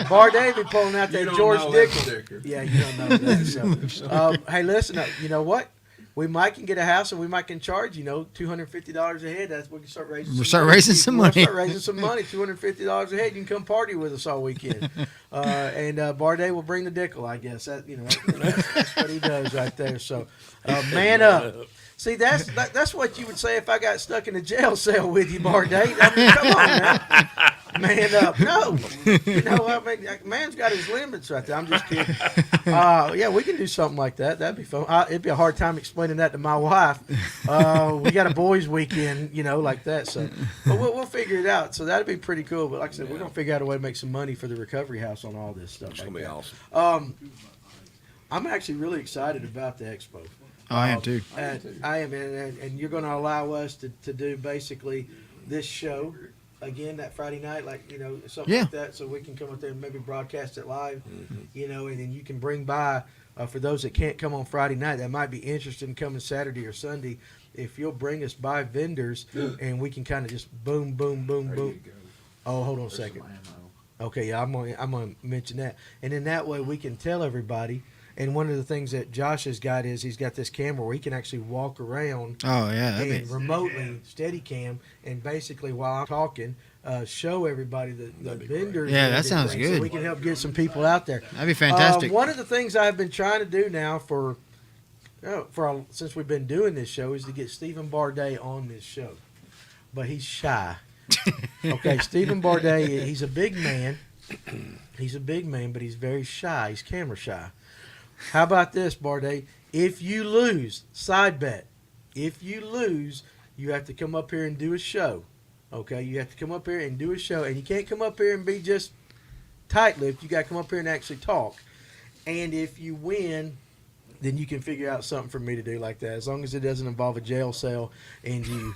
Barday be pulling out that You don't George know that Dickel. sticker. Yeah, you don't know that. So, hey, listen, you know what? We might can get a house, and we might can charge, $250 a head. That's we can start raising. We'll start raising some money. Start raising some money. $250 a head. You can come party with us all weekend. And Barday will bring the Dickel, I guess. That's what he does right there. So, man up. See, that's what you would say if I got stuck in a jail cell with you, Barday. I mean, come on now. Man up. No. Man's got his limits right there. I'm just kidding. Yeah, we can do something like that. That'd be fun. It'd be a hard time explaining that to my wife. We got a boys' weekend, like that. So, but we'll figure it out. So that'd be pretty cool. But like I said, we're gonna figure out a way to make some money for the recovery house on all this stuff. It's gonna be awesome. I'm actually really excited about the expo. Oh, I am too. I am, and you're going to allow us to do basically this show again that Friday night, something like that, so we can come up there and maybe broadcast it live, and then you can bring by for those that can't come on Friday night that might be interested in coming Saturday or Sunday. If you'll bring us by vendors and we can kind of just boom. Oh, hold on a second. Okay, yeah, I'm gonna mention that, and then that way we can tell everybody. And one of the things that Josh has got is he's got this camera where he can actually walk around and remotely steady cam and basically while I'm talking show everybody the vendors. Yeah, that sounds good. So we can help get some people out there. That'd be fantastic. One of the things I've been trying to do now since we've been doing this show is to get Stephen Barday on this show. But he's shy. Okay, Stephen Barday, he's a big man. He's a big man, but he's very shy. He's camera shy. How about this, Barday? If you lose, side bet. If you lose, you have to come up here and do a show. Okay? You have to come up here and do a show. And you can't come up here and be just tight-lipped. You got to come up here and actually talk. And if you win, then you can figure out something for me to do like that. As long as it doesn't involve a jail cell and you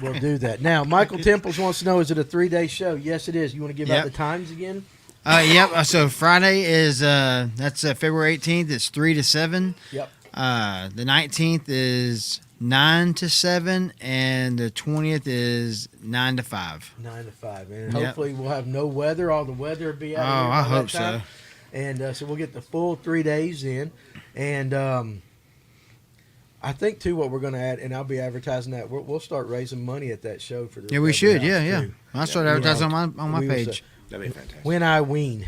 will do that. Now, Michael Temples wants to know, is it a 3-day show? Yes, it is. You want to give out the times again? Yep. So Friday is that's February 18th. It's 3 to 7. Yep. The 19th is 9 to 7, and the 20th is 9 to 5. 9 to 5, and hopefully we'll have no weather. All the weather will be out. Oh, I hope so. And so we'll get the full 3 days in, and I think too what we're going to add, and I'll be advertising that we'll start raising money at that show for the Yeah, we should. Recovery Yeah, House, yeah. too. I started advertising on my we will page. That'd be fantastic. When I wean.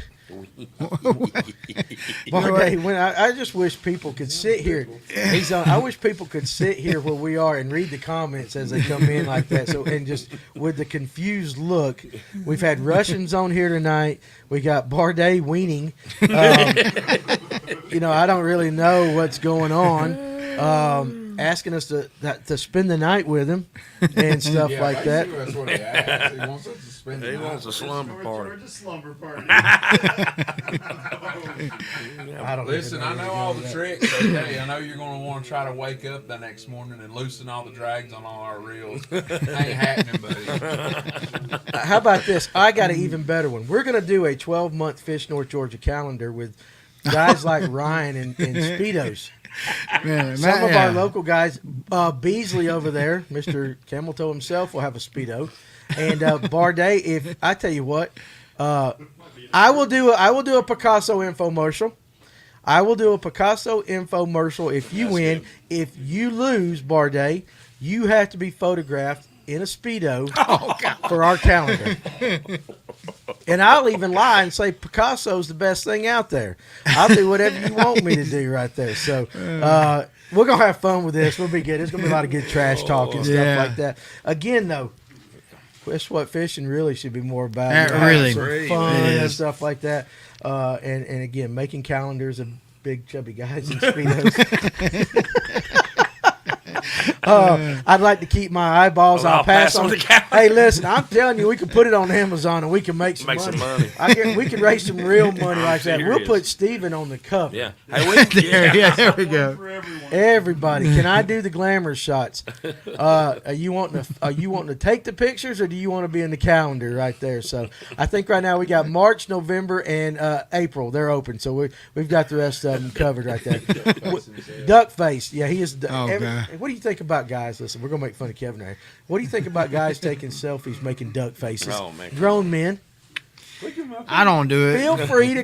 Barday, when I just wish people could sit here. I wish people could sit here where we are and read the comments as they come in like that. So and just with the confused look, we've had Russians on here tonight. We got Barday weaning. I don't really know what's going on. Asking us to spend the night with him and stuff like that. That's what he asked. He wants us to spend the He night. wants a slumber party. Georgia slumber party. I don't Listen, even I know where all to the go tricks. Okay, I know you're going to want to try to wake up the next morning and loosen all the drags on all our reels. Ain't happening, buddy. How about this? I got an even better one. We're going to do a 12-month Fish North Georgia calendar with guys like Ryan and Speedos. Man, Some of our local guys, Beasley over there, Mr. Cameltoe himself, will have a Speedo. And Barday, if I tell you what, I will do a Picasso infomercial. I will do a Picasso infomercial if you win. If you lose, Barday, you have to be photographed in a Speedo for our calendar. And I'll even lie and say Picasso's the best thing out there. I'll do whatever you want me to do right there. So we're going to have fun with this. We'll be good. There's going to be a lot of good trash talk and stuff like that. Again, though, that's what fishing really should be more about. Really. Some fun and stuff like that. And again, making calendars of big chubby guys in Speedos. I'd like to keep my eyeballs. Well, I'll I'll pass pass on on the calendar. Hey, listen, I'm telling you, we can put it on Amazon and we can make some Make money. some money. We can raise some real money like that. We'll serious. put Steven on the cover. Yeah. Hey, we, there we go. For everyone. Everybody, can I do the glamour shots? Are you wanting to take the pictures, or do you want to be in the calendar right there? So I think right now we got March, November, and April. They're open, so we've got the rest of them covered right there. Duck face, yeah, he is. God. What do you think about guys? Listen, we're gonna make fun of Kevin right here. What do you think about guys taking selfies, making duck faces? Oh, man. Grown men. I don't do it.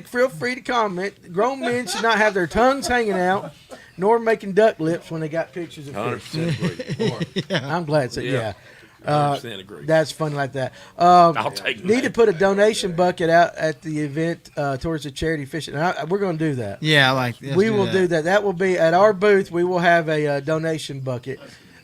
Feel free to comment. Grown men should not have their tongues hanging out, nor making duck lips when they got pictures of fish. 100% agree. I'm glad. So yeah. 100% agree. That's funny like that. I'll take Need to that. put a donation bucket out at the event towards the charity fishing. We're going to do that. Yeah, I like that. We will do that. That will be at our booth. We will have a donation bucket,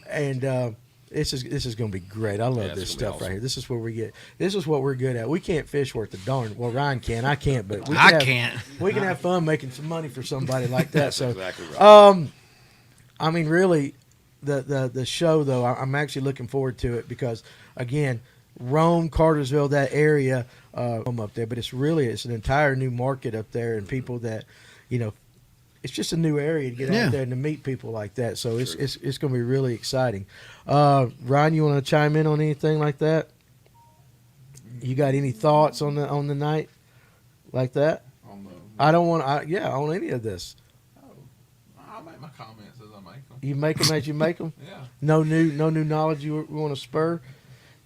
and this is going to be great. I love it's this gonna be stuff awesome. right here. This is where we get. This is what we're good at. We can't fish worth a darn. Well, Ryan can. I can't, but we can I have, can't. We can have fun making some money for somebody like that. That's So. exactly right. I mean, really, the show though, I'm actually looking forward to it because, again, Rome, Cartersville, that area, I'm up there, but it's an entire new market up there, and people that, it's just a new area to get out there and to meet people like that. So it's going to be really exciting. Ryan, you want to chime in on anything like that? You got any thoughts on the night like that? On the, I don't want on any of this. I'll make my comments as I make them. You make them as you make them. Yeah. No new knowledge you want to spur.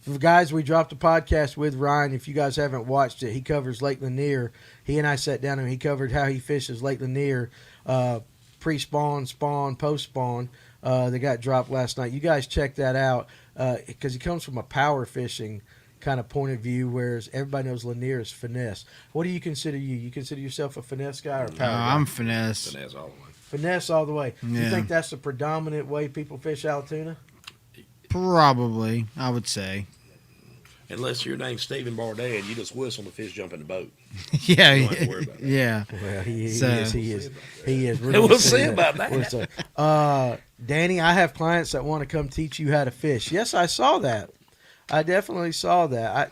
For the guys, we dropped a podcast with Ryan. If you guys haven't watched it, he covers Lake Lanier. He and I sat down and he covered how he fishes Lake Lanier, pre-spawn, spawn, post-spawn. That got dropped last night. You guys check that out because he comes from a power fishing kind of point of view, whereas everybody knows Lanier is finesse. What do you consider you? You consider yourself a finesse guy or a power guy? I'm finesse. Finesse all the way. Finesse all the way. You Yeah. think that's the predominant way people fish Altoona? Probably, I would say. Unless your name's Stephen Barday and you just whistle the fish jump in the boat. Yeah, You don't have to worry about that. yeah. Well, he So- is. We're We'll gonna see that. about that. We'll see. Danny, I have clients that want to come teach you how to fish. Yes, I saw that. I definitely saw that.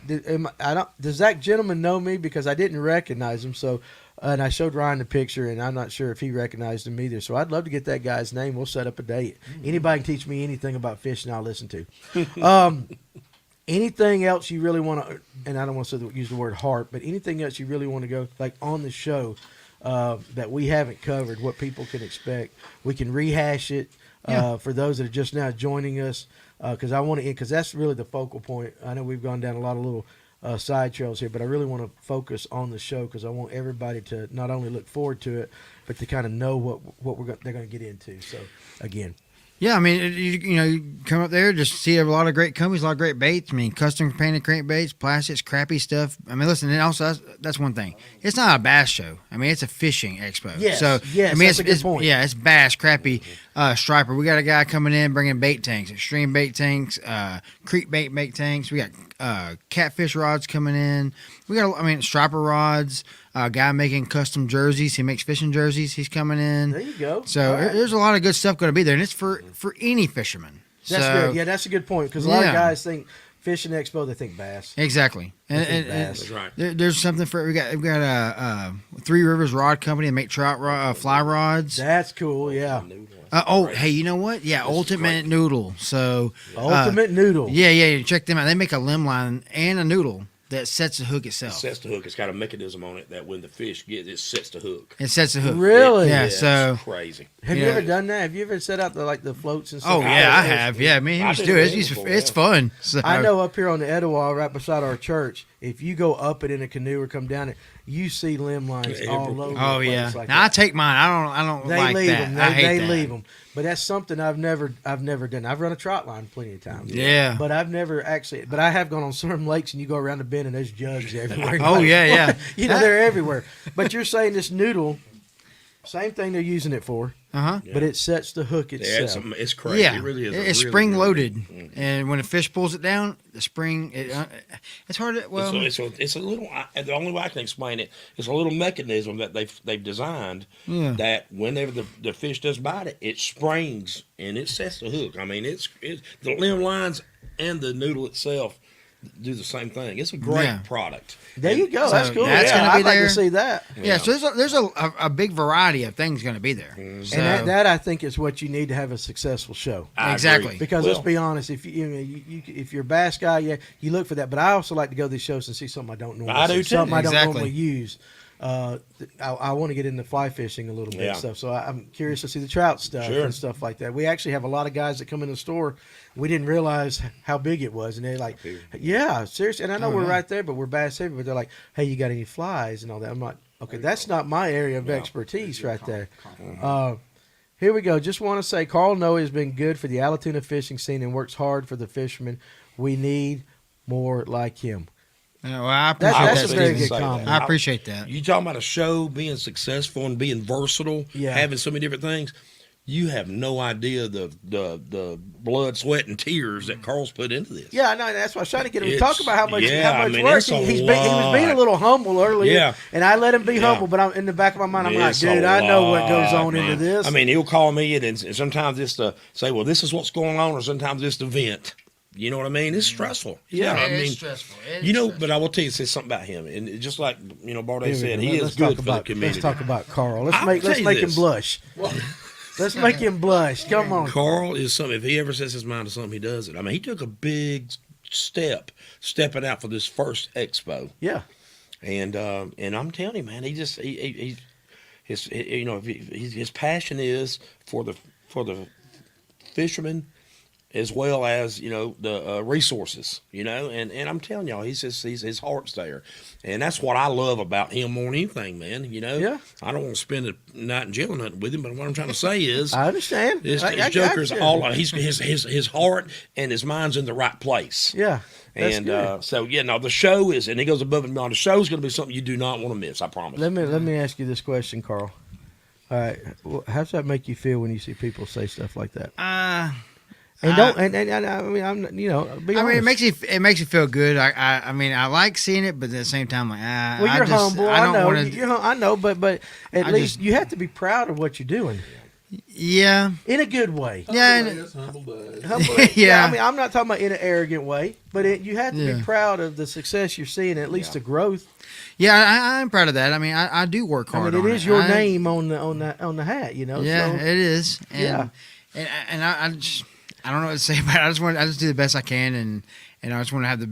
Does that gentleman know me? Because I didn't recognize him. So, and I showed Ryan the picture, and I'm not sure if he recognized him either. So I'd love to get that guy's name. We'll set up a date. Anybody can teach me anything about fishing, I'll listen to. Anything else you really want to, and I don't want to use the word heart, but anything else you really want to go, like on the show that we haven't covered, what people can expect. We can rehash it for those that are just now joining us, because that's really the focal point. I know we've gone down a lot of little side trails here, but I really want to focus on the show because I want everybody to not only look forward to it, but to kind of know what they're going to get into. So, again. Yeah, I mean, you come up there, just see a lot of great companies, a lot of great baits. I mean, custom painted crankbaits, plastics, crappy stuff. I mean, listen, and also that's one thing. It's not a bass show. I mean, it's a fishing expo. Yes, so yes, I mean, that's a good point. Yeah, it's bass, crappy, striper. We got a guy coming in bringing bait tanks, extreme bait tanks, creek bait tanks. We got catfish rods coming in. We got, striper rods. A guy making custom jerseys. He makes fishing jerseys. He's coming in. There you go. So All right. there's a lot of good stuff going to be there, and it's for any fisherman. That's So- good. Yeah, that's a good point because a lot of Yeah. guys think fishing expo, they think bass. Exactly, and bass. That's right. there's something for we got a Three Rivers Rod Company that make trout fly rods. That's cool. Yeah, Hey, you know what? Yeah, Ultimate Noodle. So ultimate noodle. yeah, check them out. They make a limb line and a noodle that sets the hook It itself. sets the hook. It's got a mechanism on it that when the fish gets it sets the hook. It sets the hook. Really? Yeah. It's So. crazy. Have you Yeah. ever done that? Have you ever set out the floats and stuff? Oh yeah, I have. Yeah, me and him I used to did do it. that It's, before, it's yeah. fun. So. I know up here on the Etowah, right beside our church, if you go up it in a canoe or come down it, you see limb lines Yeah, all every- over. Oh the place yeah. like Now I that. take mine. I don't They like leave that. them. I hate They that. leave them. But that's something I've never done. I've run a trot line plenty of times. Yeah. But I've never actually. But I have gone on some lakes and you go around the bend and there's jugs everywhere. Oh, yeah, yeah. You know they're everywhere. But you're saying this noodle, same thing they're using it for, but it sets the hook Yeah, itself. it's crazy. Yeah, It really is. it's spring loaded, and when a fish pulls it down, the spring it's hard to It's a little. The only way I can explain it is a little mechanism that they've designed that whenever the fish does bite it, it springs and it sets the hook. I mean, it's the limb lines and the noodle itself do the same thing. It's a great product. There you go. So That's cool. that's yeah, gonna be I'd like there. to see that. Yeah, so there's a big variety of things going to be there. So, And that I think is what you need to have a successful show. I Exactly. agree. Because Well, let's be honest, if if you're a bass guy, yeah, you look for that. But I also like to go to these shows and see something I don't normally I do see, too. something I don't Exactly. normally use. I want to get into fly fishing a little bit and stuff. So I'm curious to see the trout stuff Sure. and stuff like that. We actually have a lot of guys that come in the store. We didn't realize how big it was, and they're like, "Yeah, seriously." And I know we're right there, but we're bass heavy. But they're like, "Hey, you got any flies and all that?" I'm like, "Okay, that's not my area of expertise right there." Here we go. Just want to say Carl Noe has been good for the Allatoona fishing scene and works hard for the fishermen. We need more like him. well, I appreciate That's that, a very Stephen. good Say that. comment. I appreciate that. You talking about a show being successful and being versatile, Yeah. having so many different things. You have no idea the blood, sweat, and tears that Carl's put into this. Yeah, I know. That's why I was trying to get him to It's- talk about how much yeah, I mean, work it's a he was being a little humble earlier. Yeah. And I let him be Yeah. humble, but I'm in the back of my mind. I'm like, It's a dude, I know what goes lot, on man. into this. I mean, he'll call me and sometimes it's to say, well, this is what's going on, or sometimes it's to vent. You know what I mean? It's stressful. Yeah. I mean, stressful. but I will tell you, say something about him, and just like Bardet Here we said, go. he Let's is good talk for about, the community. Let's talk about Carl. I'll Let's tell you make him this. blush. Let's make him blush. Come on. Carl is something. If he ever sets his mind to something, he does it. I mean, he took a big stepping out for this first expo, Yeah. and I'm telling you, man, his passion is for the fishermen as well as the resources, and I'm telling y'all, his heart's there, and that's what I love about him more than anything, man. Yeah. I don't want to spend a night in jail or nothing with him, but what I'm trying to say is, I understand. his I Joker's got you. all his heart and his mind's in the right place. Yeah. That's And good. the show is, and he goes above and beyond. The show's going to be something you do not want to miss. I promise. Let me ask you this question, Carl. All right. Well, how does that make you feel when you see people say stuff like that? And don't and I mean I'm be honest. I mean, it makes you feel good. I mean, I like seeing it, but at the same time, like, well, you're humble. I I don't know. want I know, but at I least just- you have to be proud of what you're doing Yeah, in a good way. yeah, Humble and- is, humble does. Humble, Yeah. I mean, I'm not talking about in an arrogant way, but you have to be proud of the success you're seeing, at least the growth. yeah. I'm proud of that. I mean, I do work I hard. mean, on it is your I- name on the hat, Yeah, So, it is. Yeah. And I just I don't know what to say about it. I just do the best I can, and I just want to have do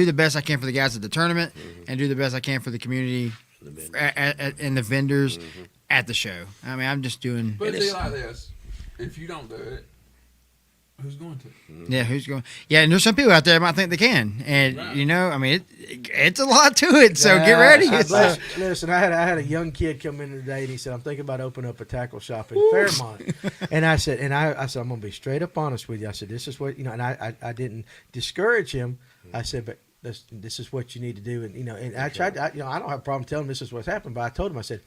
the best I can for the guys at the tournament, and do the best I can for the community and the vendors at the show. I mean, I'm just doing. But it's like this: if you don't do it, Who's going to? Yeah, who's going? Yeah, and there's some people out there that might think they can, and Right. you know, I mean, it's a lot to it. So get ready. Listen, I had a young kid come in today, and he said, "I'm thinking about opening up a tackle shop in Fairmont." And I said, I said, I'm gonna be straight up honest with you. I said, this is what and I didn't discourage him. I said, but this is what you need to do, and and I tried. I don't have a problem telling him this is what's happened, but I told him, I said,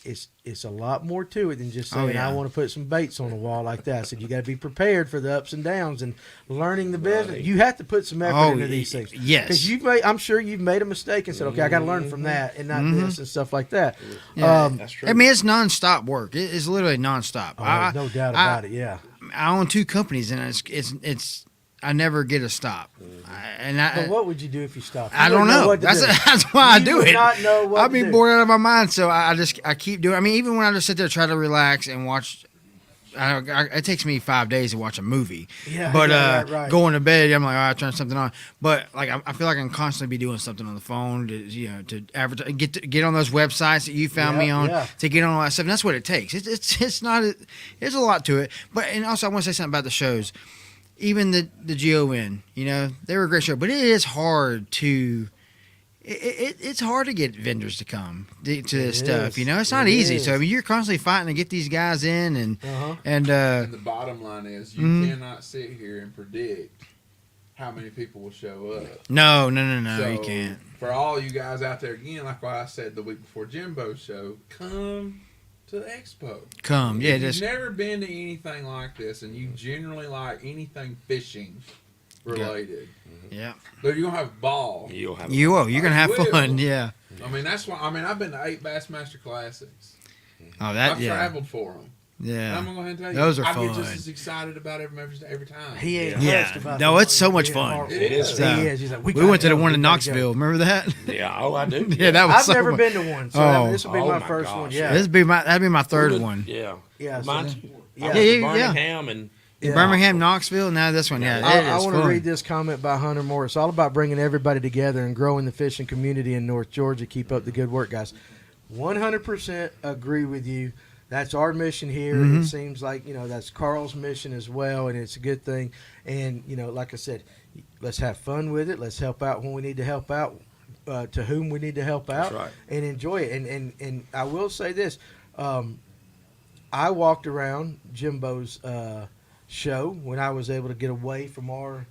it's a lot more to it than just saying I want to put some baits on the wall like that. I said you got to be prepared for the ups and downs and learning the business. You have to put some effort into these things. Yes, because I'm sure you've made a mistake and said, okay, I got to learn from that and not this and stuff like that. Yeah, that's true. I mean, it's nonstop work. It's literally nonstop. No doubt about it. Yeah. I own 2 companies, and it's I never get a stop. But what would you do if you stopped? I don't know. That's why I do it. Not know what I'll be bored out of my mind, so I keep doing. I mean, even when I just sit there try to relax and watch. It takes me 5 days to watch a movie. Yeah, but right. going to bed, I'm like, all right, turn something on. But like, I feel like I can constantly be doing something on the phone to advertise, get on those websites that you found me on, to get on all that stuff. And that's what it takes. It's not. There's a lot to it. But and also, I want to say something about the shows. Even the GON, they were a great show, but it is hard to. It's hard to get vendors to come to this stuff. It's not easy. So I mean, you're constantly fighting to get these guys in, and the bottom line is you cannot sit here and predict how many people will show up. No, So, you can't. For all you guys out there, again, like what I said the week before Jimbo's show, come to the expo. If you've never been to anything like this, and you generally like anything fishing related. Yeah. But you're gonna have a ball. You're gonna have fun. Yeah. I mean, that's why. I mean, I've been to 8 Bassmaster Classics. Oh, I've traveled for them. Yeah. And I'm gonna go ahead and tell you, those are I fun. get just as excited about every time. He ain't about no, it's so much fun. It is. He is. He's like, we went to the one in Knoxville. Remember that? Yeah. Oh, I do. Yeah, that was. I've so never much. been to one, so this will be my my first gosh. one. Yeah. That'd be my third one. Yeah. Yeah. Mine So, too. yeah. Birmingham and. Yeah. Birmingham, Knoxville. Now this one. Yeah. I want to read this comment by Hunter Moore. It's all about bringing everybody together and growing the fishing community in North Georgia. Keep up the good work, guys. 100% agree with you. That's our mission here. It seems like, that's Carl's mission as well, and it's a good thing. And, like I said, let's have fun with it. Let's help out when we need to help out, to whom we need to help out, That's right. and enjoy it. And I will say this. I walked around Jimbo's show when I was able to get away from our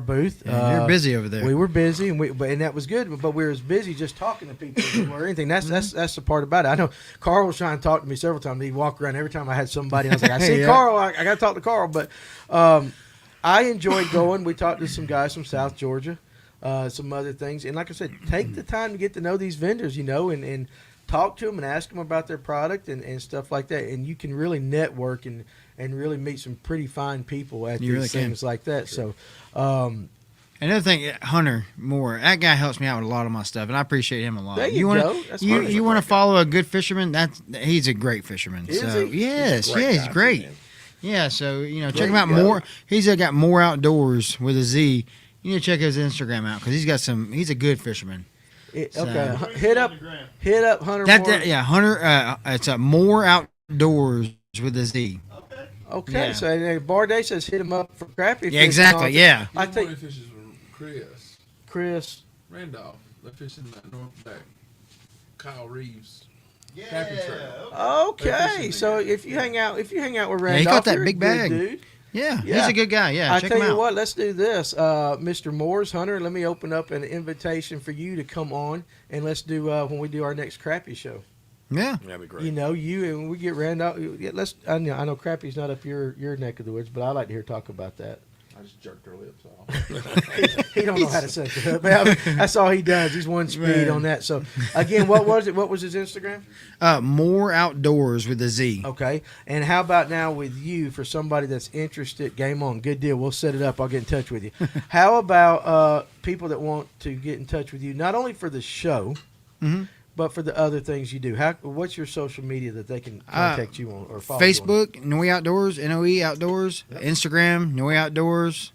booth. You're busy over there. We were busy, and that was good. But we were as busy just talking to people or anything. That's the part about it. I know Carl was trying to talk to me several times. He'd walk around every time I had somebody. I was like, I see Carl. I got to talk to Carl. But I enjoyed going. We talked to some guys from South Georgia, some other things. And like I said, take the time to get to know these vendors, and talk to them and ask them about their product and stuff like that. And you can really network and really meet some pretty fine people at these things like that. Sure. So, another thing, Hunter Moore, that guy helps me out with a lot of my stuff, and I appreciate him a lot. There you go. You want to follow a good fisherman? He's a great fisherman. Is so he? yes, he's great. Yeah, so check him out. There you go. More. He's got NOE Outdoors with a Z. You need to check his Instagram out because he's a good fisherman. Okay, hit up Hunter Moore. Hunter. It's a NOE Outdoors with a Z. Okay, Yeah. so Barday says hit him up for crappie. Yeah, exactly. Yeah. I think He fishes with Chris. Randolph. They're fishing that North Back. Kyle Reeves. Crappie trail. Okay, so if you hang out with Randolph, he caught that you're a big good bag. dude. Yeah, Yeah. he's a good guy. Yeah, I check tell him you out. what, let's do this, Mr. Moores, Hunter. Let me open up an invitation for you to come on, and let's do when we do our next crappie show. Yeah. That'd be great. You and we get Randolph. I know crappie's not up your neck of the woods, but I like to hear talk about that. I just jerked her lips off. He don't know how to set it up. That's all he does. He's one speed on that. So again, what was it? What was his Instagram? NOE Outdoors with a Z. Okay. And how about now with you for somebody that's interested? Game on. Good deal. We'll set it up. I'll get in touch with you. How about people that want to get in touch with you, not only for the show, but for the other things you do? What's your social media that they can contact you on or follow you on? Facebook, NOE Outdoors, NOE Outdoors. Instagram, NOE Outdoors.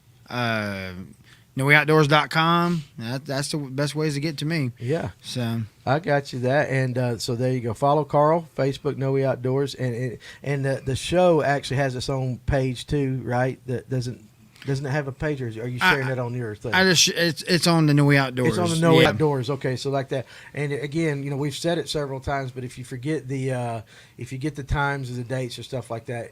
NOEoutdoors.com. That's the best ways to get to me. Yeah. So I got you that, and so there you go. Follow Carl, Facebook, NOE Outdoors, and the show actually has its own page too, right? That doesn't it have a page, or are you sharing that on your thing? It's on the NOE Outdoors. It's on the NOE Yeah. Outdoors. Okay, so like that, and again, we've said it several times, but if you forget if you get the times or the dates or stuff like that.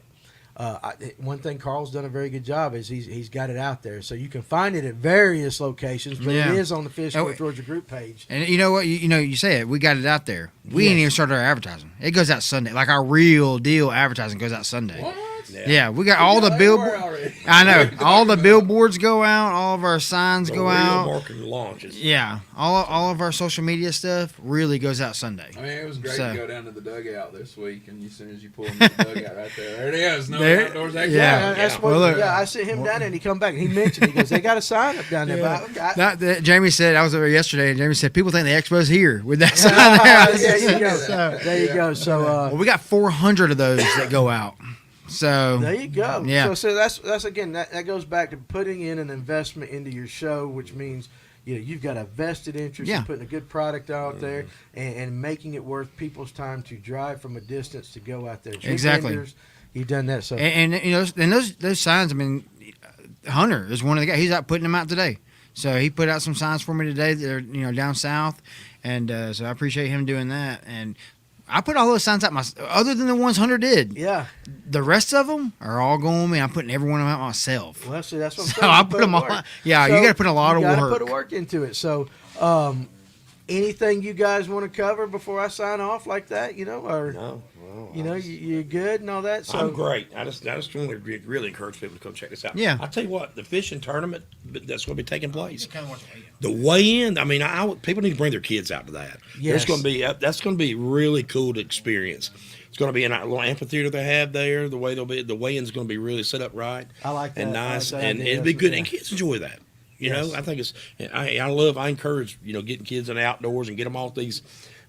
One thing Carl's done a very good job is he's got it out there, so you can find it at various locations. But Yeah. it is on the Fish North Georgia group page. And you know what? You say it. We got it out there. We ain't even started our advertising. It goes out Sunday. Like our real deal advertising goes out Sunday. What? Yeah, we got all the billboards. I know. All the billboards go out. All of our signs The go real out. marketing launches. Yeah, all of our social media stuff really goes out Sunday. I mean, it was great So- to go down to the dugout this week, and as soon as you pull in the dugout right there it is. No There- Outdoors yeah. Expo. Yeah, that's what. Well, look- yeah, I sent him down there, and he come back, and he mentioned. He goes, "They got a sign up down there." Yeah. But That Jamie said I was over yesterday, and Jamie said people think the expo's here with that sign there you there. go. So, There you go. So well, we got 400 of those that go out. So there you go. Yeah. So that's again that goes back to putting in an investment into your show, which means you've got a vested interest Yeah. in putting a good product out there and making it worth people's time to drive from a distance to go out there. Big Exactly. vendors, you've done that. So and those signs. I mean, Hunter is one of the guys. He's out putting them out today. So he put out some signs for me today. They're down south, and so I appreciate him doing that. And I put all those signs out other than the ones Hunter did. yeah. The rest of them are all going with me. I'm putting every one of them out myself. Well, see, that's what I'm So saying. I You put them all. work. Yeah, So you got to put a lot of you gotta work. put a work into it. So, anything you guys want to cover before I sign off like that? Or No, you're good and all that. So I'm great. I just want to really encourage people to come check this out. Yeah. I tell you what, the fishing tournament that's going to be taking place. The weigh-in. I mean, people need to bring their kids out to that. Yes. That's going to be really cool to experience. It's going to be in a little amphitheater they have there. The weigh-in's going to be really set up right. I like that. And I like nice, that and idea. it'll be good. Yeah. And kids enjoy that. You Yes. know, I think I encourage getting kids in the outdoors and get them off these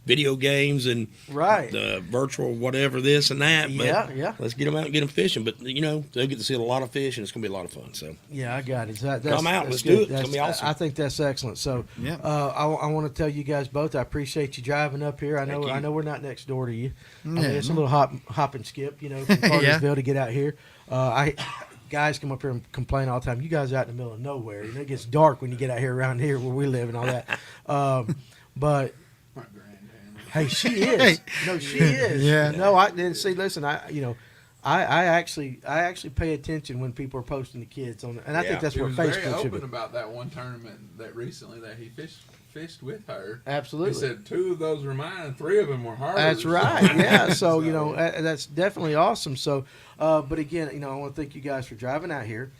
video games and Right. the virtual whatever this and that. But Yeah. let's get them out and get them fishing. But they'll get to see a lot of fish, and it's going to be a lot of fun. So Yeah, I got it. That's, Come out, that's let's good. do it. It's That's- gonna be awesome. I think that's excellent. So, Yeah. I want to tell you guys both. I appreciate you driving up here. I Thank you. know we're not next door to you. I mean, Yeah. it's a little hop and skip, from Cartersville to get out here. Guys come up here and complain all the time. You guys are out in the middle of nowhere. It gets dark when you get out here around here where we live and all that. But My granddad. hey, she is. No, she is. Yeah. No, I didn't see. Listen, I actually pay attention when people are posting the kids on, and I think Yeah. that's He what was very Facebook should open be. about that one tournament that recently that he fished with her. Absolutely. He said 2 of those were mine and 3 of them were hers. That's right. Yeah. So that's definitely awesome. So, but again, I want to thank you guys for driving out here.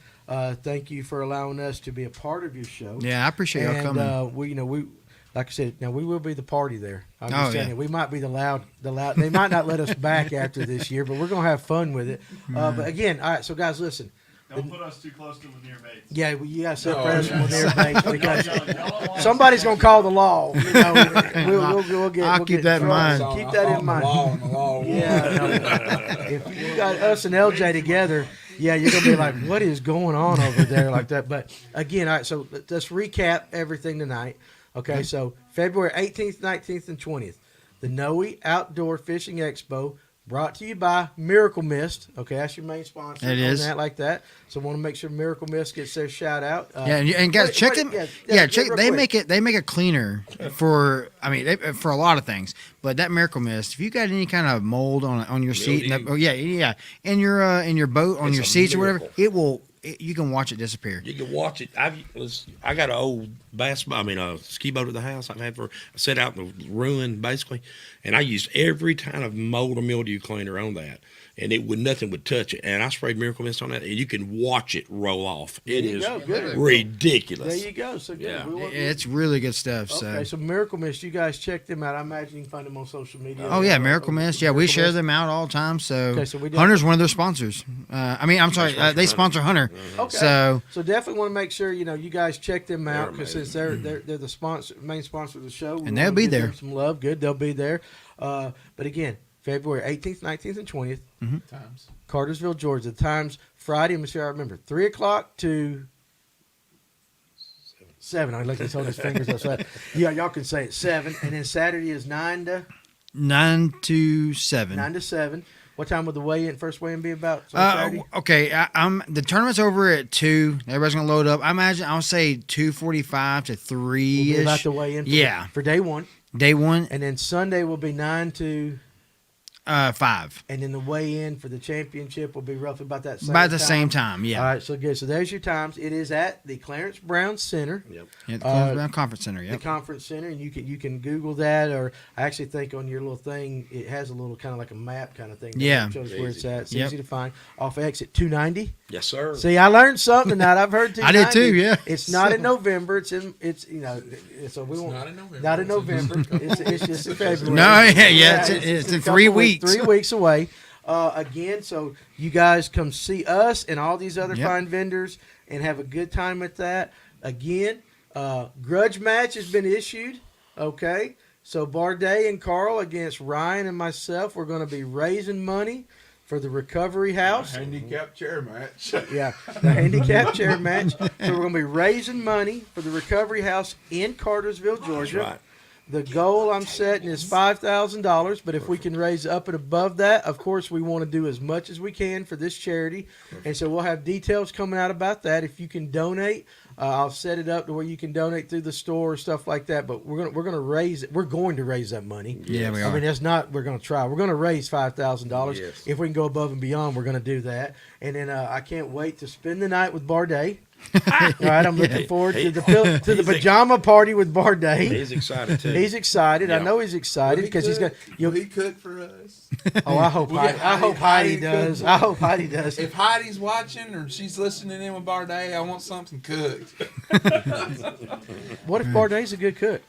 Thank you for allowing us to be a part of your show. Yeah, I appreciate y'all And coming. we like I said, now we will be the party there. I'm Oh, just telling yeah. you, we might be the loud. They might not let us back after this year, but we're gonna have fun with it. But again, all right. So guys, listen. Don't put us too close to the near mates. Yeah, you got to separate Oh, us from yeah. the near because Y'all don't want somebody's gonna call the law. We'll get. I'll we'll keep get that in trouble. mind. Keep that in mind. The law. Yeah, no. If you got us and LJ together, yeah, you're gonna be like, what is going on over there like that? But again, all right. So let's recap everything tonight. Okay, so February 18th, 19th, and 20th, the NOE Outdoor Fishing Expo, brought to you by Miracle Mist. Okay, that's your main sponsor. It on is. that like that. So I want to make sure Miracle Mist gets their shout out. Yeah, and guys, check them. Check. real They quick. make a cleaner for. I mean, for a lot of things. But that Miracle Mist, if you got any kind of mold on your seat, Mildew. in your boat on It's your a seats or whatever, miracle. you can watch it disappear. you can watch it. I got an old ski boat at the house I've had for set out in the ruin basically, and I used every kind of mold or mildew cleaner on that, and nothing would touch it. And I sprayed Miracle Mist on that, and you can watch it roll off. It you is go, good. ridiculous. There you go. So good. Yeah. It's really good stuff. Okay, so Miracle Mist, you guys check them out. I imagine you can find them on social media. Oh yeah, Miracle Mist. Yeah, we Miracle share Mist. them out all the time. So, Okay, so we don't- Hunter's one of their sponsors. I'm sorry, they sponsor Hunter. Okay. So definitely want to make sure you guys check them out They're because since they're the main sponsor of the show, we And they'll wanna be give them there. some love. Good, they'll be there. But again, February 18th, 19th, and 20th, Times. Cartersville, Georgia. The times Friday. Let me see. I remember 3:00 to 7. I look, he's holding his fingers outside. Yeah, y'all can say it 7, and then Saturday is 9 to 7. 9 to 7. What time would the first weigh-in be about? Saturday? Okay, I'm the tournament's over at 2. Everybody's gonna load up. I imagine I'll say 2:45 to 3 We'll be ish. about the weigh-in. For day 1. Day 1, And then Sunday will be 9 to 5. and then the weigh-in for the championship will be roughly about that same About the time. same time, yeah. All right, so good. So there's your times. It is at the Clarence Brown Center, Yeah, the Clarence Brown Conference Center. the Yep. conference center, and you can Google that, or I actually think on your little thing it has a little kind of like a map kind of thing. That Yeah. shows where it's at. It's Yep. easy to find. Off exit 290. Yes, sir. See, I learned something tonight. I've heard 290. I did too, yeah. It's not in November. It's so we won't. not in November. Not in November. It's just in February. No, yeah, it's a in couple 3 weeks. 3 weeks away. Again, so you guys come see us and all these other Yep. fine vendors and have a good time at that. Again, grudge match has been issued. Okay, so Bardet and Carl against Ryan and myself. We're going to be raising money for the Recovery House. Handicap chair match. Yeah, the handicap chair match. So we're going to be raising money for the Recovery House in Cartersville, Georgia. That's right. The goal I'm setting is $5,000, but if we can raise up and above that, of course, we want to do as much as we can for this charity. And so we'll have details coming out about that. If you can donate, I'll set it up to where you can donate through the store or stuff like that. But we're gonna raise it. We're going to raise that money. Yeah, we I are. mean, that's not. We're going to try. We're going to raise $5,000. Yes. If we can go above and beyond, we're going to do that. And then I can't wait to spend the night with Bardet. All right, I'm looking forward to the pajama party with Bardet. He's excited too. He's excited. I Yeah. know he's excited because he's got. Will he cook for us? Oh, I hope We'll Heidi, get I hope Heidi Heidi does. cooked. I hope Heidi does. If Heidi's watching or she's listening in with Bardet, I want something cooked. What if Bardet's a good cook?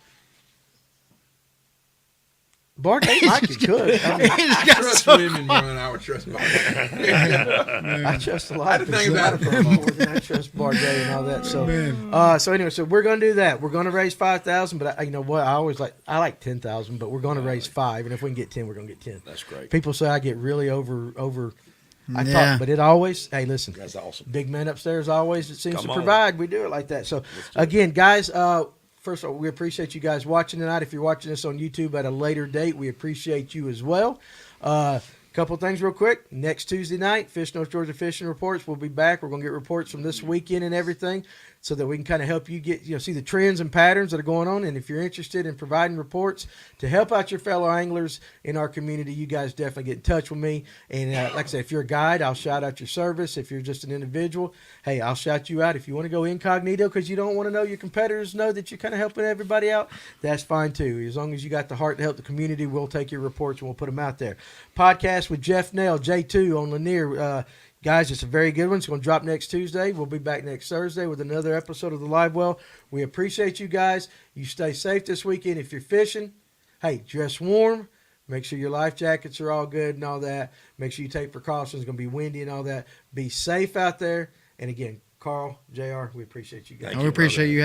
Bardet might can cook. I mean, I trust women more than I would trust Bardet. I trust a lot I of had to think people about it for a more moment. than I trust Bardet and all that. So, anyway, so we're going to do that. We're going to raise 5,000, but you know what? I like 10,000, but we're going to raise 5, and if we can get 10, we're going to get 10. That's great. People say I get really over. I Yeah. talk, but it always. Hey, listen. That's awesome. Big man upstairs always. It seems Come to on. provide. We do it like that. So again, guys. First of all, we appreciate you guys watching tonight. If you're watching this on YouTube at a later date, we appreciate you as well. Couple things real quick. Next Tuesday night, Fish North Georgia Fishing Reports. We'll be back. We're going to get reports from this weekend and everything so that we can kind of help you get, see the trends and patterns that are going on. And if you're interested in providing reports to help out your fellow anglers in our community, you guys definitely get in touch with me. And like I said, if you're a guide, I'll shout out your service. If you're just an individual, hey, I'll shout you out. If you want to go incognito because you don't want to know your competitors know that you're kind of helping everybody out, that's fine too. As long as you got the heart to help the community, we'll take your reports and we'll put them out there. Podcast with Jeff Nail, J2 on Lanier. Guys, it's a very good one. It's going to drop next Tuesday. We'll be back next Thursday with another episode of the Livewell. We appreciate you guys. You stay safe this weekend. If you're fishing, hey, dress warm. Make sure your life jackets are all good and all that. Make sure you take precautions. It's going to be windy and all that. Be safe out there. And again, Carl, JR, we appreciate you guys. We appreciate you.